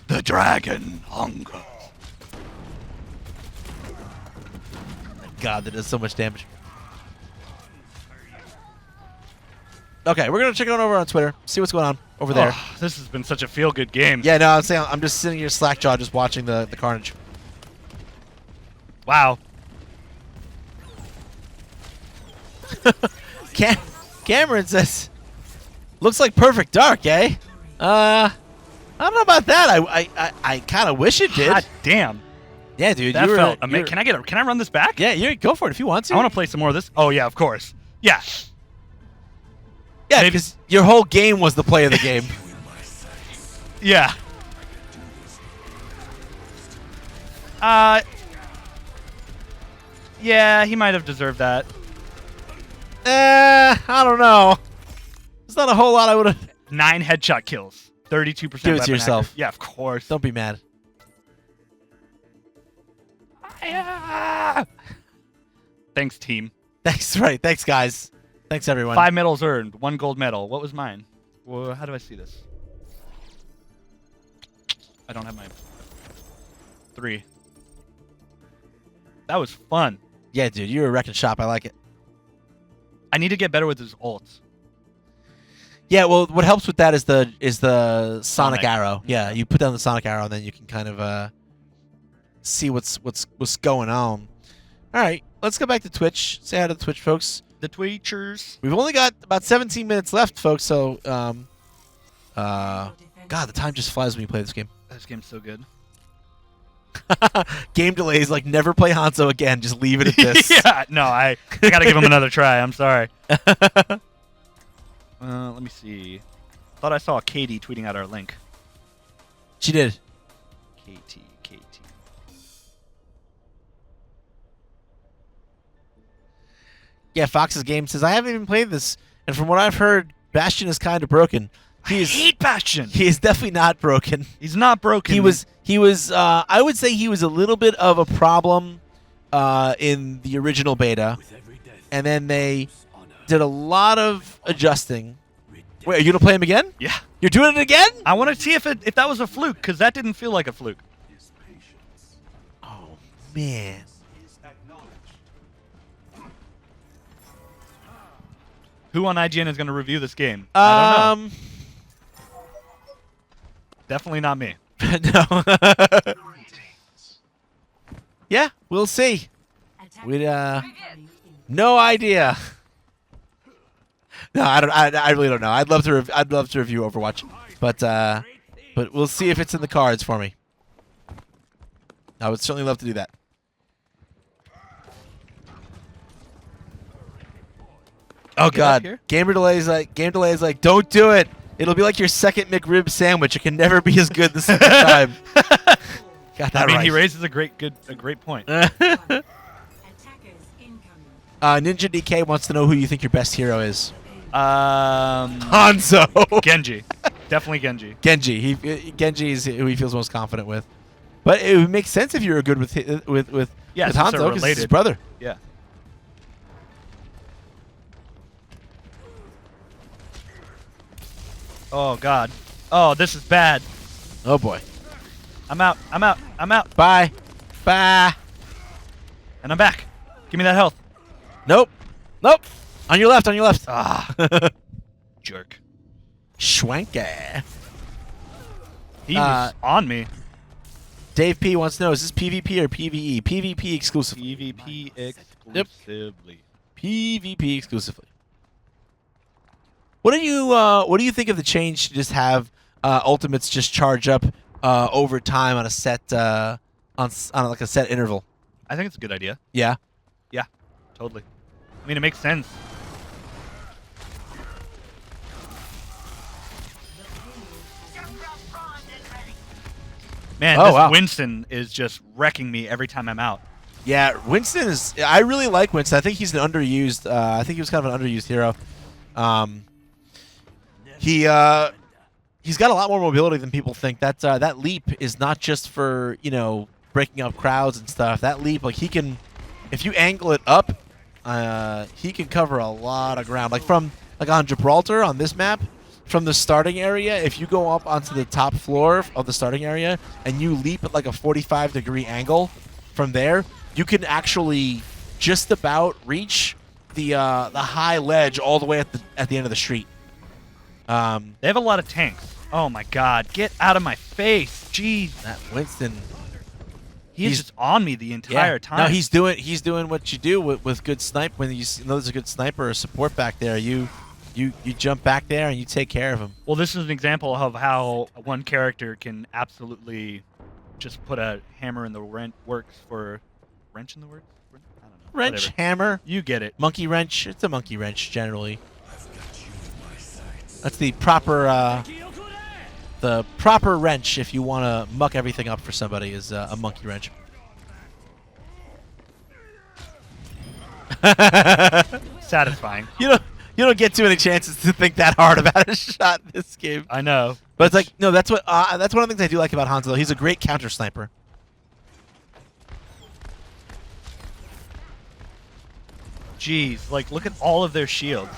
The dragon hunger. God, that does so much damage. Okay, we're gonna check it over on Twitter, see what's going on. over there. Oh, this has been such a feel-good game. Yeah, no, I'm saying I'm just sitting here slack-jawed just watching the carnage. Wow. Cameron says, looks like perfect dark, eh? I don't know about that. I kind of wish it did. God damn. Yeah, dude. That felt you're- amazing. Can I run this back? Yeah, you go for it if you want to. I want to play some more of this. Oh yeah, of course. Yeah. Yeah, maybe- because your whole game was the play of the game. Yeah. Yeah, he might have deserved that. I don't know. There's not a whole lot I would have. 9 headshot kills. 32% Give it to weapon yourself. accuracy. Yeah, of course. Don't be mad. Thanks, team. Thanks, right. Thanks, guys. Thanks, everyone. 5 medals earned, 1 gold medal. What was mine? Well, how do I see this? I don't have mine. 3. That was fun. Yeah, dude, you're a wrecking shop. I like it. I need to get better with his ults. Yeah, well, what helps with that is the sonic Sonic. arrow. Yeah, you put down the sonic arrow, and then you can kind of see what's going on. All right, let's go back to Twitch. Say hi to the Twitch folks. The Tweechers. We've only got about 17 minutes left, folks. So, God, the time just flies when you play this game. This game's so good. Game delays, like never play Hanzo again. Just leave it at this. Yeah, no, I gotta give him another try. I'm sorry. Let me see. Thought I saw Katie tweeting out our link. She did. Katie. Yeah, Fox's game says I haven't even played this, and from what I've heard, Bastion is kind of broken. I hate Bastion. He is definitely not broken. He's not broken. He was. I would say he was a little bit of a problem in the original beta, and then they did a lot of adjusting. Wait, are you gonna play him again? Yeah. You're doing it again? I want to see if that was a fluke, because that didn't feel like a fluke. Oh man. Who on IGN is going to review this game? I don't know. Definitely not me. No. Yeah, we'll see. We'd no idea. No, I don't. I really don't know. I'd love to review Overwatch, but we'll see if it's in the cards for me. I would certainly love to do that. Oh Get up God, here? game delay is like, don't do it. It'll be like your second McRib sandwich. It can never be as good the second time. Got that I mean, right. he raises a great point. Attackers incoming. Ninja DK wants to know who you think your best hero is. Hanzo. Genji. Definitely Genji. Genji. Genji is who he feels most confident with. But it would make sense if you were good with Yeah, with since they're Hanzo because he's his related. brother. Yeah. Oh, God. Oh, this is bad. Oh boy. I'm out. Bye. Bye. And I'm back. Give me that health. Nope. Nope. On your left. Ah. Jerk. Schwanker. He was on me. Dave P wants to know, is this PvP or PvE? PvP exclusively. PvP exclusively. PvP exclusively. What do you think of the change to just have ultimates just charge up over time on a set on like a set interval? I think it's a good idea. Yeah. Yeah, totally. I mean, it makes sense. Man, Oh, this wow. Winston is just wrecking me every time I'm out. Yeah, Winston is. I really like Winston. I think he's an underused. I think he was kind of an underused hero. He's got a lot more mobility than people think. That leap is not just for breaking up crowds and stuff. That leap, like he can, if you angle it up, he can cover a lot of ground. Like on Gibraltar on this map, from the starting area, if you go up onto the top floor of the starting area and you leap at like a 45-degree angle from there, you can actually just about reach the high ledge all the way at the end of the street. They have a lot of tanks. Oh my god, get out of my face. Jeez. That Winston. He's just on me the entire time. No, he's doing what you do with good snipe. When you know there's a good sniper or support back there, you jump back there and you take care of him. Well, this is an example of how one character can absolutely just put a hammer in the works for wrench in the works. I don't know. Wrench, Whatever. hammer, You get it. monkey wrench. It's a monkey wrench generally. That's the proper wrench if you want to muck everything up for somebody is a monkey wrench. Satisfying. You don't get too many chances to think that hard about a shot in this game. I know. But it's like no, that's one of the things I do like about Hanzo. Though. He's a great counter sniper. Jeez, like look at all of their shields.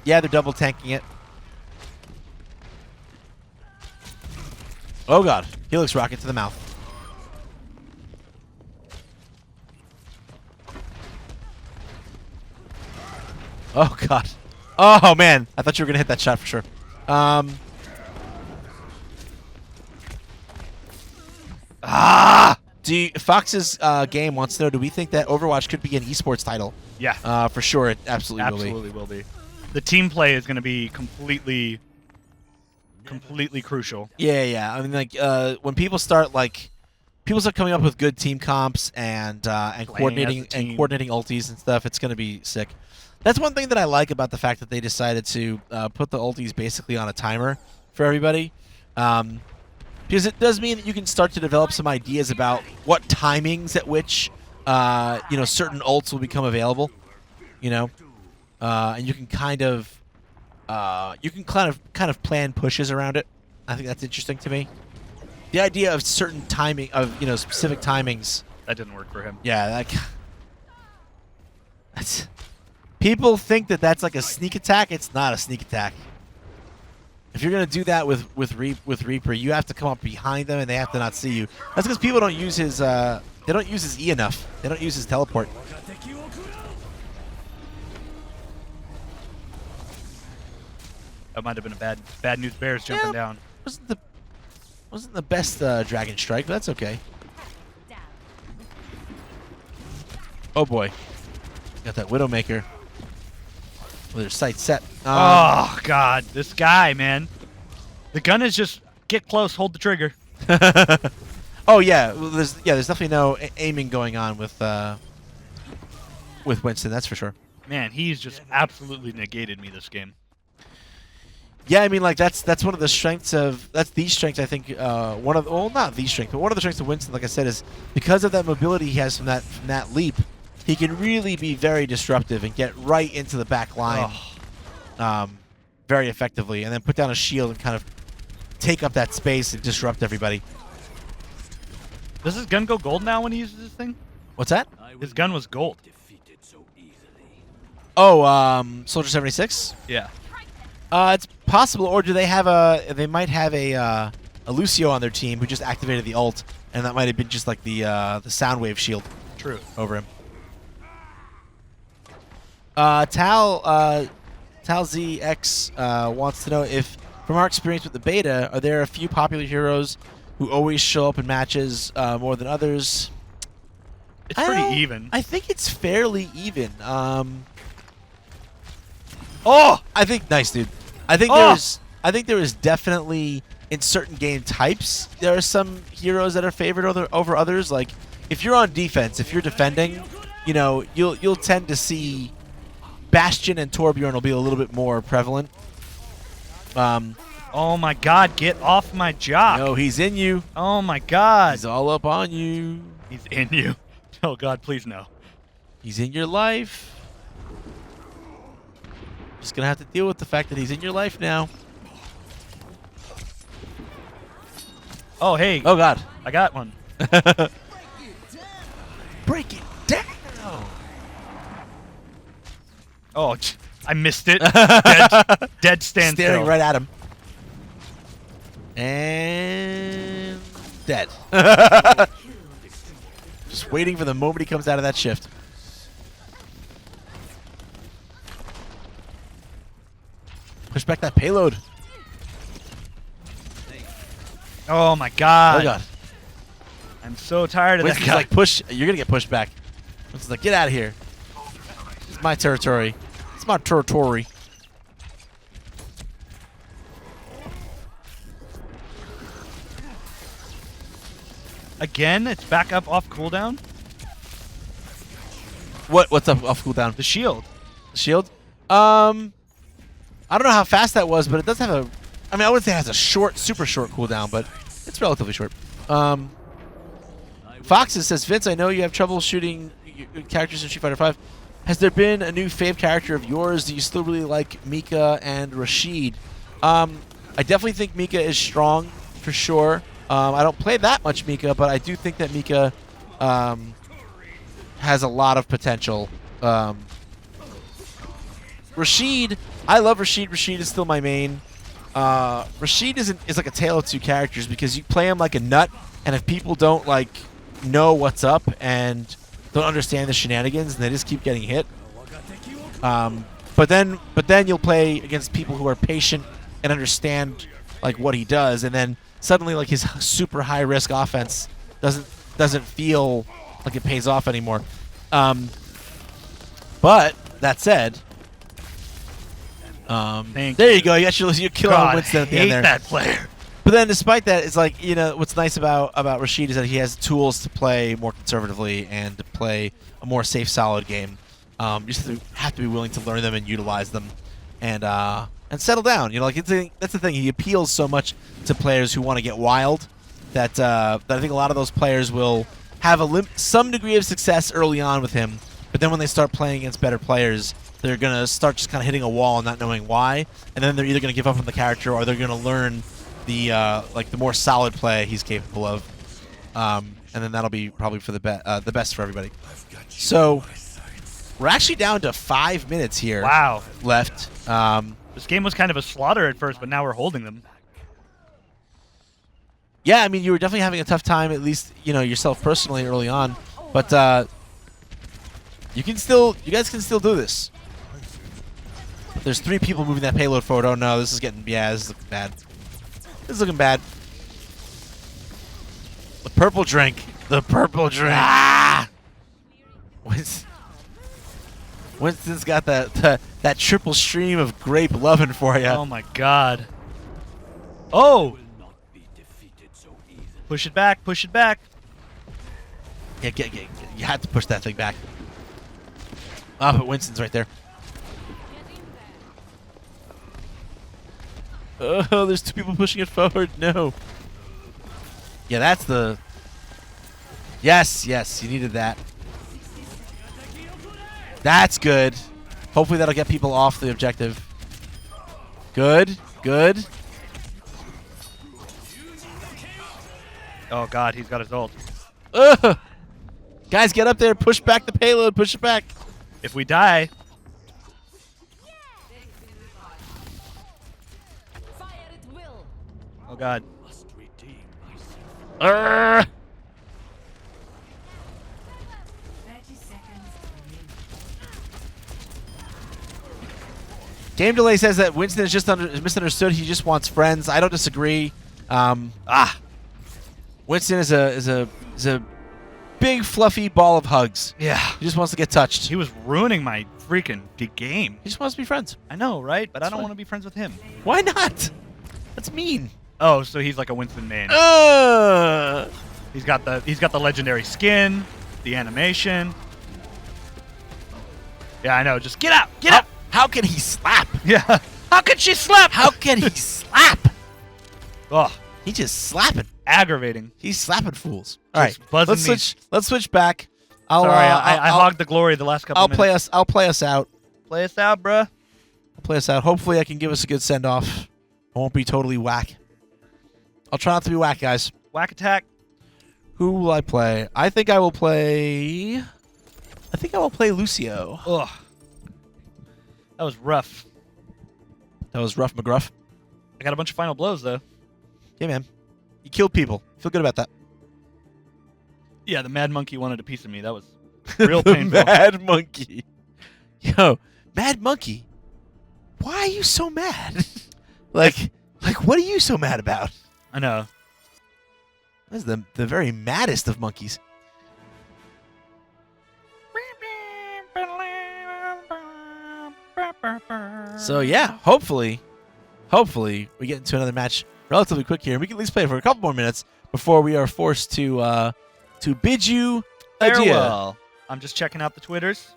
Yeah, they're double tanking it. Oh god, Helix rocket to the mouth. Oh god. Oh man, I thought you were gonna hit that shot for sure. Fox's game wants to know: do we think that Overwatch could be an esports title? Yeah. For sure, it absolutely will be. Absolutely will be. The team play is going to be completely crucial. Yeah. I mean, like when people start coming up with good team comps and coordinating ultis and stuff, it's going to be sick. That's one thing that I like about the fact that they decided to put the ultis basically on a timer for everybody, because it does mean that you can start to develop some ideas about what timings at which certain ults will become available. And you can kind of plan pushes around it. I think that's interesting to me. The idea of certain timing of specific timings. That didn't work for him. Yeah, that's people think that that's like a sneak attack. It's not a sneak attack. If you're gonna do that with Reaper, you have to come up behind them and they have to not see you. That's because people don't use his E enough. They don't use his teleport. That might have been a bad news bears jumping down. Wasn't the best Dragon Strike, but that's okay. Oh boy, got that Widowmaker with her sights set. Oh god, this guy, man. The gun is just get close, hold the trigger. Oh yeah, well, there's definitely no aiming going on with Winston, that's for sure. Man, he's just absolutely negated me this game. Yeah, I mean, like that's one of the strengths of I think not the strength, but one of the strengths of Winston, like I said, is because of that mobility he has from that leap, he can really be very disruptive and get right into the back line, very effectively, and then put down a shield and kind of take up that space and disrupt everybody. Does his gun go gold now when he uses this thing? What's that? His gun was gold. Oh, Soldier 76. Yeah. It's possible, or do they have they might have a Lucio on their team who just activated the ult, and that might have been just like the Soundwave shield. True. Over him. Tal ZX wants to know if, from our experience with the beta, are there a few popular heroes who always show up in matches more than others? It's pretty even. I think it's fairly even. Oh, I think nice, dude. I think there is definitely in certain game types there are some heroes that are favored over others. Like if you're on defense, if you're defending, you'll tend to see Bastion and Torbjorn will be a little bit more prevalent. Oh my god, get off my jock. No, he's in you. Oh my god. He's all up on you. He's in you. Oh god, please no. He's in your life. Just gonna have to deal with the fact that he's in your life now. Oh hey. Oh god. I got one. Break it down. Oh, I missed it. Dead standstill. Staring right at him. And dead. Just waiting for the moment he comes out of that shift. Push back that payload. Oh my god. Oh god. I'm so tired of that Winston's guy. like, push. You're gonna get pushed back. Winston's like, get out of here. It's my territory. It's my territory. Again, it's back up off cooldown. What's up off cooldown? The shield. Shield? I don't know how fast that was, but it does have a... I mean, I wouldn't say it has a short, super short cooldown, but it's relatively short. Foxes says, Vince, I know you have trouble shooting characters in Street Fighter V. Has there been a new fave character of yours? Do you still really like Mika and Rashid? I definitely think Mika is strong, for sure. I don't play that much Mika, but I do think that Mika has a lot of potential. Rashid, I love Rashid. Rashid is still my main. Rashid is like a tale of two characters because you play him like a nut, and if people don't like know what's up and don't understand the shenanigans, and they just keep getting hit. But then you'll play against people who are patient and understand like what he does, and then suddenly like his super high risk offense doesn't feel like it pays off anymore. But that said, there you go. You got your kill on Winston at the end there. That player. But then, despite that, it's like, you know, what's nice about Rashid is that he has tools to play more conservatively and to play a more safe, solid game. You just have to be willing to learn them and utilize them, and settle down. You know, like that's the thing. He appeals so much to players who want to get wild that I think a lot of those players will have some degree of success early on with him. But then when they start playing against better players, they're gonna start just kind of hitting a wall and not knowing why, and then they're either gonna give up on the character or they're gonna learn the like the more solid play he's capable of, and then that'll be probably for the best for everybody. So we're actually down to 5 minutes here. Wow. Left. This game was kind of a slaughter at first, but now we're holding them. Yeah, I mean, you were definitely having a tough time, at least yourself personally early on, but you guys can still do this. There's 3 people moving that payload forward. Oh no, this is looking bad. This is looking bad. The purple drink. The purple drink. Ah! Winston's got that triple stream of grape loving for you. Oh my god. Oh! Push it back, push it back. Yeah, you had to push that thing back. Oh, but Winston's right there. Oh, there's 2 people pushing it forward. No. Yeah, that's the... Yes, you needed that. That's good. Hopefully that'll get people off the objective. Good. Oh god, he's got his ult. Ugh. Guys, get up there. Push back the payload. Push it back. If we die... Oh god. Urgh. 30 seconds. Game Delay says that Winston is just misunderstood. He just wants friends. I don't disagree. Winston is a big fluffy ball of hugs. Yeah. He just wants to get touched. He was ruining my freaking game. He just wants to be friends. I know, right? But I don't fine. want to be friends with him. Why not? That's mean. Oh, so he's like a Winston main. He's got the legendary skin, the animation. Yeah, I know. Just get out. Get out. How can he slap? Yeah. How can she slap? How can he slap? Oh, He just slapping. aggravating. He's slapping fools. All right, Just buzzing let's switch back. Sorry, I hogged the glory the last couple minutes. I'll play us out. Play us out, bruh. I'll play us out. Hopefully, I can give us a good send off. I won't be totally whack. I'll try not to be whack, guys. Whack attack. Who will I play? I think I will play Lucio. Ugh. That was rough. That was rough McGruff. I got a bunch of final blows though. Yeah, man. You killed people. Feel good about that. Yeah, the Mad Monkey wanted a piece of me. That was real The painful. Mad Monkey. Yo, Mad Monkey. Why are you so mad? like what are you so mad about? I know. This is the very maddest of monkeys. So yeah, hopefully we get into another match relatively quick here, and we can at least play for a couple more minutes before we are forced to bid you adieu. Farewell. I'm just checking out the Twitters.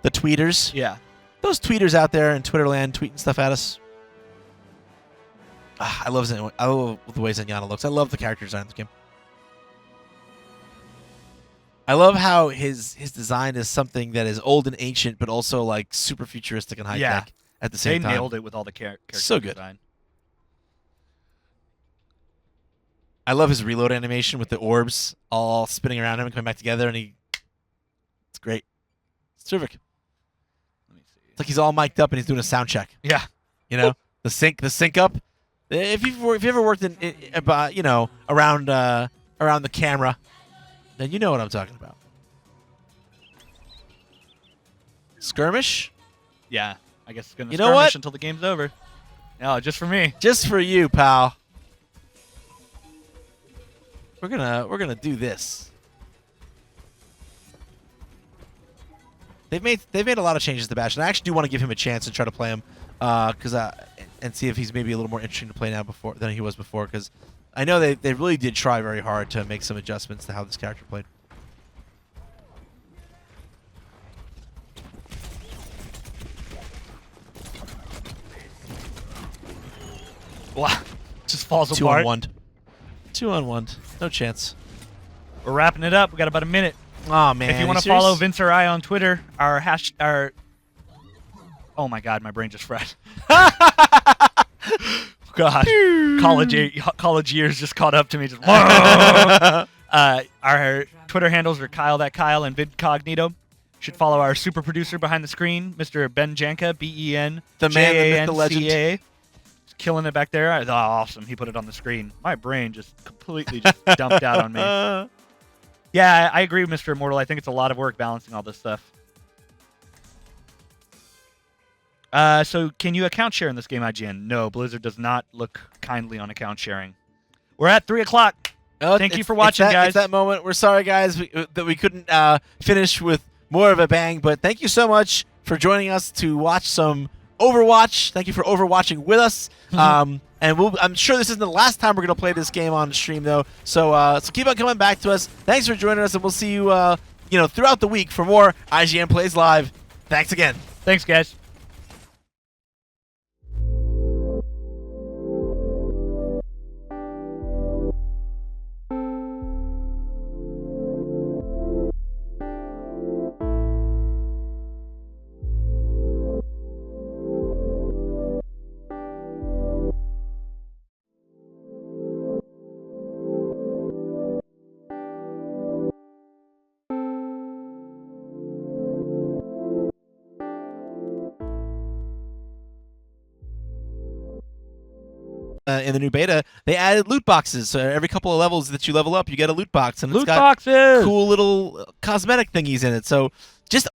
The tweeters, Yeah. those tweeters out there in Twitterland tweeting stuff at us. I love the way Zenyatta looks. I love the character design of the game. I love how his design is something that is old and ancient, but also like super futuristic and high tech at the They same time. nailed it with all the character So good. design. I love his reload animation with the orbs all spinning around him and coming back together, and it's great. It's terrific. Let me see. It's like he's all mic'd up and he's doing a sound check. Yeah. You know, the sync up. If you've ever worked in about around the camera, then you know what I'm talking about. Skirmish, Yeah. I guess it's gonna You know skirmish what? until the game's over. No, just for me. just for you, pal. We're gonna do this. They've made a lot of changes to Bash, and I actually do want to give him a chance and try to play him, and see if he's maybe a little more interesting to play now than he was before. Because I know they really did try very hard to make some adjustments to how this character played. Wow. Just falls 2 apart. on 1. 2 on 1. No chance. We're wrapping it up. We got about a minute. Oh man! If you want to follow Vince or I on Twitter, our oh my God, my brain just fried. God, college years just caught up to me. Just our Twitter handles are Kyle and Vidcognito. Should follow our super producer behind the screen, Mr. Ben Janka, BEN, The man, the myth, the legend. Janca. He's killing it back there. Oh, awesome! He put it on the screen. My brain just completely just dumped out on me. Yeah, I agree with Mr. Immortal. I think it's a lot of work balancing all this stuff. So can you account share in this game, IGN? No, Blizzard does not look kindly on account sharing. We're at 3 o'clock. Thank you for watching, guys. It's that moment. We're sorry, guys, that we couldn't finish with more of a bang, but thank you so much for joining us to watch some Overwatch. Thank you for overwatching with us. And I'm sure this isn't the last time we're going to play this game on stream, though. So keep on coming back to us. Thanks for joining us, and we'll see you, throughout the week for more IGN Plays Live. Thanks again. Thanks, guys. In the new beta, they added loot boxes. So every couple of levels that you level up, you get a loot box, and Loot it's got boxes. cool little cosmetic thingies in it. So just